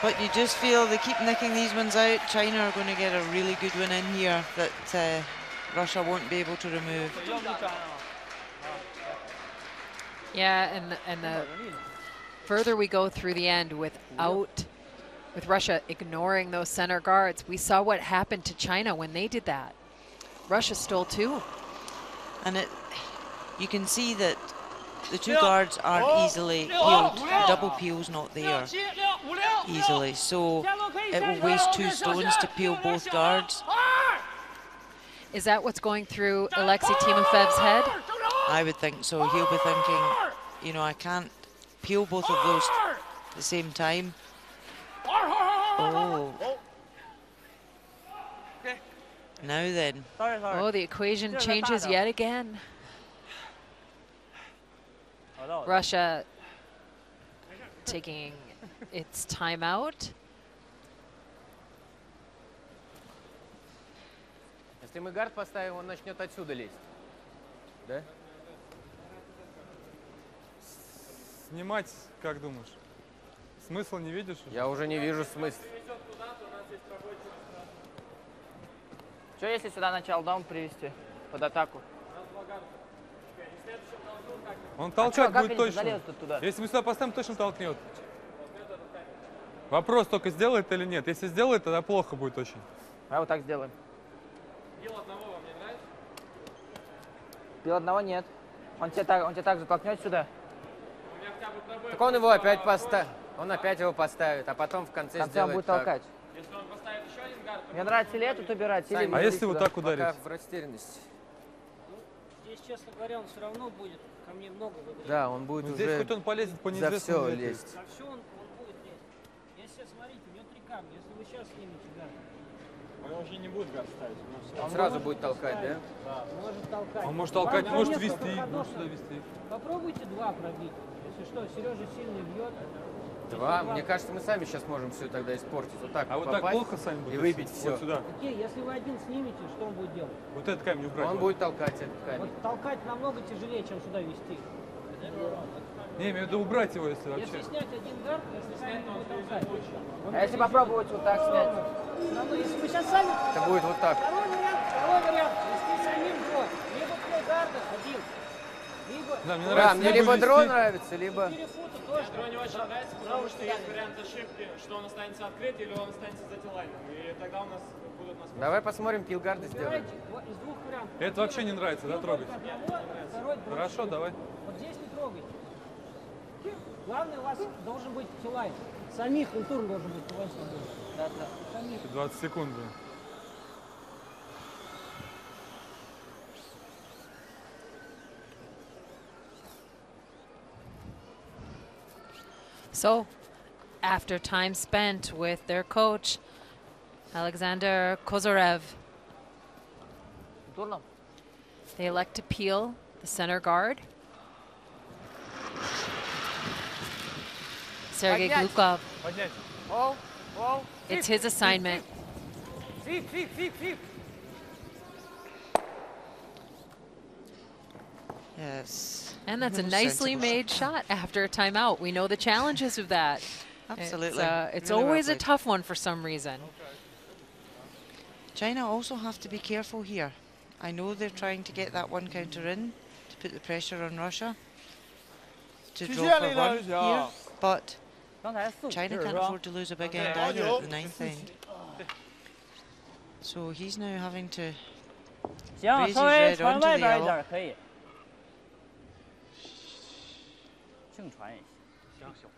But you just feel they keep nicking these ones out. China are going to get a really good one in here that Russia won't be able to remove. Yeah, and the further we go through the end with Russia ignoring those center guards, we saw what happened to China when they did that. Russia stole 2. And you can see that the two guards aren't easily peeled. The double peel's not there easily, so it will waste 2 stones to peel both guards. Is that what's going through Alexei Timofeyev's head? I would think so. He'll be thinking, you know, I can't peel both of those at the same time. Oh. Now then. Oh, the equation changes yet again. Russia taking its timeout. Если мы гард поставим, он начнет отсюда лезть. Да? Снимать, как думаешь? Смысла не видишь? Я уже не вижу смысла. Что если сюда начал даун привести под атаку? Он толкать будет точно. Если мы сюда поставим, точно толкнет. Вопрос только, сделает или нет. Если сделает, тогда плохо будет очень. А вот так сделаем. Пил одного вам не нравится? Пил одного нет. Он тебя так же толкнет сюда. Так он его опять поставит. Он опять его поставит, а потом в конце он сделает будет так. толкать. Если он поставит еще один гард, Мне нравится или этот убирать, или... А если вот так ударить? Пока в растерянности. Здесь, честно говоря, он все равно будет ко мне много выиграть. Да, он будет ну, уже здесь хоть он полезет по за все лезть. лезть. За все он будет лезть. Если, смотрите, у него 3 камня. Если вы сейчас снимете гард, Он вообще не будет гард ставить. Он сразу будет толкать, да? Да. Может толкать. Он может толкать, Вам может несколько вести, ходов может сюда вести. Попробуйте 2 пробить. Если что, Сережа сильно бьет. 2. Мне кажется, мы сами сейчас можем все тогда испортить. Вот так а вот так плохо сами будет и выбить все. Вот сюда. Окей, если вы один снимете, что он будет делать? Вот этот камень убрать. Он будет толкать этот камень. Вот толкать намного тяжелее, чем сюда вести. Не, имею в виду убрать его, если вообще. Если снять один гард, если снять, то толкать. А если попробовать вот так снять? Все равно, если вы сейчас сами... Это будет вот так. Второй вариант, если самим дрон. Либо пил гарда один, либо... Да, мне нравится, мне либо дрон нравится, либо... 4 фута тоже. Дрон не очень нравится, потому что есть вариант ошибки, что он останется открыт или он останется за тилайном. И тогда у нас будут нас... Давай посмотрим, пилгарды сделаем. Давайте из 2 вариантов. Это вообще не нравится, да, трогать? Хорошо, давай. Вот здесь не трогайте. Главное, у вас должен быть килайн. Самих культур должен быть килайн. Да. Самих. 20 секунд. So, after time spent with their coach, Alexander Kozyrev, they elect to peel the center guard. Sergei Glukov. It's his assignment. Yes. And that's a No nicely sensible made shot after a timeout. We know the challenges of that. Absolutely. It's Really well always a played. tough one for some reason. China also have to be careful here. I know they're trying to get that one counter in to put the pressure on Russia to draw for one here, but China can't afford to lose a big end either at the 9th end. So he's now having to raise his red onto the yellow. 可以。净传也行。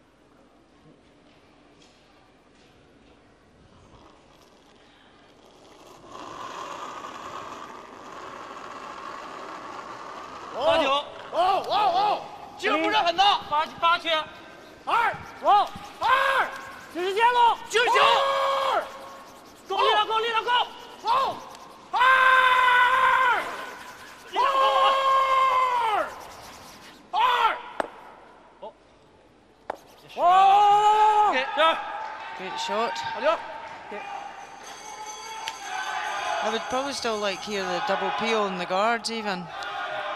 8球。劲儿不是很大。8圈。2。走。2。时间了。9球。够力了，够力了，够。走。2。力量够。2。哦。Great shot. I would probably still like hear the double peel on the guards even.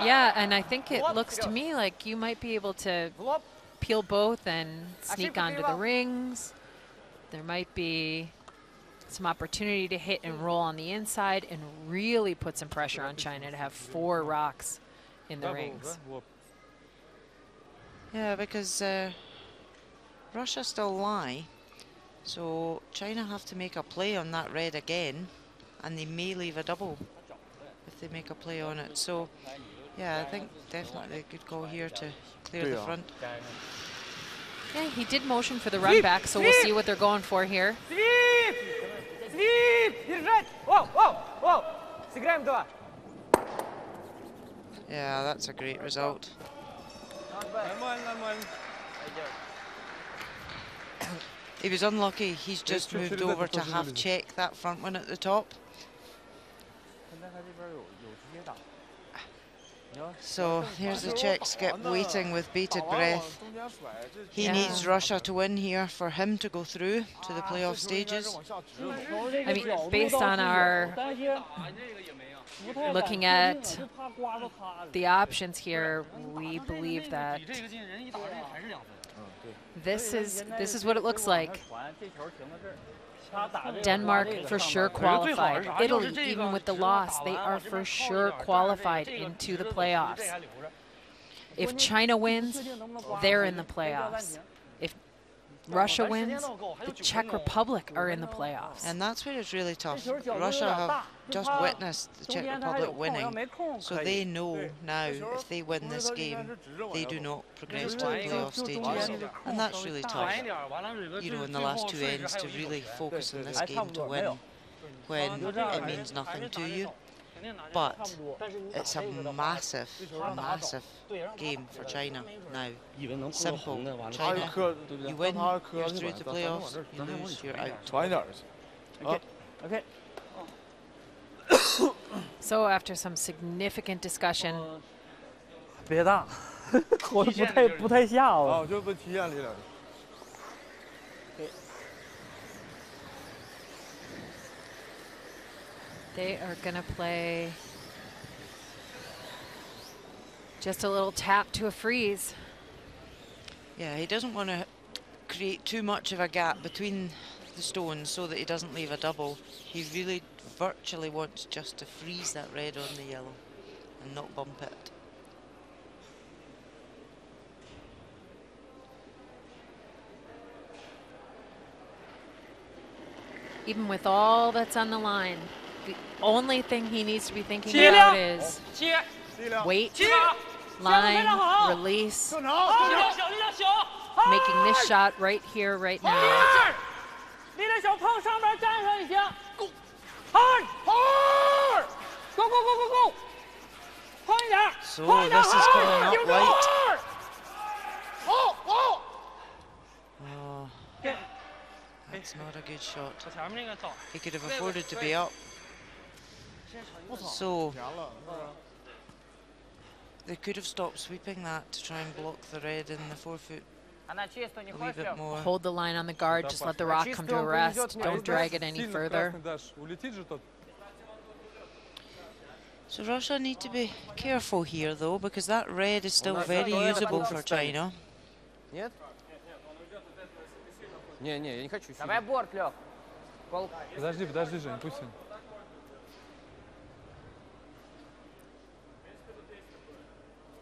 Yeah, and I think it looks to me like you might be able to peel both and sneak onto the rings. There might be some opportunity to hit and roll on the inside and really put some pressure on China to have 4 rocks in the rings. Yeah, because Russia still lie, so China have to make a play on that red again, and they may leave a double if they make a play on it. So Yeah, I think definitely a good call here to clear the front. Yeah, he did motion for the run back, so we'll see what they're going for here. Свип! Свип! Держать! О, о, о! Сыграем 2. Yeah, that's a great result. Нормально, нормально. He was unlucky. He's just moved over to half check that front one at the top. So here's the Czech skip waiting with bated breath. He needs Russia to win here for him to go through to the playoff stages. I mean, based on our looking at the options here, we believe that this is what it looks like. Denmark for sure qualified. Italy, even with the loss, they are for sure qualified into the playoffs. If China wins, they're in the playoffs. If Russia wins, the Czech Republic are in the playoffs. And that's where it's really tough. Russia have just witnessed the Czech Republic winning, so they know now if they win this game, they do not progress to the playoff stages. And that's really tough, you know, in the last two ends, to really focus on this game to win when it means nothing to you. But it's a massive, massive game for China now. Simple. China, you win, you're through to playoffs. You lose, you're out. Okay. So after some significant discussion, 别大，我不太下我。我就不体验力了。 they are going to play just a little tap to a freeze. Yeah, he doesn't want to create too much of a gap between the stones so that he doesn't leave a double. He really virtually wants just to freeze that red on the yellow and not bump it. Even with all that's on the line, the only thing he needs to be thinking about is weight, line, release, making this shot right here, right now. So this is coming up right. Oh, that's not a good shot. He could have afforded to be up. So they could have stopped sweeping that to try and block the red in the forefoot a wee bit more. Hold the line on the guard, just let the rock come to a rest, don't drag it any further. So Russia need to be careful here though, because that red is still very usable for China. Нет? Не, я не хочу. Давай борт, Лёх. Подожди, Жень, пусть он.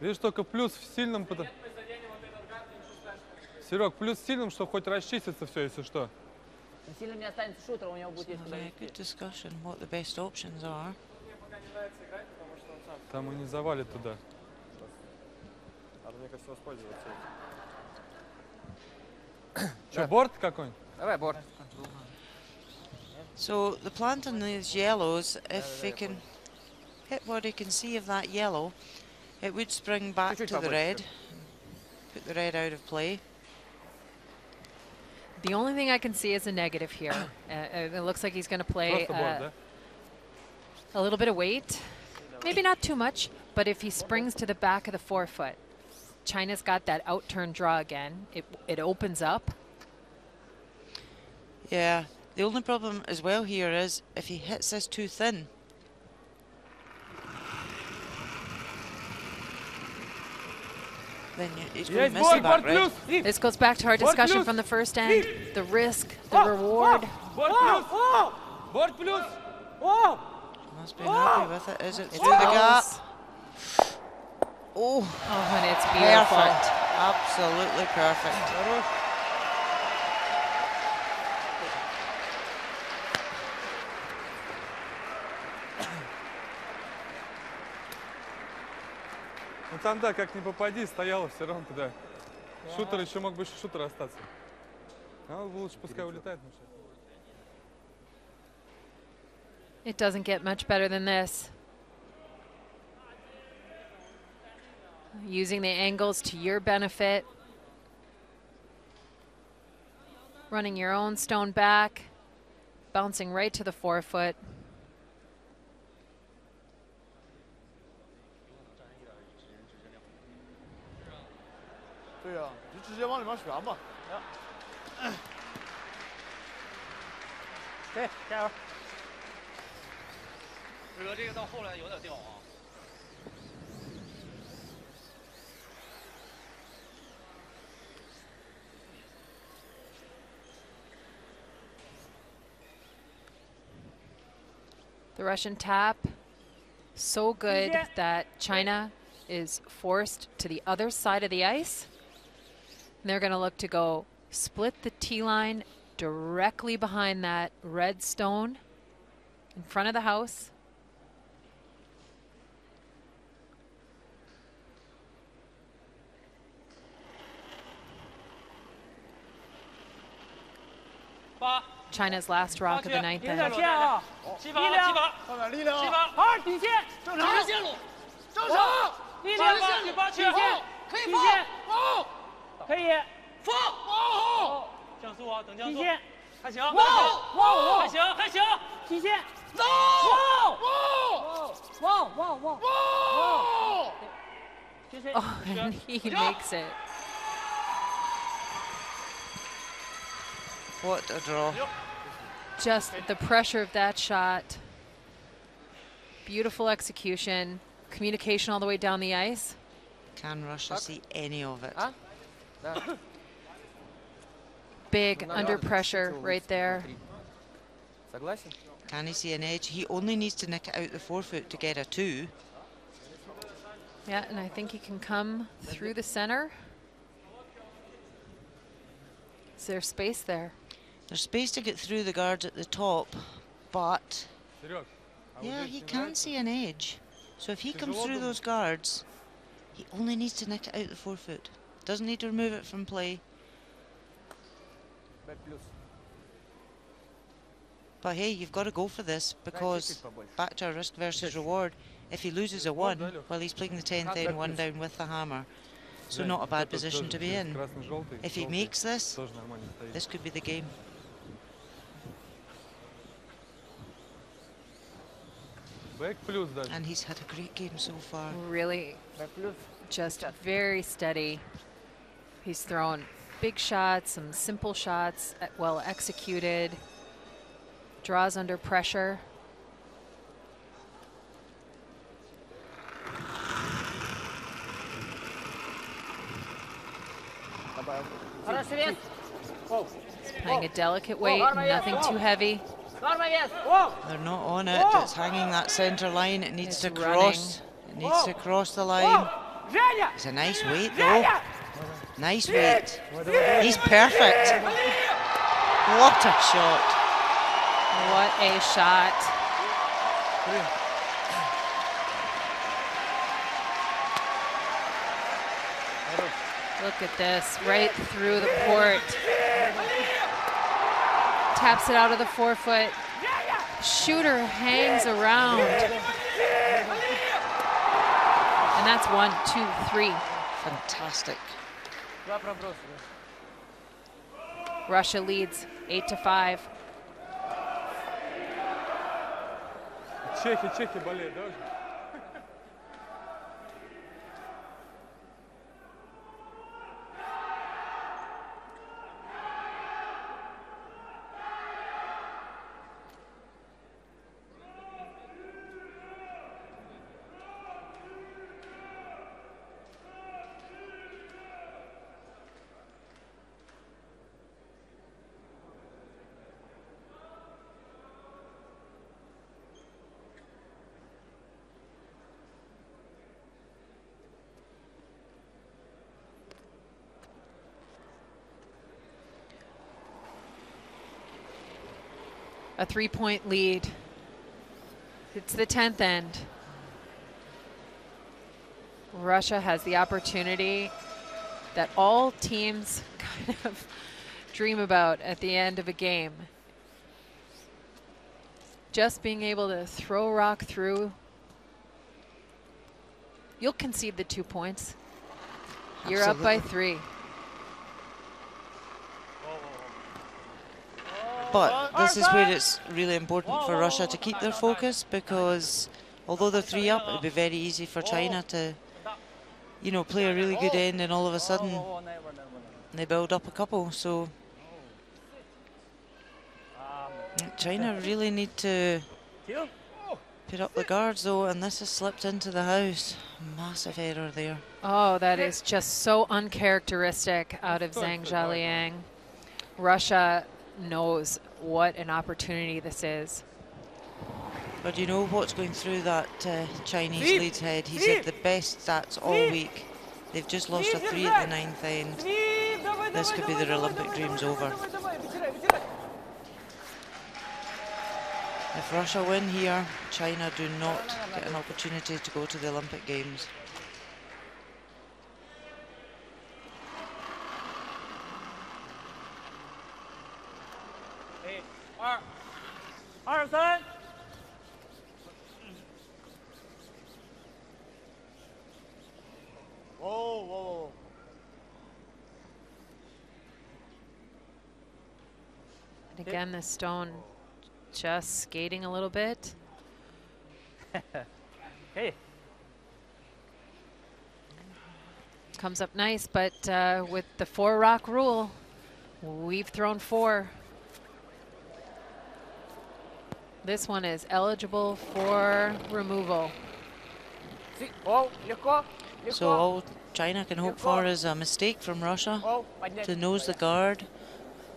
Видишь, только плюс в сильном... Серег, плюс в сильном, чтобы хоть расчистится все, если что. Сильным не останется шутер, у него будет есть куда идти. Good discussion what the best options are. Там и не завалит туда. Надо, мне кажется, воспользоваться. Что, борт какой-нибудь? Давай борт. So the plant on these yellows, if he can hit what he can see of that yellow, it would spring back to the red, put the red out of play. The only thing I can see is a negative here. It looks like he's going to play a little bit of weight. Maybe not too much, but if he springs to the back of the forefoot, China's got that out-turn draw again. It opens up. Yeah, the only problem as well here is if he hits this too thin. Then he's going to miss that red. This goes back to our discussion from the first end. The risk, the reward. Борт плюс! Must be happy with it. Is it through the gap? Oh, and it's beautiful. Perfect. Absolutely perfect. Ну там, да, как ни попади, стояла все равно туда. Шутер еще мог бы шутер остаться. А лучше пускай улетает. It doesn't get much better than this. Using the angles to your benefit. Running your own stone back. Bouncing right to the forefoot. Yeah, 就直接往里面旋吧。对，加油！这个到后来有点掉啊。The Russian tap, so good that China is forced to the other side of the ice. And they're going to look to go split the tee line directly behind that red stone in front of the house. China's last rock of the ninth end. 力量，力量，好，底线，正常，正常，力量，底线，可以底线，放，可以，放，降速啊，等降速。底线，还行，哇，还行，还行，底线，走，哇，Oh, and he makes it. What a draw. Just the pressure of that shot. Beautiful execution. Communication all the way down the ice. Can Russia see any of it? Big under pressure right there. Can he see an edge? He only needs to nick it out the forefoot to get a 2. Yeah, and I think he can come through the center. Is there space there? There's space to get through the guards at the top, but yeah, he can see an edge. So if he comes through those guards, he only needs to nick it out the forefoot. Doesn't need to remove it from play. But hey, you've got to go for this, because back to a risk versus reward. If he loses a 1, well, he's playing the 10th end 1 down with the hammer. So not a bad position to be in. If he makes this, this could be the game. And he's had a great game so far. Really just very steady. He's thrown big shots, some simple shots, well executed. Draws under pressure. He's playing a delicate weight, nothing too heavy. They're not on it, it's hanging that centre line. It needs to cross. It needs to cross the line. It's a nice weight though. Nice weight. He's perfect. What a shot. What a shot. Look at this, right through the court. Taps it out of the forefoot. Shooter hangs around. And that's 1, 2, 3. Fantastic. Russia leads 8-5. Чехи болеют, да? A 3-point lead. It's the 10th end. Russia has the opportunity that all teams kind of dream about at the end of a game. Just being able to throw rock through. You'll concede the 2 points. You're up by 3. But this is where it's really important for Russia to keep their focus, because although they're 3 up, it'd be very easy for China to, you know, play a really good end, and all of a sudden they build up a couple. So China really need to put up the guards though, and this has slipped into the house. Massive error there. Oh, that is just so uncharacteristic out of Zhang Zhaliang. Russia knows what an opportunity this is. But you know what's going through that Chinese lead's head? He's had the best stats all week. They've just lost a 3 at the 9th end. This could be their Olympic dreams over. If Russia win here, China do not get an opportunity to go to the Olympic Games. And again, the stone just skating a little bit. Hey. Comes up nice, but with the 4 rock rule, we've thrown 4. This one is eligible for removal. So all China can hope for is a mistake from Russia to nose the guard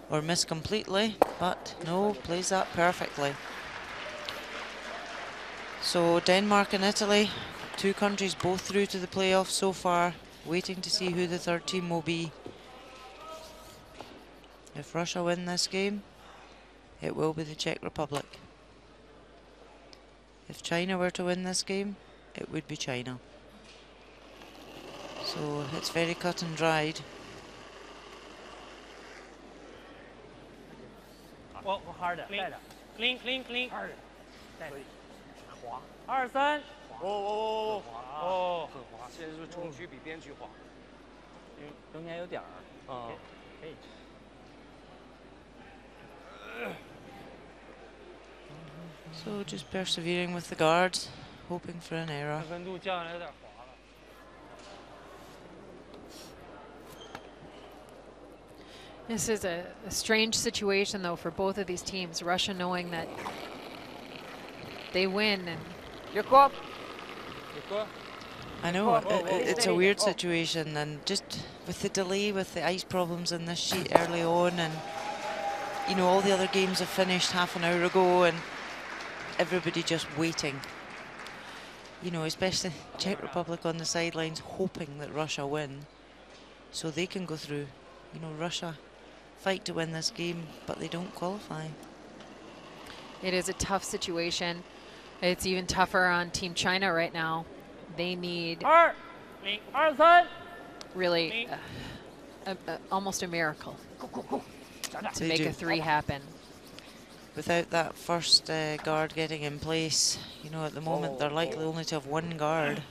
or miss completely, but no, plays that perfectly. So Denmark and Italy, 2 countries both through to the playoffs so far, waiting to see who the 3rd team will be. If Russia win this game, it will be the Czech Republic. If China were to win this game, it would be China. So it's very cut and dried. Clean, clean, clean. 2、3。哦，现在是中区比边区滑，中间有点儿。啊，可以。So just persevering with the guards, hoping for an error. 温度降下来有点滑了。 This is a strange situation, though, for both of these teams. Russia knowing that they win. And I know, it's a weird situation, and just with the delay with the ice problems in this sheet early on, and you know, all the other games have finished half an hour ago, and everybody just waiting. You know, especially Czech Republic on the sidelines, hoping that Russia win so they can go through. You know, Russia fight to win this game, but they don't qualify. it is a tough situation. It's even tougher on Team China right now. They need really almost a miracle to make a 3 happen. Without that first guard getting in place, you know, at the moment they're likely only to have 1 guard,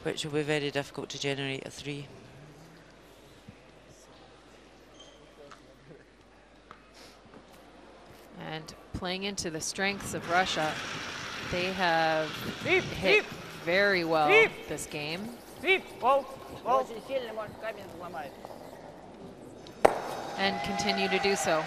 which will be very difficult to generate a 3. And playing into the strengths of Russia, they have hit very well this game. And continue to do so.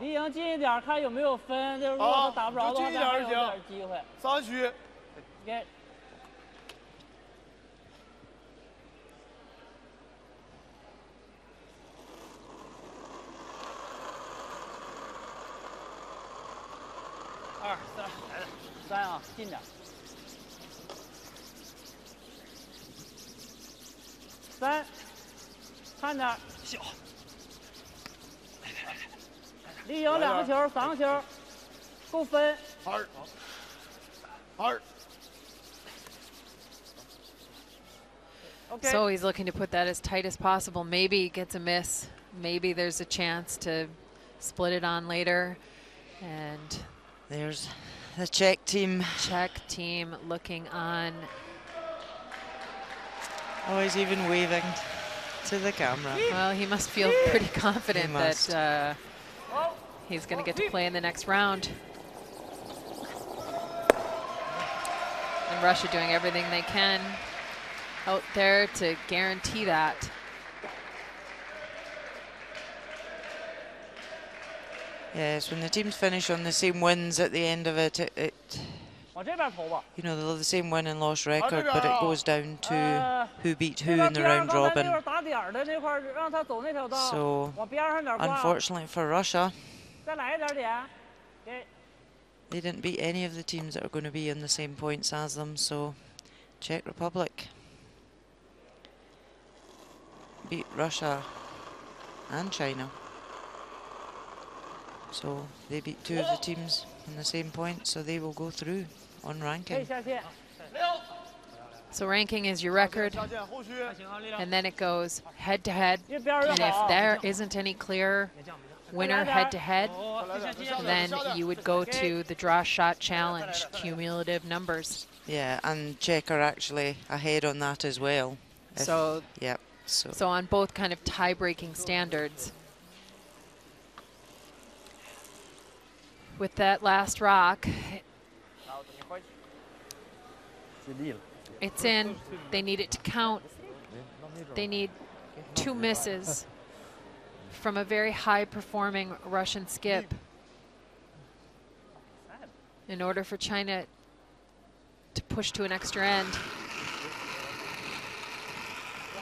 离营近一点，看有没有分。就是如果他打不着的话，咱还有点机会。3区。别。2、3，3啊，近点。3，看点。离赢2个球，3个球，够分。2。Okay. So he's looking to put that as tight as possible. Maybe he gets a miss. Maybe there's a chance to split it on later. And there's the Czech team. Czech team looking on. Oh, he's even waving to the camera. Well, he must feel pretty confident that he's going to get to play in the next round. And Russia doing everything they can out there to guarantee that. Yes, when the teams finish on the same wins at the end of it, you know, they'll have the same win and loss record, but it goes down to who beat who in the round robin. So, unfortunately for Russia, they didn't beat any of the teams that are going to be in the same points as them. So, Czech Republic beat Russia and China. So they beat 2 of the teams in the same point, so they will go through on ranking. So ranking is your record, and then it goes head to head. And if there isn't any clear winner head to head, then you would go to the draw shot challenge, cumulative numbers. Yeah, and Czech are actually ahead on that as well. So, yep. So on both kind of tie-breaking standards. With that last rock, it's in. They need it to count. They need 2 misses from a very high-performing Russian skip in order for China to push to an extra end.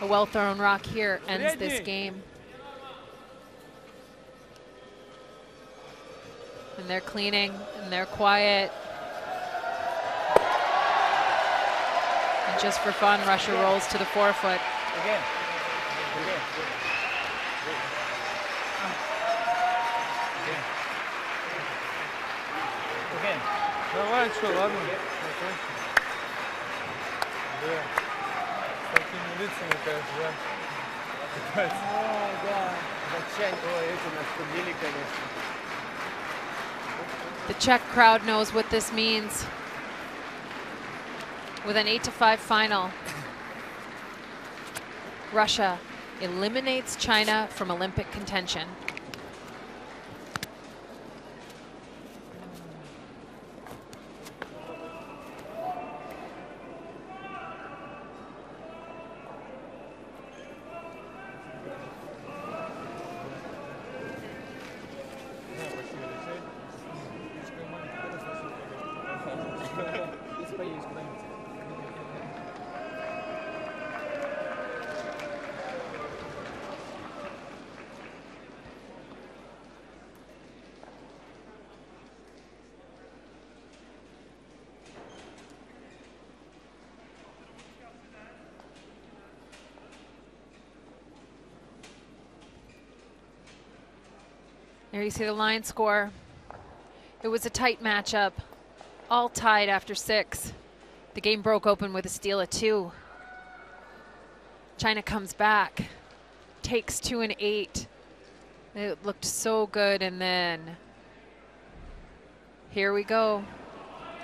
A well-thrown rock here ends this game. And they're cleaning, and they're quiet. And just for fun, Russia rolls to the forefoot. Again. Давай, что, ладно? Да. С такими лицами, конечно, да. О, да. Ой, эти нас побили, конечно. The Czech crowd knows what this means. With an 8-5 final, Russia eliminates China from Olympic contention. There you see the line score. It was a tight matchup, all tied after 6. The game broke open with a steal of 2. China comes back, takes 2 and 8. It looked so good, and then here we go.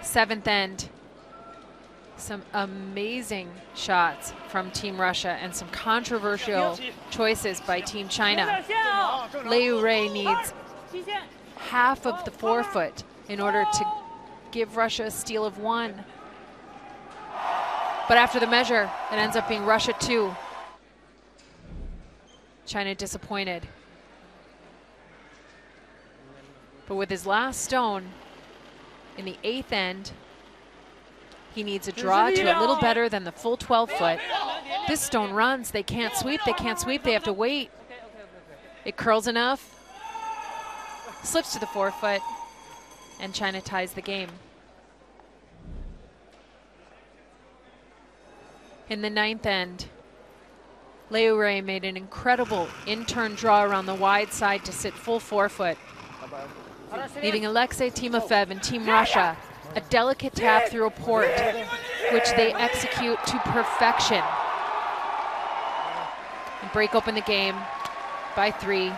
7th end. Some amazing shots from Team Russia and some controversial choices by Team China. Liu Rei needs half of the forefoot in order to give Russia a steal of 1. But after the measure, it ends up being Russia 2. China disappointed. But with his last stone in the 8th end, he needs a draw to a little better than the full 12-foot. This stone runs. They can't sweep. They can't sweep. They have to wait. It curls enough. Slips to the forefoot. And China ties the game. In the 9th end, Leure made an incredible in-turn draw around the wide side to sit full forefoot, leaving Alexei Timofev and Team Russia a delicate tap through a port, which they execute to perfection and break open the game by 3.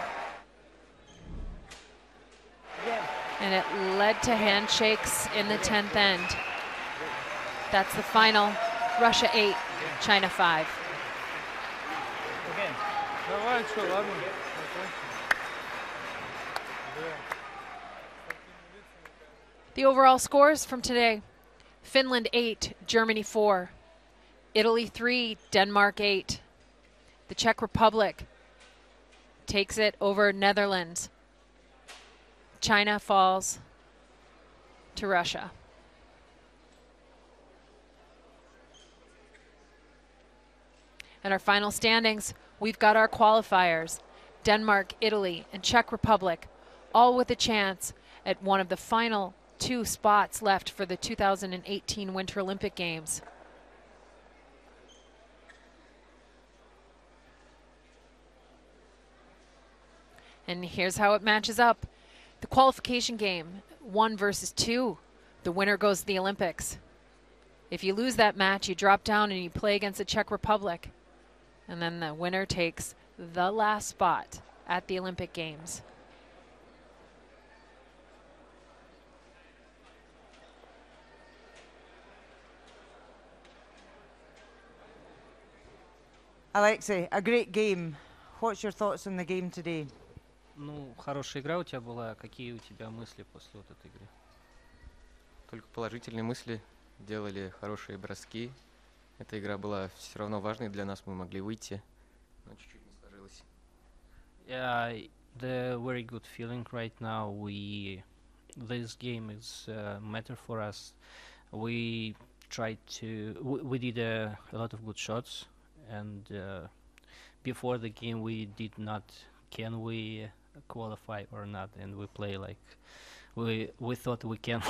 And it led to handshakes in the 10th end. That's the final. Russia 8, China 5. The overall scores from today: Finland 8, Germany 4, Italy 3, Denmark 8. The Czech Republic takes it over Netherlands. China falls to Russia. And our final standings, we've got our qualifiers: Denmark, Italy, and Czech Republic, all with a chance at one of the final 2 spots left for the 2018 Winter Olympic Games. And here's how it matches up. The qualification game, 1 versus 2. The winner goes to the Olympics. If you lose that match, you drop down and you play against the Czech Republic. And then the winner takes the last spot at the Olympic Games. Alexei, a great game. What's your thoughts on the game today? Ну, хорошая игра у тебя была. Какие у тебя мысли после вот этой игры? Только положительные мысли. Делали хорошие броски. Эта игра была все равно важной для нас. Мы могли выйти, но чуть-чуть не сложилось. Yeah, the very good feeling right now. This game is matter for us. We tried to. We did a lot of good shots, and before the game we did not. Can we qualify or not? And we play like we thought we can.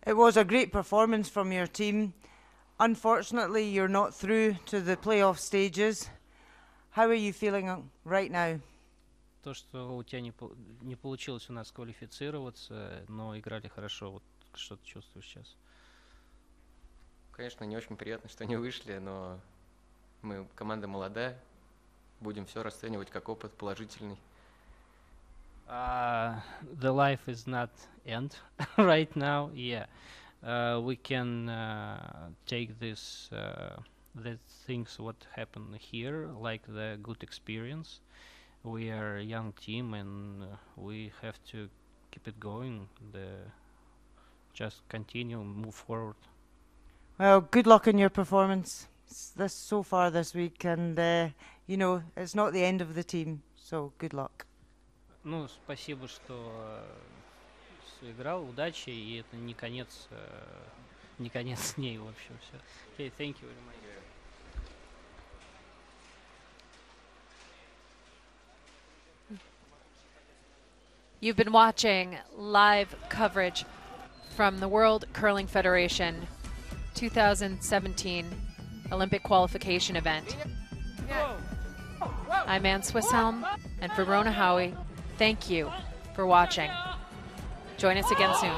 It was a great performance from your team. Unfortunately, you're not through to the playoff stages. How are you feeling right now? То, что у тебя не получилось у нас квалифицироваться, но играли хорошо. Вот что ты чувствуешь сейчас? Конечно, не очень приятно, что не вышли, но мы команда молодая. Будем все расценивать как опыт положительный. The life is not end right now. Yeah, we can take this the things what happened here like the good experience. We are a young team and we have to keep it going. Just continue, move forward. Well, good luck in your performance so far this week, and you know, it's not the end of the team, so good luck. Ну, спасибо, что сыграл, удачи, и это не конец дней, в общем, все. Okay, thank you very much. You've been watching live coverage from the World Curling Federation 2017 Olympic qualification event. I'm Ann Swisshelm, and for Rona Howie, thank you for watching. Join us again soon.